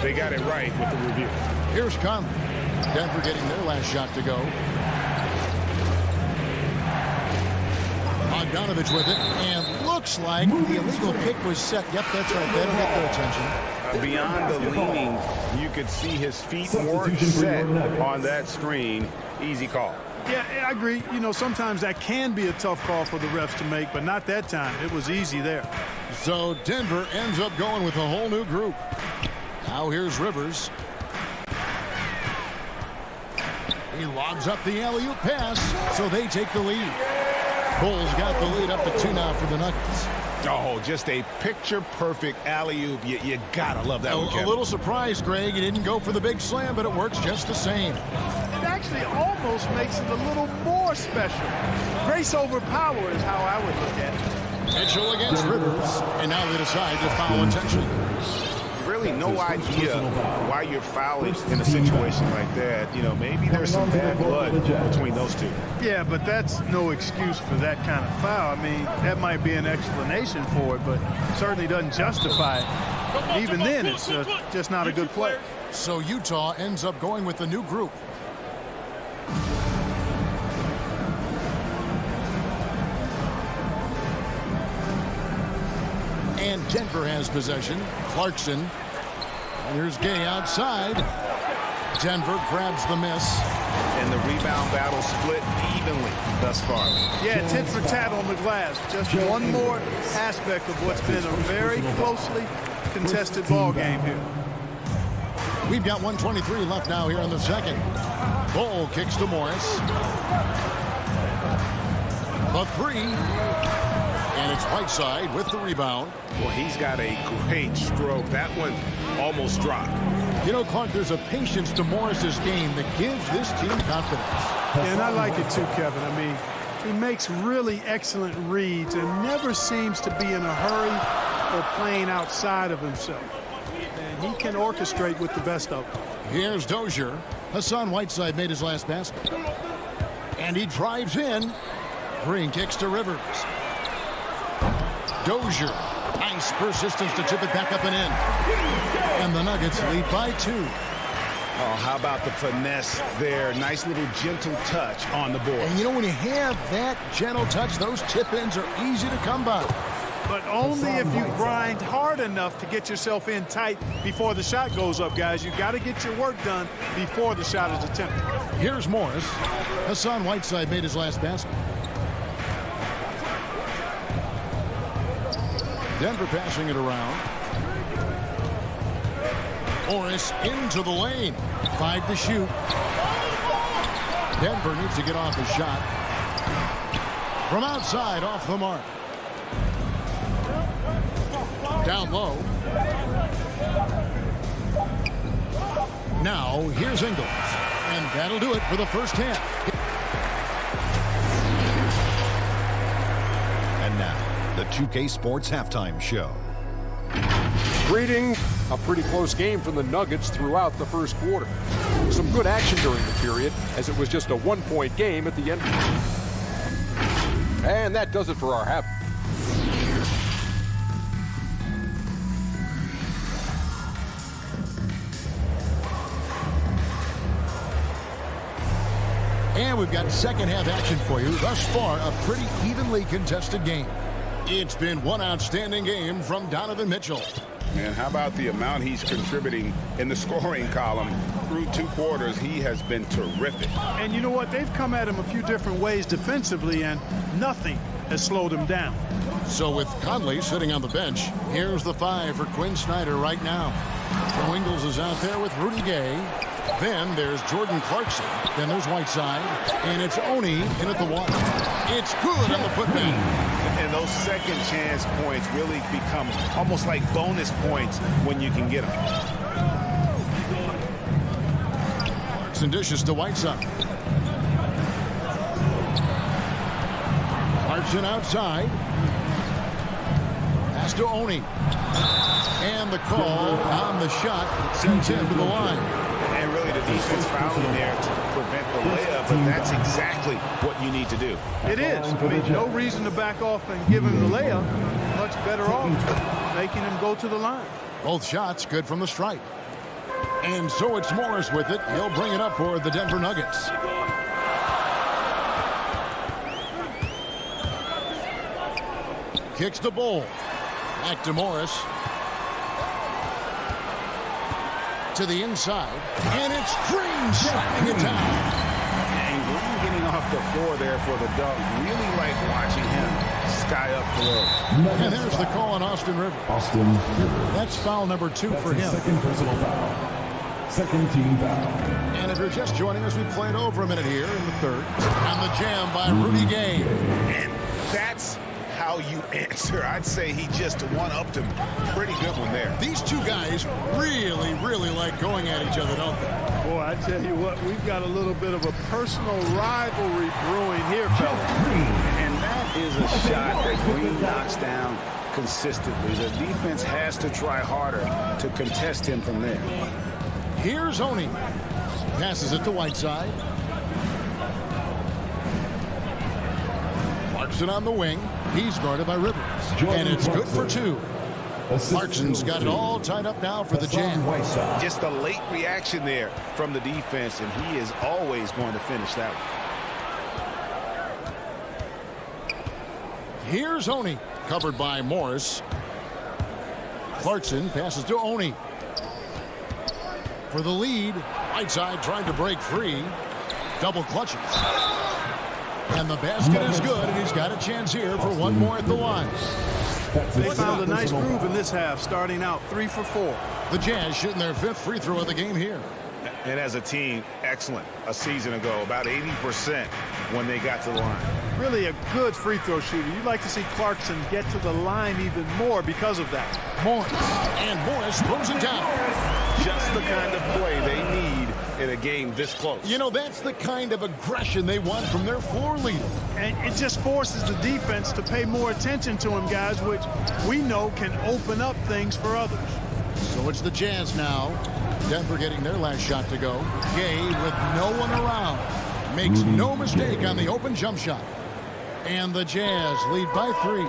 they got it right with the review. Here's Conley. Denver getting their last shot to go. Bogdanovich with it, and looks like the illegal kick was set. Yep, that's right. That'll get their attention. Beyond the leaning, you could see his feet weren't set on that screen. Easy call. Yeah, I agree. You know, sometimes that can be a tough call for the refs to make, but not that time. It was easy there. So Denver ends up going with a whole new group. Now here's Rivers. He lobs up the alley-oop pass, so they take the lead. Bulls got the lead up to 2 now for the Nuggets. Oh, just a picture-perfect alley-oop. You gotta love that one, Kevin. A little surprised, Greg. He didn't go for the big slam, but it works just the same. It actually almost makes it a little more special. Grace over power is how I would look at it. Mitchell against Rivers, and now they decide to foul intentionally. Really no idea why you're fouling in a situation like that. You know, maybe there's some bad blood between those two. Yeah, but that's no excuse for that kind of foul. I mean, that might be an explanation for it, but certainly doesn't justify it. Even then, it's just not a good play. So Utah ends up going with a new group. And Denver has possession. Clarkson. And here's Gay outside. Denver grabs the miss. And the rebound battle split evenly thus far. Yeah, tit for tat on the glass. Just one more aspect of what's been a very closely contested ball game here. We've got 1:23 left now here in the second. Bull kicks to Morris. The three. And it's Whiteside with the rebound. Well, he's got a great stroke. That one almost dropped. You know, Clark, there's a patience to Morris's game that gives this team confidence. Yeah, and I like it too, Kevin. I mean, he makes really excellent reads and never seems to be in a hurry or playing outside of himself. And he can orchestrate with the best of them. Here's Dozier. Hassan Whiteside made his last basket. And he drives in. Green kicks to Rivers. Dozier. Nice persistence to tip it back up and in. And the Nuggets lead by 2. Oh, how about the finesse there? Nice little gentle touch on the board. And you know, when you have that gentle touch, those tip-ins are easy to come by. But only if you grind hard enough to get yourself in tight before the shot goes up, guys. You got to get your work done before the shot is attempted. Here's Morris. Hassan Whiteside made his last basket. Denver passing it around. Morris into the lane. 5 to shoot. Denver needs to get off his shot. From outside, off the mark. Down low. Now, here's Ingles. And that'll do it for the first half. And now, the 2K Sports Halftime Show. Greeting, a pretty close game from the Nuggets throughout the first quarter. Some good action during the period, as it was just a one-point game at the end. And that does it for our half. And we've got second half action for you. Thus far, a pretty evenly contested game. It's been one outstanding game from Donovan Mitchell. And how about the amount he's contributing in the scoring column? Through 2 quarters, he has been terrific. And you know what? They've come at him a few different ways defensively, and nothing has slowed him down. So with Conley sitting on the bench, here's the 5 for Quinn Snyder right now. Joe Ingles is out there with Rudy Gay. Then there's Jordan Clarkson. Then there's Whiteside. And it's Oni in at the 1. It's good on the putback. And those second chance points really become almost like bonus points when you can get them. Clarkson dishes to Whiteside. Clarkson outside. Pass to Oni. And the call on the shot sends him to the line. And really the defense fouling there to prevent the layup, but that's exactly what you need to do. It is. I mean, no reason to back off and give him the layup. Much better off making him go to the line. Both shots good from the stripe. And so it's Morris with it. He'll bring it up for the Denver Nuggets. Kicks the Bull. Back to Morris. To the inside. And it's Green slapping it down. And Green getting off the floor there for the dunk. Really like watching him sky up below. And there's the call on Austin Rivers. That's foul number 2 for him. Second personal foul. Second team foul. And if you're just joining us, we played over a minute here in the third. And the jam by Rudy Gay. And that's how you answer. I'd say he just one-upped him. Pretty good one there. These two guys really, really like going at each other, don't they? Boy, I tell you what, we've got a little bit of a personal rivalry brewing here, fellas. And that is a shot that Green knocks down consistently. The defense has to try harder to contest him from there. Here's Oni. Passes it to Whiteside. Clarkson on the wing. He's guarded by Rivers. And it's good for 2. Clarkson's got it all tied up now for the Jam. Just a late reaction there from the defense, and he is always going to finish that one. Here's Oney, covered by Morris. Clarkson passes to Oney. For the lead, right side trying to break free. Double clutches. And the basket is good, and he's got a chance here for one more at the line. They found a nice groove in this half, starting out 3 for 4. The Jazz shooting their 5th free throw of the game here. And as a team, excellent a season ago, about 80% when they got to the line. Really a good free throw shooter. You'd like to see Clarkson get to the line even more because of that. Morris, and Morris throws it down. Just the kind of play they need in a game this close. You know, that's the kind of aggression they want from their floor leader. And it just forces the defense to pay more attention to him, guys, which we know can open up things for others. So it's the Jazz now. Denver getting their last shot to go. Gay with no one around. Makes no mistake on the open jump shot. And the Jazz lead by 3.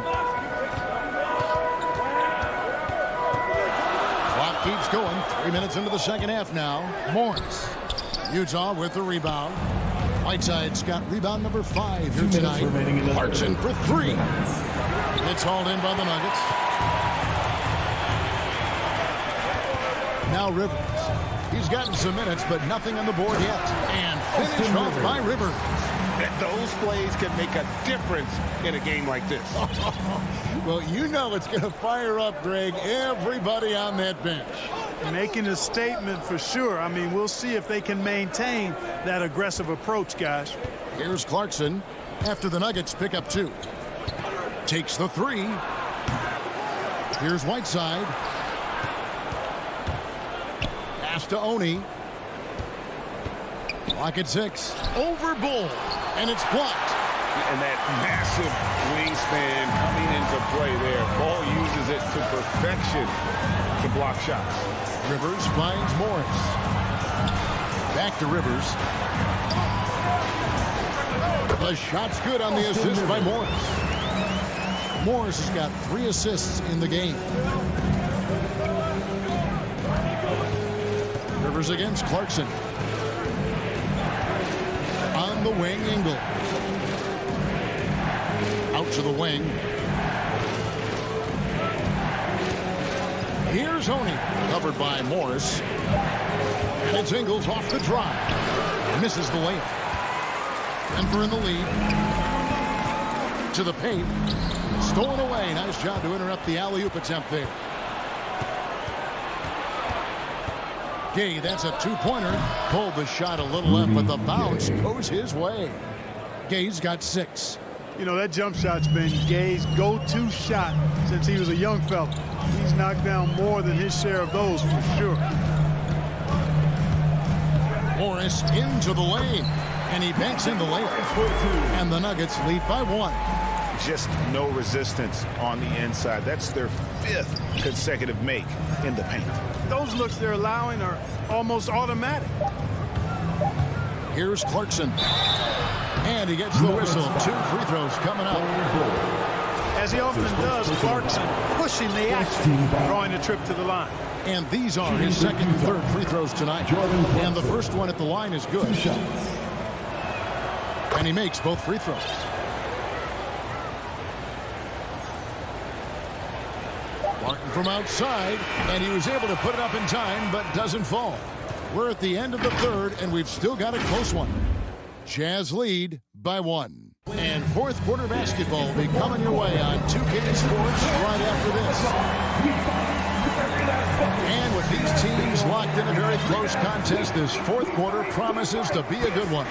Clock keeps going. 3 minutes into the second half now. Morris. Utah with the rebound. Whiteside's got rebound number 5 here tonight. Clarkson for 3. It's hauled in by the Nuggets. Now Rivers. He's gotten some minutes, but nothing on the board yet. And finished off by Rivers. Those plays can make a difference in a game like this. Well, you know it's going to fire up, Greg, everybody on that bench. Making a statement for sure. I mean, we'll see if they can maintain that aggressive approach, guys. Here's Clarkson after the Nuggets pick up 2. Takes the 3. Here's Whiteside. Pass to Oney. Clock at 6. Over Bull. And it's blocked. And that massive wingspan coming into play there. Ball uses it to perfection to block shots. Rivers finds Morris. Back to Rivers. The shot's good on the assist by Morris. Morris has got 3 assists in the game. Rivers against Clarkson. On the wing, Ingles. Out to the wing. Here's Oney, covered by Morris. And it's Ingles off the drive. Misses the layup. Denver in the lead. To the paint. Stolen away. Nice job to interrupt the alley-oop attempt there. Gay, that's a 2-pointer. Pulled the shot a little left, but the bounce goes his way. Gay's got 6. You know, that jump shot's been Gay's go-to shot since he was a young fella. He's knocked down more than his share of those for sure. Morris into the lane, and he banks in the layup. And the Nuggets lead by 1. Just no resistance on the inside. That's their 5th consecutive make in the paint. Those looks they're allowing are almost automatic. Here's Clarkson. And he gets the whistle. 2 free throws coming up. As he often does, Clarkson pushing the action, drawing a trip to the line. And these are his 2nd and 3rd free throws tonight. And the first one at the line is good. And he makes both free throws. Martin from outside, and he was able to put it up in time, but doesn't fall. We're at the end of the 3rd, and we've still got a close one. Jazz lead by 1. And 4th quarter basketball will be coming your way on 2K Sports right after this. And with these teams locked in a very close contest, this 4th quarter promises to be a good one.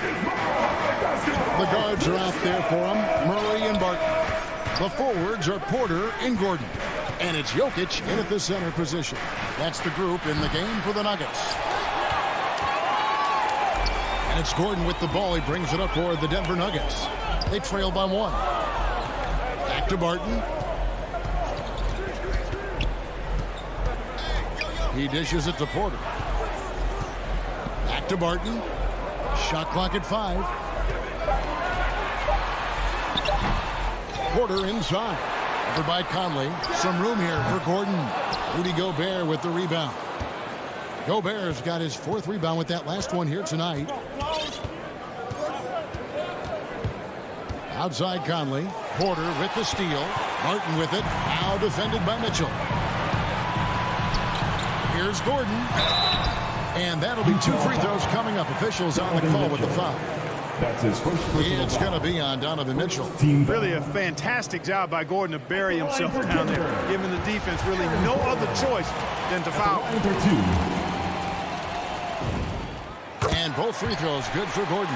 The guards are out there for them, Murray and Barton. The forwards are Porter and Gordon. And it's Jokic in at the center position. That's the group in the game for the Nuggets. And it's Gordon with the ball. He brings it up for the Denver Nuggets. They trail by 1. Back to Barton. He dishes it to Porter. Back to Barton. Shot clock at 5. Porter inside. Over by Conley. Some room here for Gordon. Rudy Gobert with the rebound. Gobert's got his 4th rebound with that last one here tonight. Outside Conley. Porter with the steal. Martin with it. Now defended by Mitchell. Here's Gordon. And that'll be 2 free throws coming up. Officials on the call with the foul. That's his first personal It's going to be on Donovan Mitchell. Really a fantastic job by Gordon to bury himself down there, giving the defense really no other choice than to foul. And both free throws good for Gordon.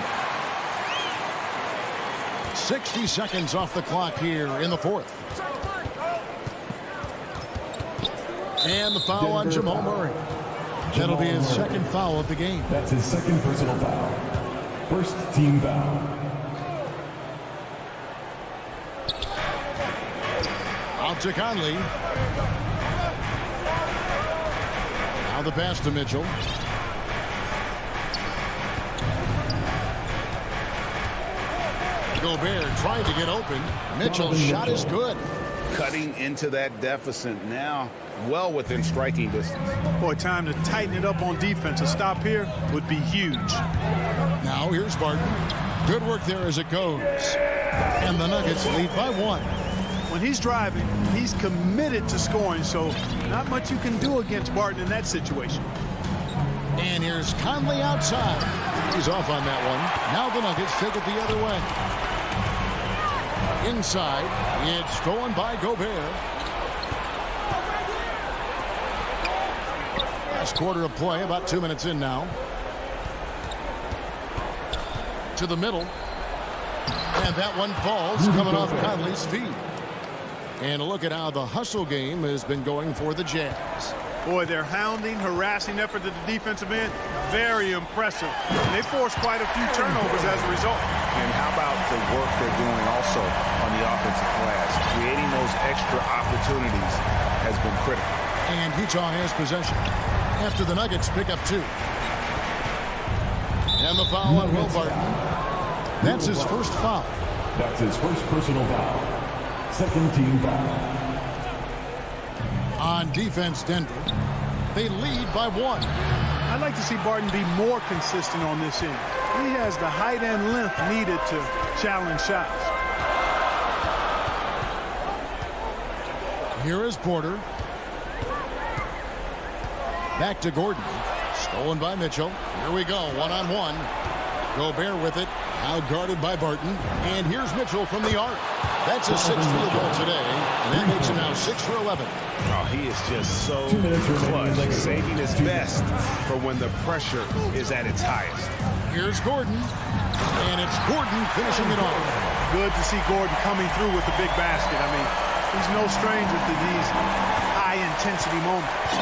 60 seconds off the clock here in the 4th. And the foul on Jamal Murray. That'll be his 2nd foul of the game. That's his 2nd personal foul. First team foul. Out to Conley. Now the pass to Mitchell. Gobert tried to get open. Mitchell's shot is good. Cutting into that deficit now, well within striking distance. Boy, time to tighten it up on defense. A stop here would be huge. Now here's Barton. Good work there as it goes. And the Nuggets lead by 1. When he's driving, he's committed to scoring, so not much you can do against Barton in that situation. And here's Conley outside. He's off on that one. Now the Nuggets take it the other way. Inside, it's stolen by Gobert. Last quarter of play, about 2 minutes in now. To the middle. And that one falls, coming off Conley's feet. And a look at how the hustle game has been going for the Jazz. Boy, their hounding, harassing effort at the defensive end, very impressive. And they forced quite a few turnovers as a result. And how about the work they're doing also on the offensive glass? Creating those extra opportunities has been critical. And Utah has possession after the Nuggets pick up 2. And the foul on Will Barton. That's his 1st foul. That's his 1st personal foul. 2nd team foul. On defense, Denver, they lead by 1. I'd like to see Barton be more consistent on this end. He has the height and length needed to challenge shots. Here is Porter. Back to Gordon. Stolen by Mitchell. Here we go, 1-on-1. Gobert with it. Now guarded by Barton. And here's Mitchell from the arc. That's his 6th field goal today. And that makes him now 6 for 11. Oh, he is just so clutch, saving his best for when the pressure is at its highest. Here's Gordon. And it's Gordon finishing it off. Good to see Gordon coming through with the big basket. I mean, he's no stranger to these high-intensity moments.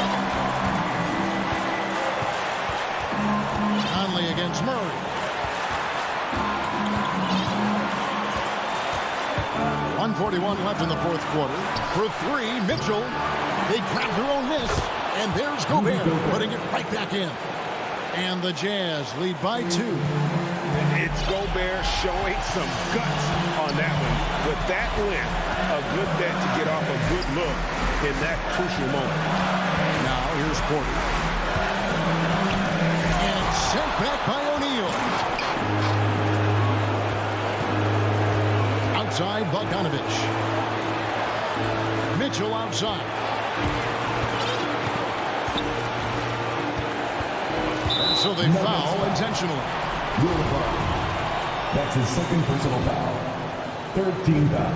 Conley against Murray. 1:41 left in the 4th quarter. For 3, Mitchell. They grab their own miss. And there's Gobert putting it right back in. And the Jazz lead by 2. It's Gobert showing some guts on that one. With that win, a good bet to get off a good look in that crucial moment. Now here's Porter. And sent back by O'Neal. Outside Bogdanovich. Mitchell outside. And so they foul intentionally. That's his 2nd personal foul. 3rd team foul.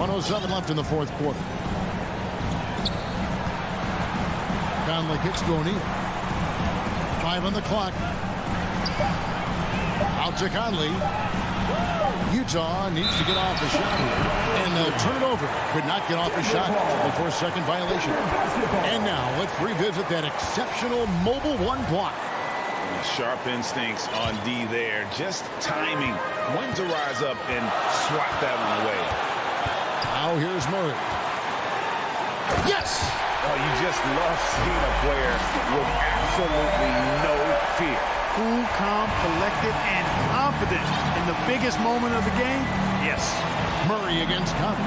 1:07 left in the 4th quarter. Conley kicks to O'Neal. 5 on the clock. Out to Conley. Utah needs to get off the shot here. And turn it over. Could not get off the shot before 2nd violation. And now let's revisit that exceptional mobile 1 block. Sharp instincts on D there. Just timing when to rise up and swat that one away. Now here's Murray. Yes! Oh, you just love seeing a player with absolutely no fear. Cool, calm, collected, and confident in the biggest moment of the game? Yes. Murray against Conley.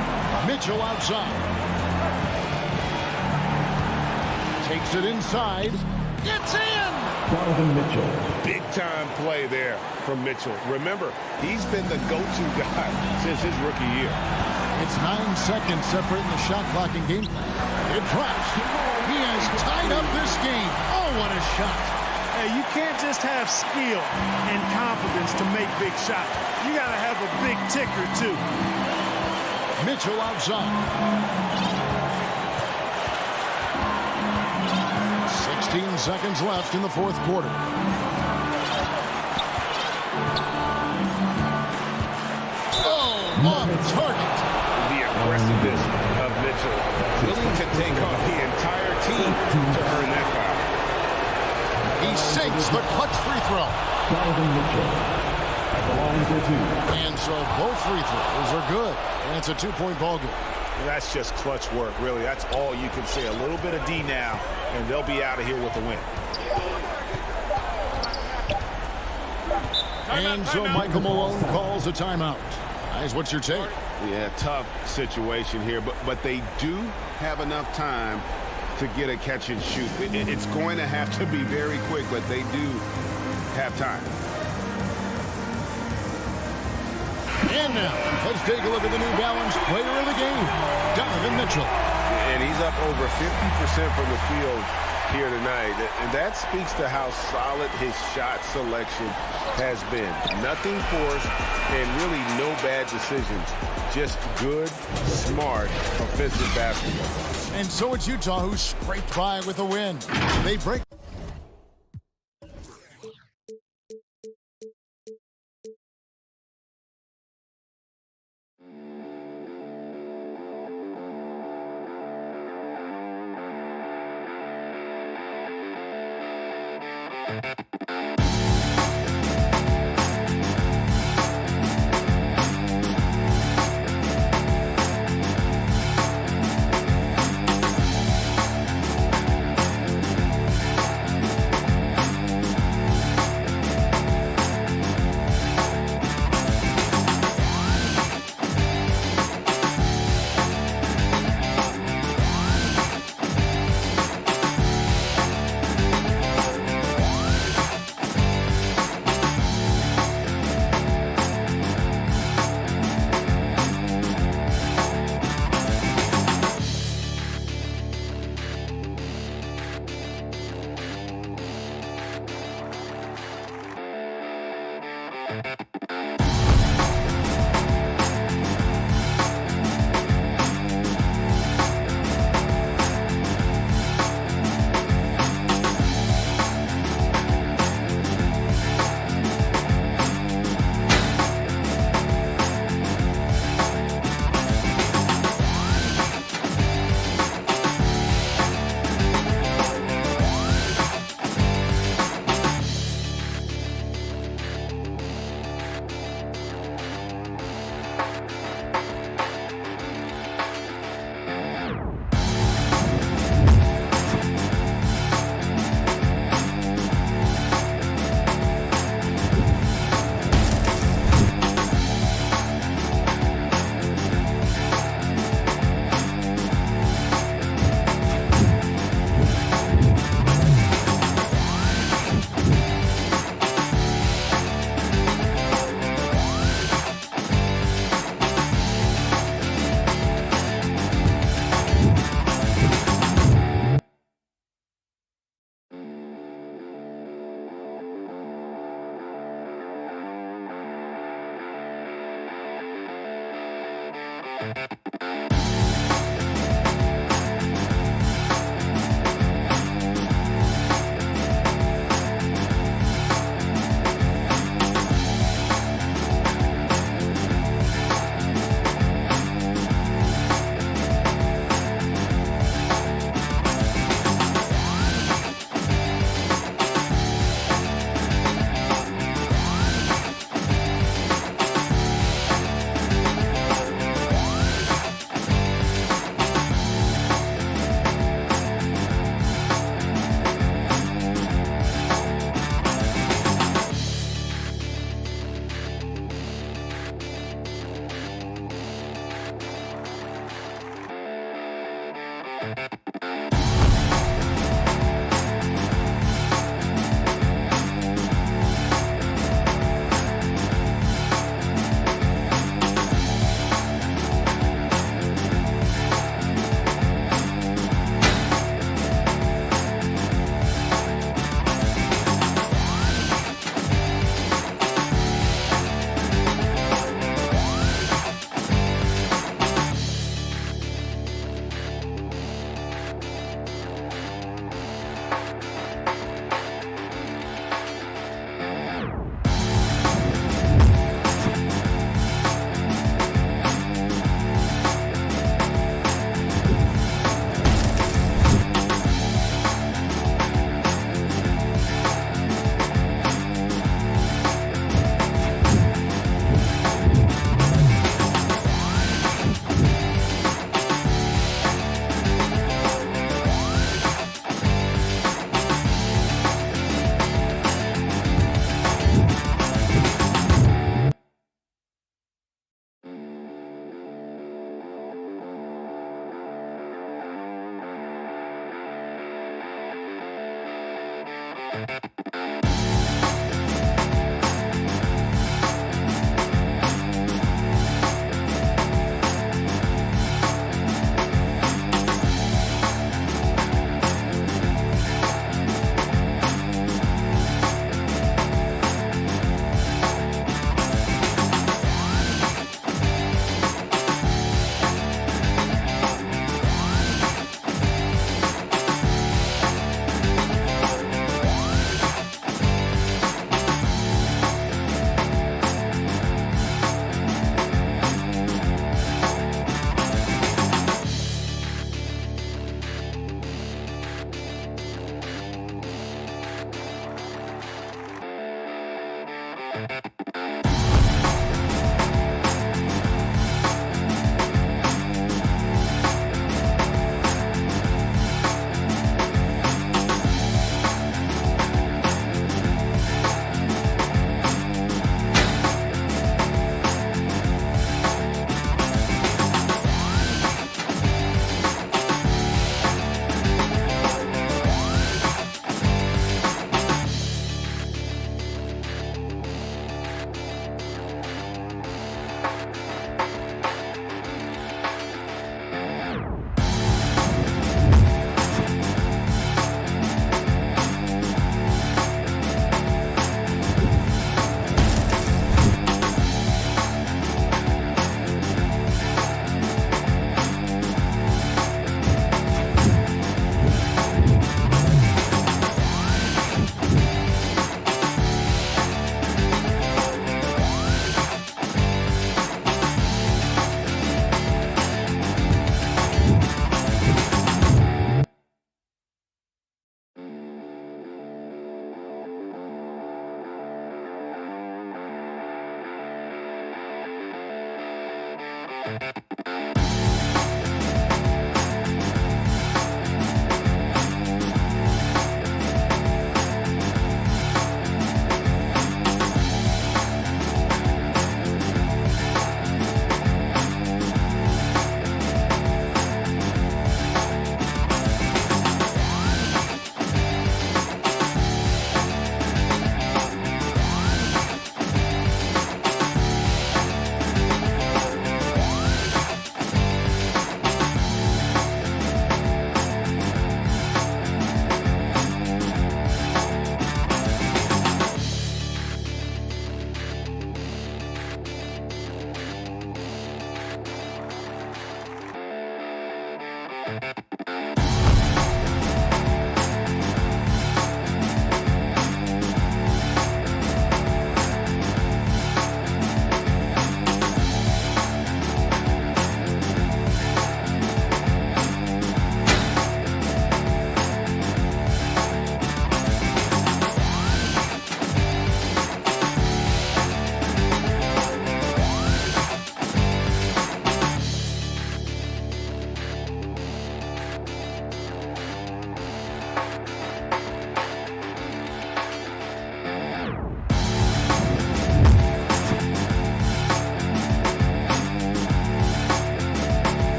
Mitchell outside. Takes it inside. It's in! Donovan Mitchell. Big-time play there from Mitchell. Remember, he's been the go-to guy since his rookie year. It's 9 seconds separating the shot clock and game clock. It drops. He has tied up this game. Oh, what a shot. Hey, you can't just have skill and confidence to make big shots. You got to have a big ticker, too. Mitchell outside. 16 seconds left in the fourth quarter. Oh, off target. The aggressiveness of Mitchell, willing to take on the entire team to earn that foul. He sinks the clutch free throw. Donovan Mitchell at the line for 2. And so both free throws are good. And it's a 2-point ball game. That's just clutch work, really. That's all you can say. A little bit of D now, and they'll be out of here with a win. And so Michael Malone calls a timeout. Guys, what's your take? Yeah, tough situation here, but they do have enough time to get a catch and shoot. It's going to have to be very quick, but they do have time. And now, let's take a look at the New Balance player of the game, Donovan Mitchell. And he's up over 50% from the field here tonight. And that speaks to how solid his shot selection has been. Nothing forced and really no bad decisions. Just good, smart, offensive basketball. And so it's Utah who scraped by with a win. They break.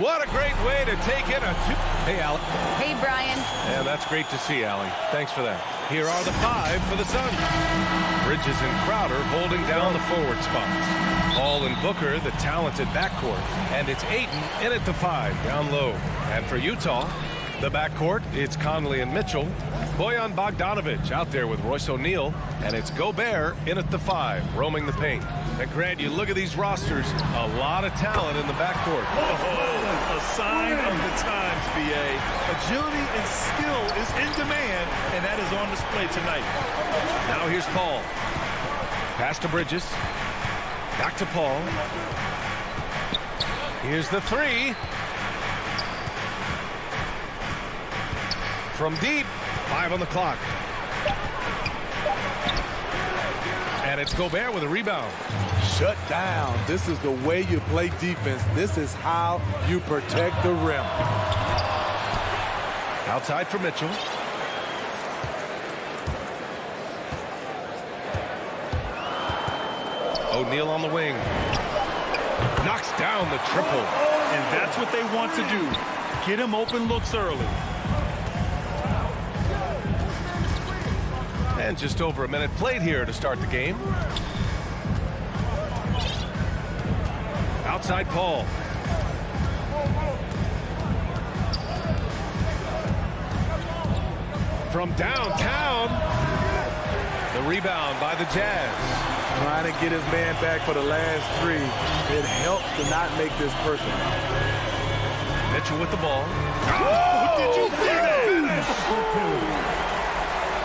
What a great way to take in a two. Hey, Allie. Hey, Brian. Yeah, that's great to see, Allie. Thanks for that. Here are the 5 for the Suns. Bridges and Crowder holding down the forward spots. Paul and Booker, the talented backcourt. And it's Ayton in at the 5, down low. And for Utah, the backcourt, it's Conley and Mitchell. Bojan Bogdanovic out there with Royce O'Neal. And it's Gobert in at the 5, roaming the paint. And Grant, you look at these rosters, a lot of talent in the backcourt. Oh, a sign of the times, BA. Agility and skill is in demand, and that is on display tonight. Now here's Paul. Pass to Bridges. Back to Paul. Here's the 3. From deep, 5 on the clock. And it's Gobert with a rebound. Shut down. This is the way you play defense. This is how you protect the rim. Outside for Mitchell. O'Neal on the wing. Knocks down the triple. And that's what they want to do. Get him open looks early. And just over a minute played here to start the game. Outside Paul. From downtown. The rebound by the Jazz. Trying to get his man back for the last 3. It helps to not make this personal. Mitchell with the ball. Oh, did you see that?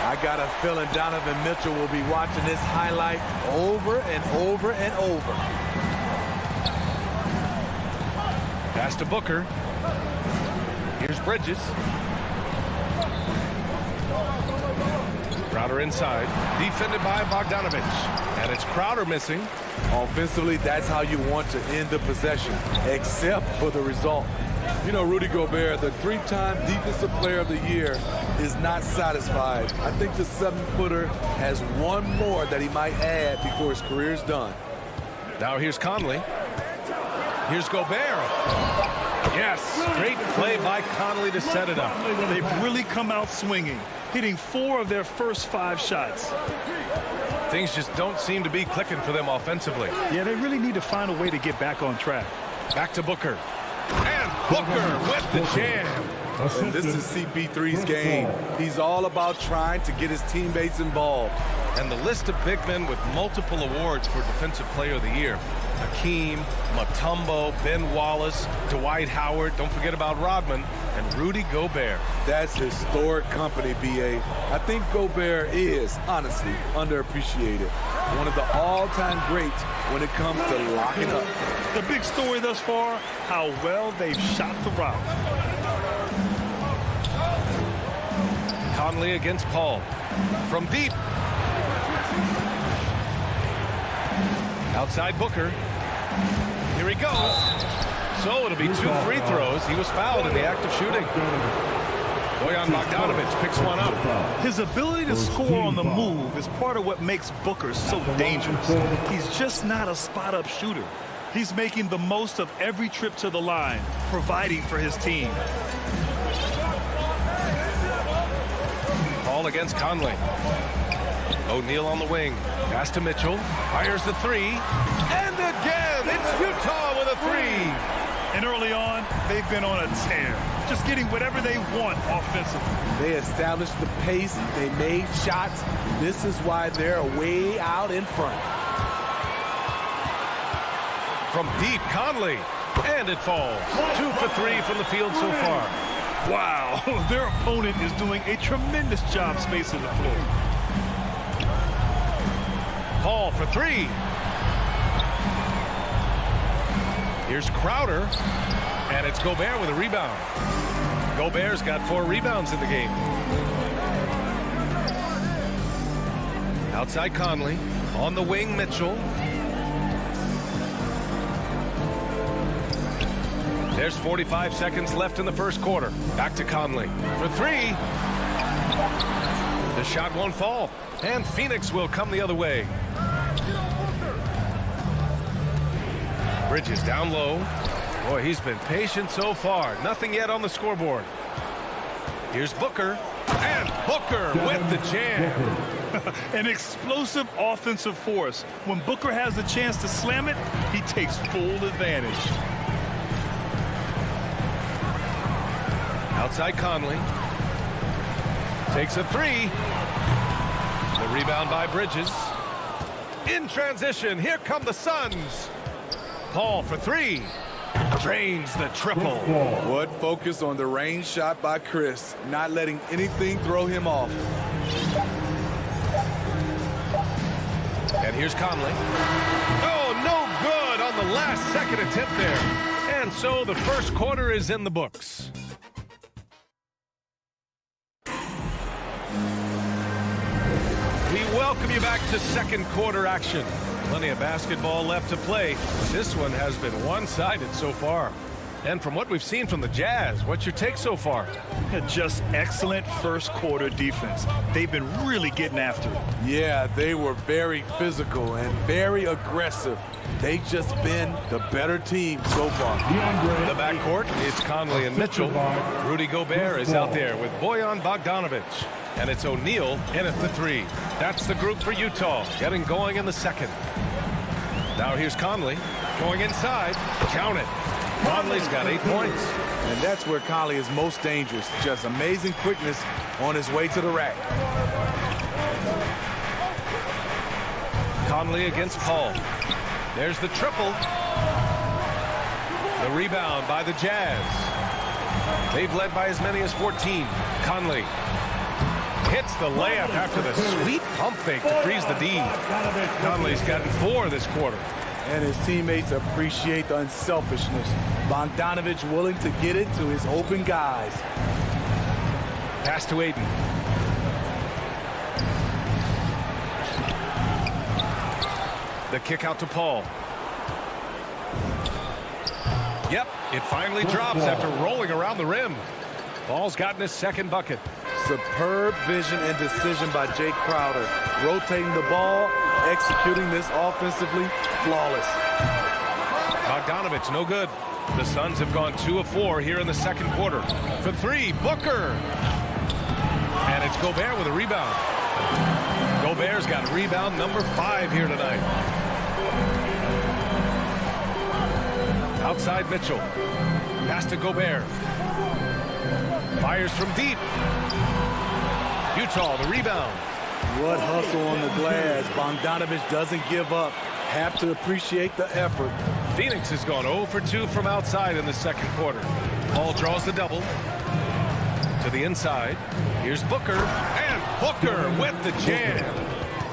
I got a feeling Donovan Mitchell will be watching this highlight over and over and over. Pass to Booker. Here's Bridges. Crowder inside. Defended by Bogdanovic. And it's Crowder missing. Offensively, that's how you want to end the possession, except for the result. You know, Rudy Gobert, the 3-time Defensive Player of the Year, is not satisfied. I think the 7-footer has one more that he might add before his career is done. Now here's Conley. Here's Gobert. Yes, great play by Conley to set it up. They've really come out swinging, hitting 4 of their first 5 shots. Things just don't seem to be clicking for them offensively. Yeah, they really need to find a way to get back on track. Back to Booker. And Booker with the jam. And this is CP3's game. He's all about trying to get his teammates involved. And the list of big men with multiple awards for Defensive Player of the Year. Hakeem, Mutombo, Ben Wallace, Dwight Howard, don't forget about Rodman, and Rudy Gobert. That's historic company, BA. I think Gobert is, honestly, underappreciated. One of the all-time greats when it comes to locking up. The big story thus far, how well they've shot the rock. Conley against Paul. From deep. Outside Booker. Here he goes. So it'll be 2 free throws. He was fouled in the act of shooting. Bojan Bogdanovic picks one up. His ability to score on the move is part of what makes Booker so dangerous. He's just not a spot-up shooter. He's making the most of every trip to the line, providing for his team. Paul against Conley. O'Neal on the wing. Pass to Mitchell. Fires the 3. And again, it's Utah with a 3. And early on, they've been on a tear, just getting whatever they want offensively. They established the pace. They made shots. This is why they're way out in front. From deep, Conley. And it falls. 2 for 3 from the field so far. Wow, their opponent is doing a tremendous job spacing the floor. Paul for 3. Here's Crowder, and it's Gobert with a rebound. Gobert's got 4 rebounds in the game. Outside Conley, on the wing Mitchell. There's 45 seconds left in the first quarter. Back to Conley for 3. The shot won't fall, and Phoenix will come the other way. Bridges down low. Boy, he's been patient so far. Nothing yet on the scoreboard. Here's Booker. And Booker with the jam. An explosive offensive force. When Booker has the chance to slam it, he takes full advantage. Outside Conley. Takes a 3. The rebound by Bridges. In transition, here come the Suns. Paul for 3. Drains the triple. What focus on the range shot by Chris, not letting anything throw him off. And here's Conley. Oh, no good on the last second attempt there. And so the first quarter is in the books. We welcome you back to second quarter action. Plenty of basketball left to play. This one has been one-sided so far. And from what we've seen from the Jazz, what's your take so far? Just excellent first quarter defense. They've been really getting after it. Yeah, they were very physical and very aggressive. They've just been the better team so far. The backcourt, it's Conley and Mitchell. Rudy Gobert is out there with Bojan Bogdanovic. And it's O'Neal in at the 3. That's the group for Utah, getting going in the second. Now here's Conley going inside. Count it. Conley's got 8 points. And that's where Conley is most dangerous. Just amazing quickness on his way to the rack. Conley against Paul. There's the triple. The rebound by the Jazz. They've led by as many as 14. Conley hits the layup after the sweet pump fake to freeze the D. Conley's gotten 4 this quarter. And his teammates appreciate the unselfishness. Bogdanovic willing to get it to his open guys. Pass to Aiden. The kick out to Paul. Yep, it finally drops after rolling around the rim. Paul's gotten his second bucket. Superb vision and decision by Jake Crowder. Rotating the ball, executing this offensively, flawless. Bogdanovic, no good. The Suns have gone 2 of 4 here in the second quarter. For 3, Booker. And it's Gobert with a rebound. Gobert's got rebound number 5 here tonight. Outside Mitchell. Pass to Gobert. Fires from deep. Utah, the rebound. What hustle on the glass. Bogdanovic doesn't give up. Have to appreciate the effort. Phoenix has gone 0 for 2 from outside in the second quarter. Paul draws the double. To the inside. Here's Booker. And Booker with the jam.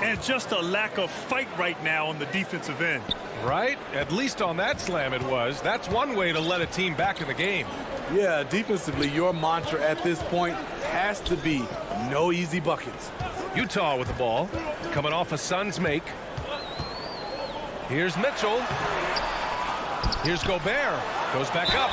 And just a lack of fight right now on the defensive end. Right? At least on that slam it was. That's one way to let a team back in the game. Yeah, defensively, your mantra at this point has to be no easy buckets. Utah with the ball, coming off a Suns make. Here's Mitchell. Here's Gobert. Goes back up.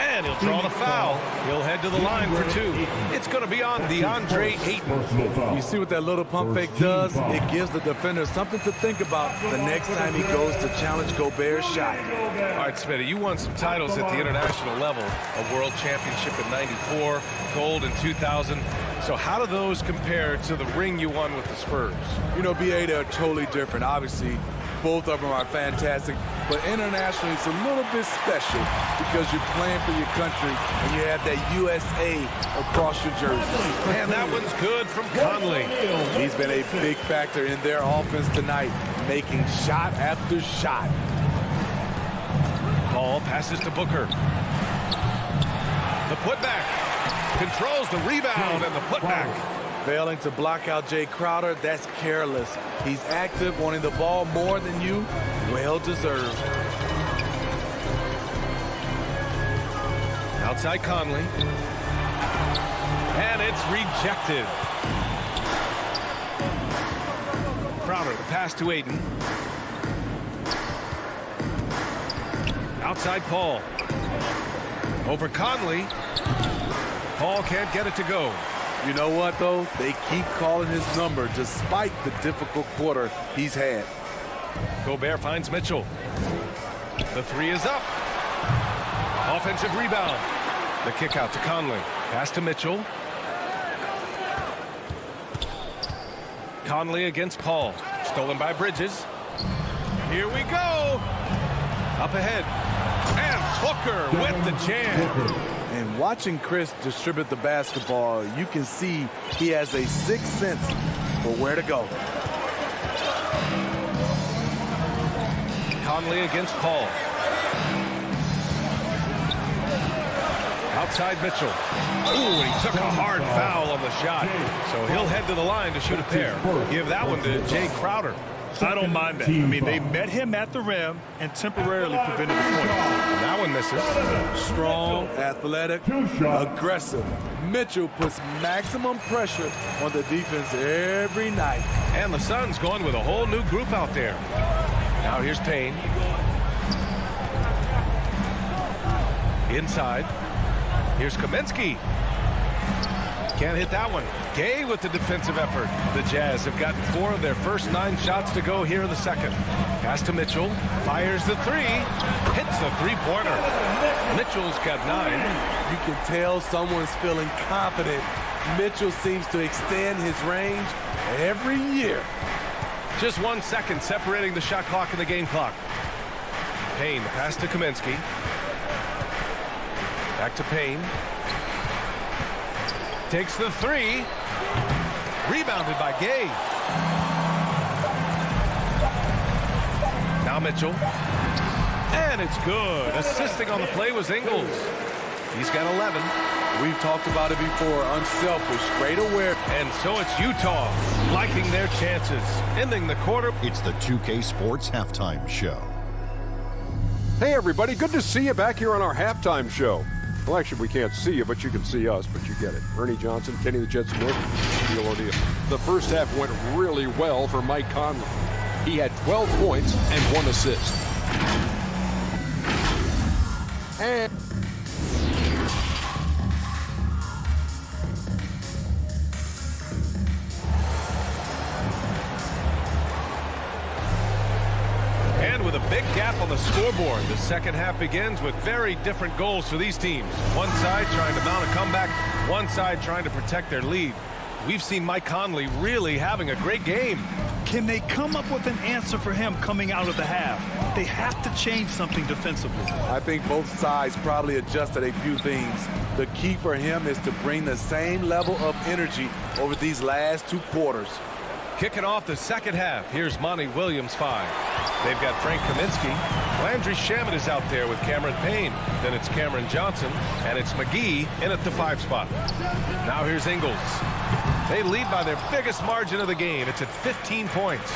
And he'll draw the foul. He'll head to the line for two. It's going to be on DeAndre Ayton. You see what that little pump fake does? It gives the defender something to think about the next time he goes to challenge Gobert's shot. All right, Smitty, you won some titles at the international level. A world championship in '94, gold in 2000. So how do those compare to the ring you won with the Spurs? You know, BA, they're totally different. Obviously, both of them are fantastic, but internationally it's a little bit special because you're playing for your country and you have that USA across your jersey. And that one's good from Conley. He's been a big factor in their offense tonight, making shot after shot. Ball passes to Booker. The putback. Controls the rebound and the putback. Failing to block out Jay Crowder, that's careless. He's active, wanting the ball more than you. Well deserved. Outside Conley. And it's rejected. Crowder, the pass to Ayton. Outside Paul. Over Conley. Paul can't get it to go. You know what, though? They keep calling his number despite the difficult quarter he's had. Gobert finds Mitchell. The three is up. Offensive rebound. The kick out to Conley. Pass to Mitchell. Conley against Paul. Stolen by Bridges. Here we go. Up ahead. And Booker with the jam. And watching Chris distribute the basketball, you can see he has a sixth sense for where to go. Conley against Paul. Outside Mitchell. Ooh, he took a hard foul on the shot. So he'll head to the line to shoot a pair. Give that one to Jay Crowder. I don't mind that. I mean, they met him at the rim and temporarily prevented the point. That one misses. Strong, athletic, aggressive. Mitchell puts maximum pressure on the defense every night. And the Suns going with a whole new group out there. Now here's Payne. Inside. Here's Kaminsky. Can't hit that one. Gay with the defensive effort. The Jazz have gotten 4 of their first 9 shots to go here in the second. Pass to Mitchell. Fires the three. Hits the three-pointer. Mitchell's got 9. You can tell someone's feeling confident. Mitchell seems to extend his range every year. Just 1 second separating the shot clock and the game clock. Payne, the pass to Kaminsky. Back to Payne. Takes the three. Rebounded by Gay. Now Mitchell. And it's good. Assisting on the play was Ingles. He's got 11. We've talked about it before. Unselfish, great aware. And so it's Utah liking their chances. Ending the quarter. It's the 2K Sports Halftime Show. Hey, everybody. Good to see you back here on our halftime show. Well, actually, we can't see you, but you can see us, but you get it. Ernie Johnson, Kenny the Jet Smith, Steele O'Neal. The first half went really well for Mike Conley. He had 12 points and 1 assist. And with a big gap on the scoreboard, the second half begins with very different goals for these teams. One side trying to mount a comeback, one side trying to protect their lead. We've seen Mike Conley really having a great game. Can they come up with an answer for him coming out of the half? They have to change something defensively. I think both sides probably adjusted a few things. The key for him is to bring the same level of energy over these last 2 quarters. Kicking off the second half, here's Monty Williams 5. They've got Frank Kaminsky. Landry Shamet is out there with Cameron Payne. Then it's Cameron Johnson, and it's McGee in at the 5 spot. Now here's Ingles. They lead by their biggest margin of the game. It's at 15 points.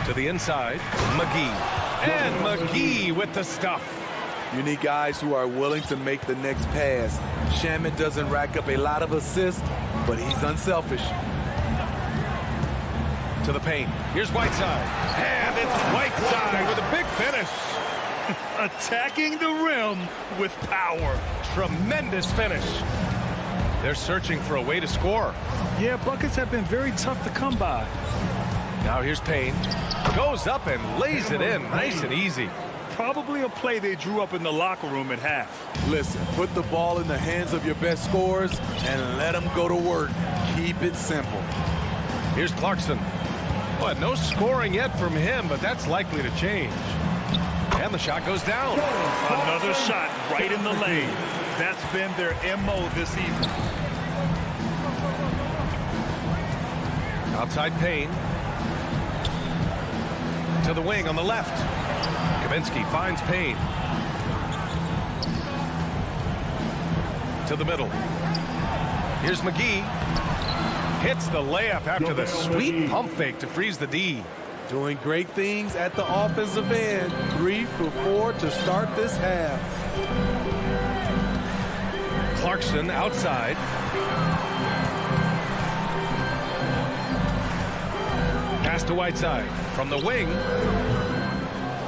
To the inside, McGee. And McGee with the stuff. You need guys who are willing to make the next pass. Shaman doesn't rack up a lot of assists, but he's unselfish. To the paint. Here's Whiteside. And it's Whiteside with a big finish. Attacking the rim with power. Tremendous finish. They're searching for a way to score. Yeah, buckets have been very tough to come by. Now here's Payne. Goes up and lays it in. Nice and easy. Probably a play they drew up in the locker room at half. Listen, put the ball in the hands of your best scorers and let them go to work. Keep it simple. Here's Clarkson. Well, no scoring yet from him, but that's likely to change. And the shot goes down. Another shot right in the lane. That's been their MO this evening. Outside Payne. To the wing on the left. Kaminsky finds Payne. To the middle. Here's McGee. Hits the layup after the sweet pump fake to freeze the D. Doing great things at the offensive end. 3 for 4 to start this half. Clarkson outside. Pass to Whiteside. From the wing,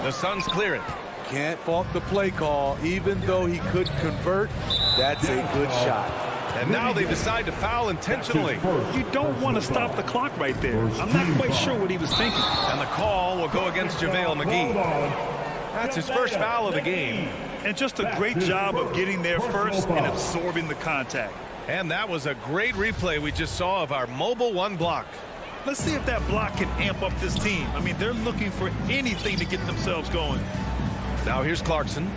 the Suns clear it. Can't fault the play call. Even though he could convert, that's a good shot. And now they decide to foul intentionally. You don't want to stop the clock right there. I'm not quite sure what he was thinking. And the call will go against JaVale McGee. That's his first foul of the game. And just a great job of getting there first and absorbing the contact. And that was a great replay we just saw of our mobile one block. Let's see if that block can amp up this team. I mean, they're looking for anything to get themselves going. Now here's Clarkson.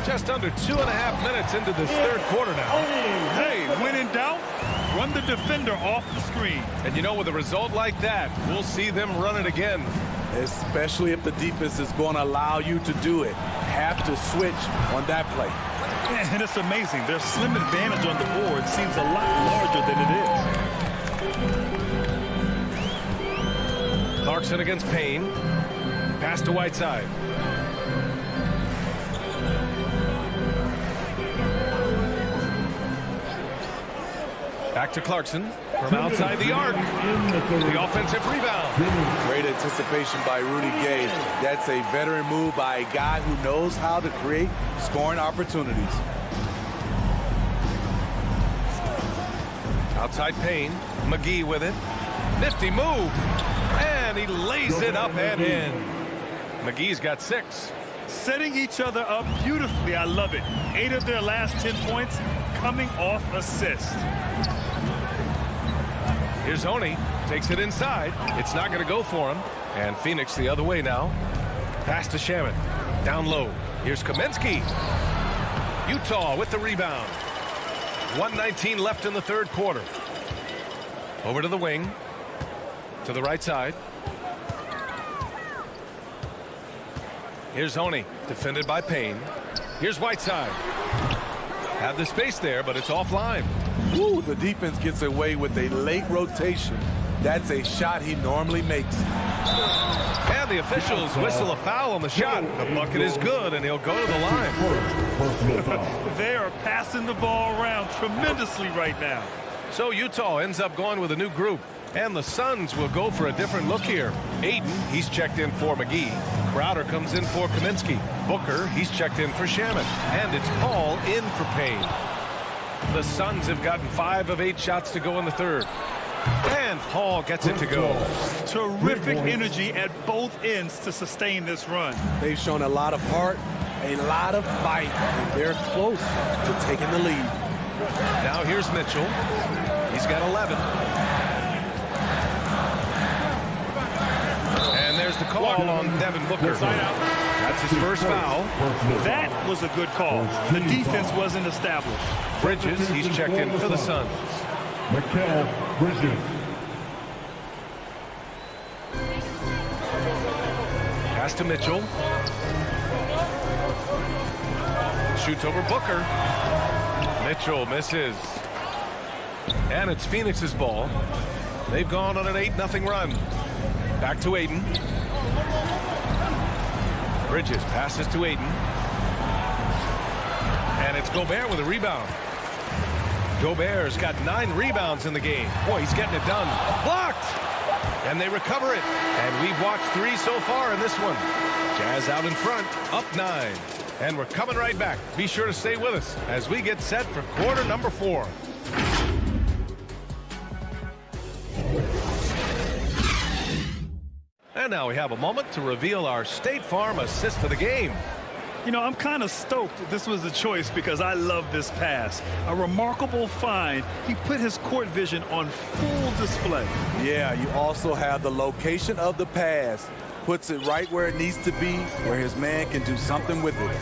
Just under 2.5 minutes into this third quarter now. Hey, when in doubt, run the defender off the screen. And you know, with a result like that, we'll see them run it again. Especially if the defense is going to allow you to do it. Have to switch on that play. And it's amazing. Their slim advantage on the board seems a lot larger than it is. Clarkson against Payne. Pass to Whiteside. Back to Clarkson from outside the arc. The offensive rebound. Great anticipation by Rudy Gay. That's a veteran move by a guy who knows how to create scoring opportunities. Outside Payne. McGee with it. Nifty move. And he lays it up and in. McGee's got 6. Setting each other up beautifully. I love it. 8 of their last 10 points coming off assist. Here's Oni. Takes it inside. It's not going to go for him. And Phoenix the other way now. Pass to Shaman. Down low. Here's Kaminsky. Utah with the rebound. 1:19 left in the third quarter. Over to the wing. To the right side. Here's Oni. Defended by Payne. Here's Whiteside. Have the space there, but it's offline. Ooh, the defense gets away with a late rotation. That's a shot he normally makes. And the officials whistle a foul on the shot. The bucket is good, and he'll go to the line. They are passing the ball around tremendously right now. So Utah ends up going with a new group. And the Suns will go for a different look here. Aiden, he's checked in for McGee. Crowder comes in for Kaminsky. Booker, he's checked in for Shaman. And it's Paul in for Payne. The Suns have gotten 5 of 8 shots to go in the third. And Paul gets it to go. Terrific energy at both ends to sustain this run. They've shown a lot of heart, a lot of fight, and they're close to taking the lead. Now here's Mitchell. He's got 11. And there's the call on Devin Booker. That's his first foul. That was a good call. The defense wasn't established. Bridges, he's checked in for the Suns. Mikal Bridges. Pass to Mitchell. Shoots over Booker. Mitchell misses. And it's Phoenix's ball. They've gone on an 8-0 run. Back to Aiden. Bridges passes to Aiden. And it's Gobert with a rebound. Gobert's got 9 rebounds in the game. Boy, he's getting it done. Blocked! And they recover it. And we've watched 3 so far in this one. Jazz out in front, up 9. And we're coming right back. Be sure to stay with us as we get set for quarter number 4. And now we have a moment to reveal our State Farm assist of the game. You know, I'm kind of stoked this was a choice because I love this pass. A remarkable find. He put his court vision on full display. Yeah, you also have the location of the pass. Puts it right where it needs to be, where his man can do something with it.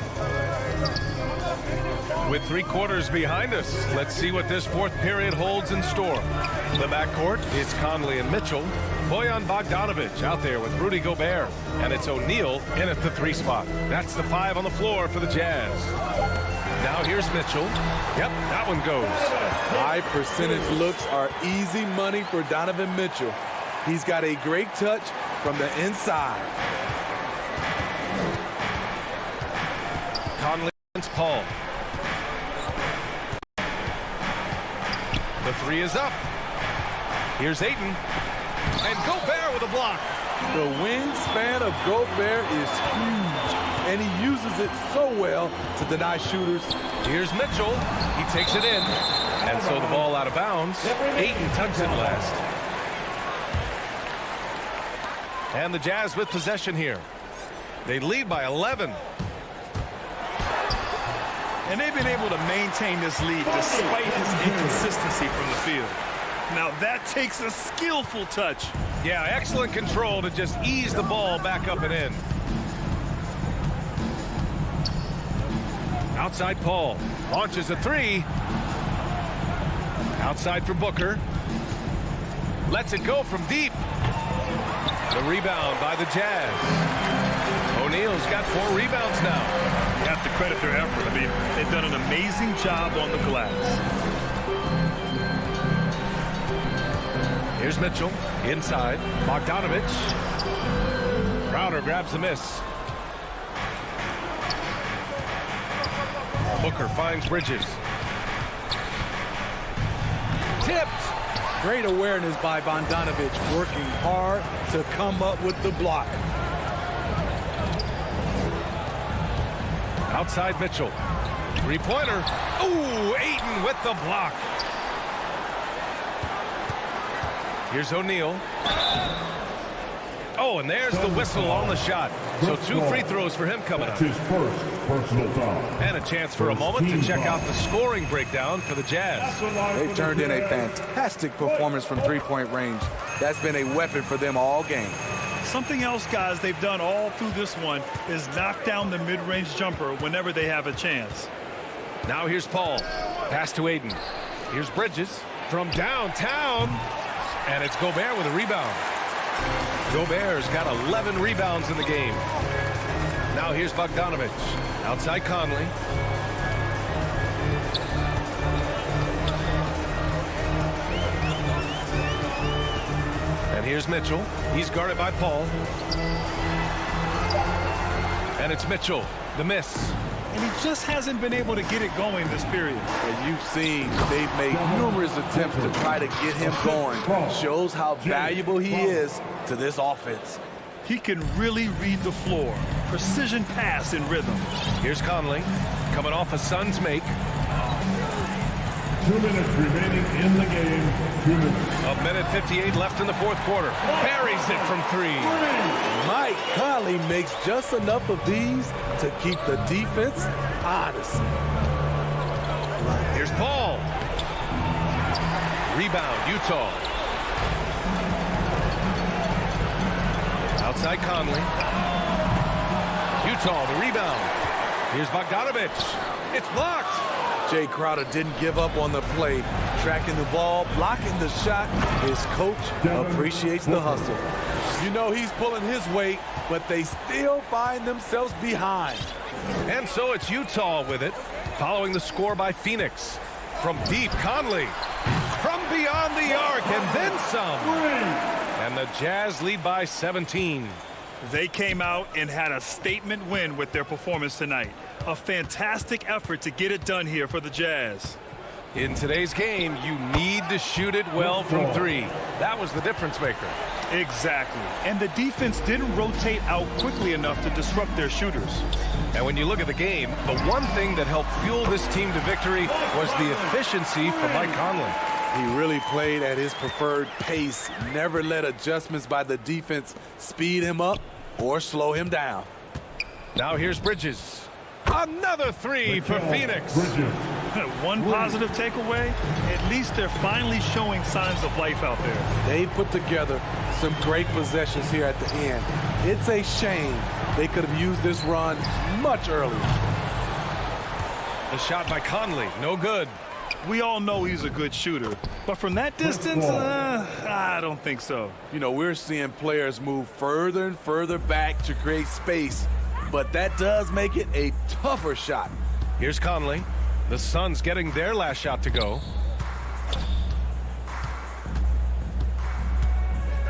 With 3 quarters behind us, let's see what this 4th period holds in store. The backcourt is Conley and Mitchell. Bojan Bogdanovic out there with Rudy Gobert. And it's O'Neal in at the 3 spot. That's the 5 on the floor for the Jazz. Now here's Mitchell. Yep, that one goes. High percentage looks are easy money for Donovan Mitchell. He's got a great touch from the inside. Conley against Paul. The 3 is up. Here's Ayton. And Gobert with a block. The wingspan of Gobert is huge, and he uses it so well to deny shooters. Here's Mitchell. He takes it in. And so the ball out of bounds. Ayton tucks it last. And the Jazz with possession here. They lead by 11. And they've been able to maintain this lead despite his inconsistency from the field. Now that takes a skillful touch. Yeah, excellent control to just ease the ball back up and in. Outside Paul. Launches a 3. Outside for Booker. Lets it go from deep. The rebound by the Jazz. O'Neal's got 4 rebounds now. You have to credit their effort. I mean, they've done an amazing job on the glass. Here's Mitchell inside. Bogdanovic. Crowder grabs the miss. Booker finds Bridges. Tipped. Great awareness by Bogdanovic, working hard to come up with the block. Outside Mitchell. 3-pointer. Ooh, Ayton with the block. Here's O'Neal. Oh, and there's the whistle on the shot. So 2 free throws for him coming up. That's his first personal foul. And a chance for a moment to check out the scoring breakdown for the Jazz. They've turned in a fantastic performance from 3-point range. That's been a weapon for them all game. Something else, guys, they've done all through this one is knock down the mid-range jumper whenever they have a chance. Now here's Paul. Pass to Ayton. Here's Bridges from downtown. And it's Gobert with a rebound. Gobert's got 11 rebounds in the game. Now here's Bogdanovic. Outside Conley. And here's Mitchell. He's guarded by Paul. And it's Mitchell. The miss. And he just hasn't been able to get it going this period. As you've seen, they've made numerous attempts to try to get him going. Shows how valuable he is to this offense. He can really read the floor. Precision pass in rhythm. Here's Conley coming off a Suns make. 2 minutes remaining in the game. 2 minutes. 1:58 left in the 4th quarter. Buries it from 3. Mike Conley makes just enough of these to keep the defense honest. Here's Paul. Rebound, Utah. Outside Conley. Utah, the rebound. Here's Bogdanovic. It's blocked. Jay Crowder didn't give up on the play. Tracking the ball, blocking the shot. His coach appreciates the hustle. You know he's pulling his weight, but they still find themselves behind. And so it's Utah with it, following the score by Phoenix. From deep, Conley. From beyond the arc, and then some. And the Jazz lead by 17. They came out and had a statement win with their performance tonight. A fantastic effort to get it done here for the Jazz. In today's game, you need to shoot it well from three. That was the difference maker. Exactly. And the defense didn't rotate out quickly enough to disrupt their shooters. And when you look at the game, the one thing that helped fuel this team to victory was the efficiency from Mike Conley. He really played at his preferred pace, never let adjustments by the defense speed him up or slow him down. Now here's Bridges. Another three for Phoenix. One positive takeaway, at least they're finally showing signs of life out there. They put together some great possessions here at the end. It's a shame they could have used this run much earlier. The shot by Conley, no good. We all know he's a good shooter, but from that distance, I don't think so. You know, we're seeing players move further and further back to create space, but that does make it a tougher shot. Here's Conley. The Suns getting their last shot to go.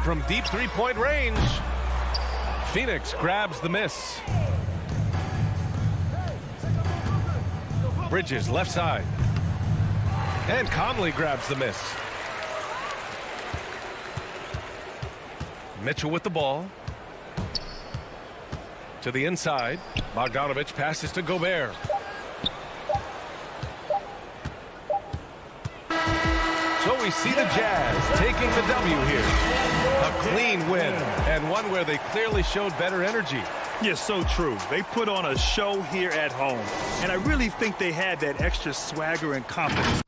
From deep three-point range, Phoenix grabs the miss. Bridges left side. And Conley grabs the miss. Mitchell with the ball. To the inside. Bogdanovich passes to Gobert. So we see the Jazz taking the W here. A clean win, and one where they clearly showed better energy. Yes, so true. They put on a show here at home, and I really think they had that extra swagger and confidence.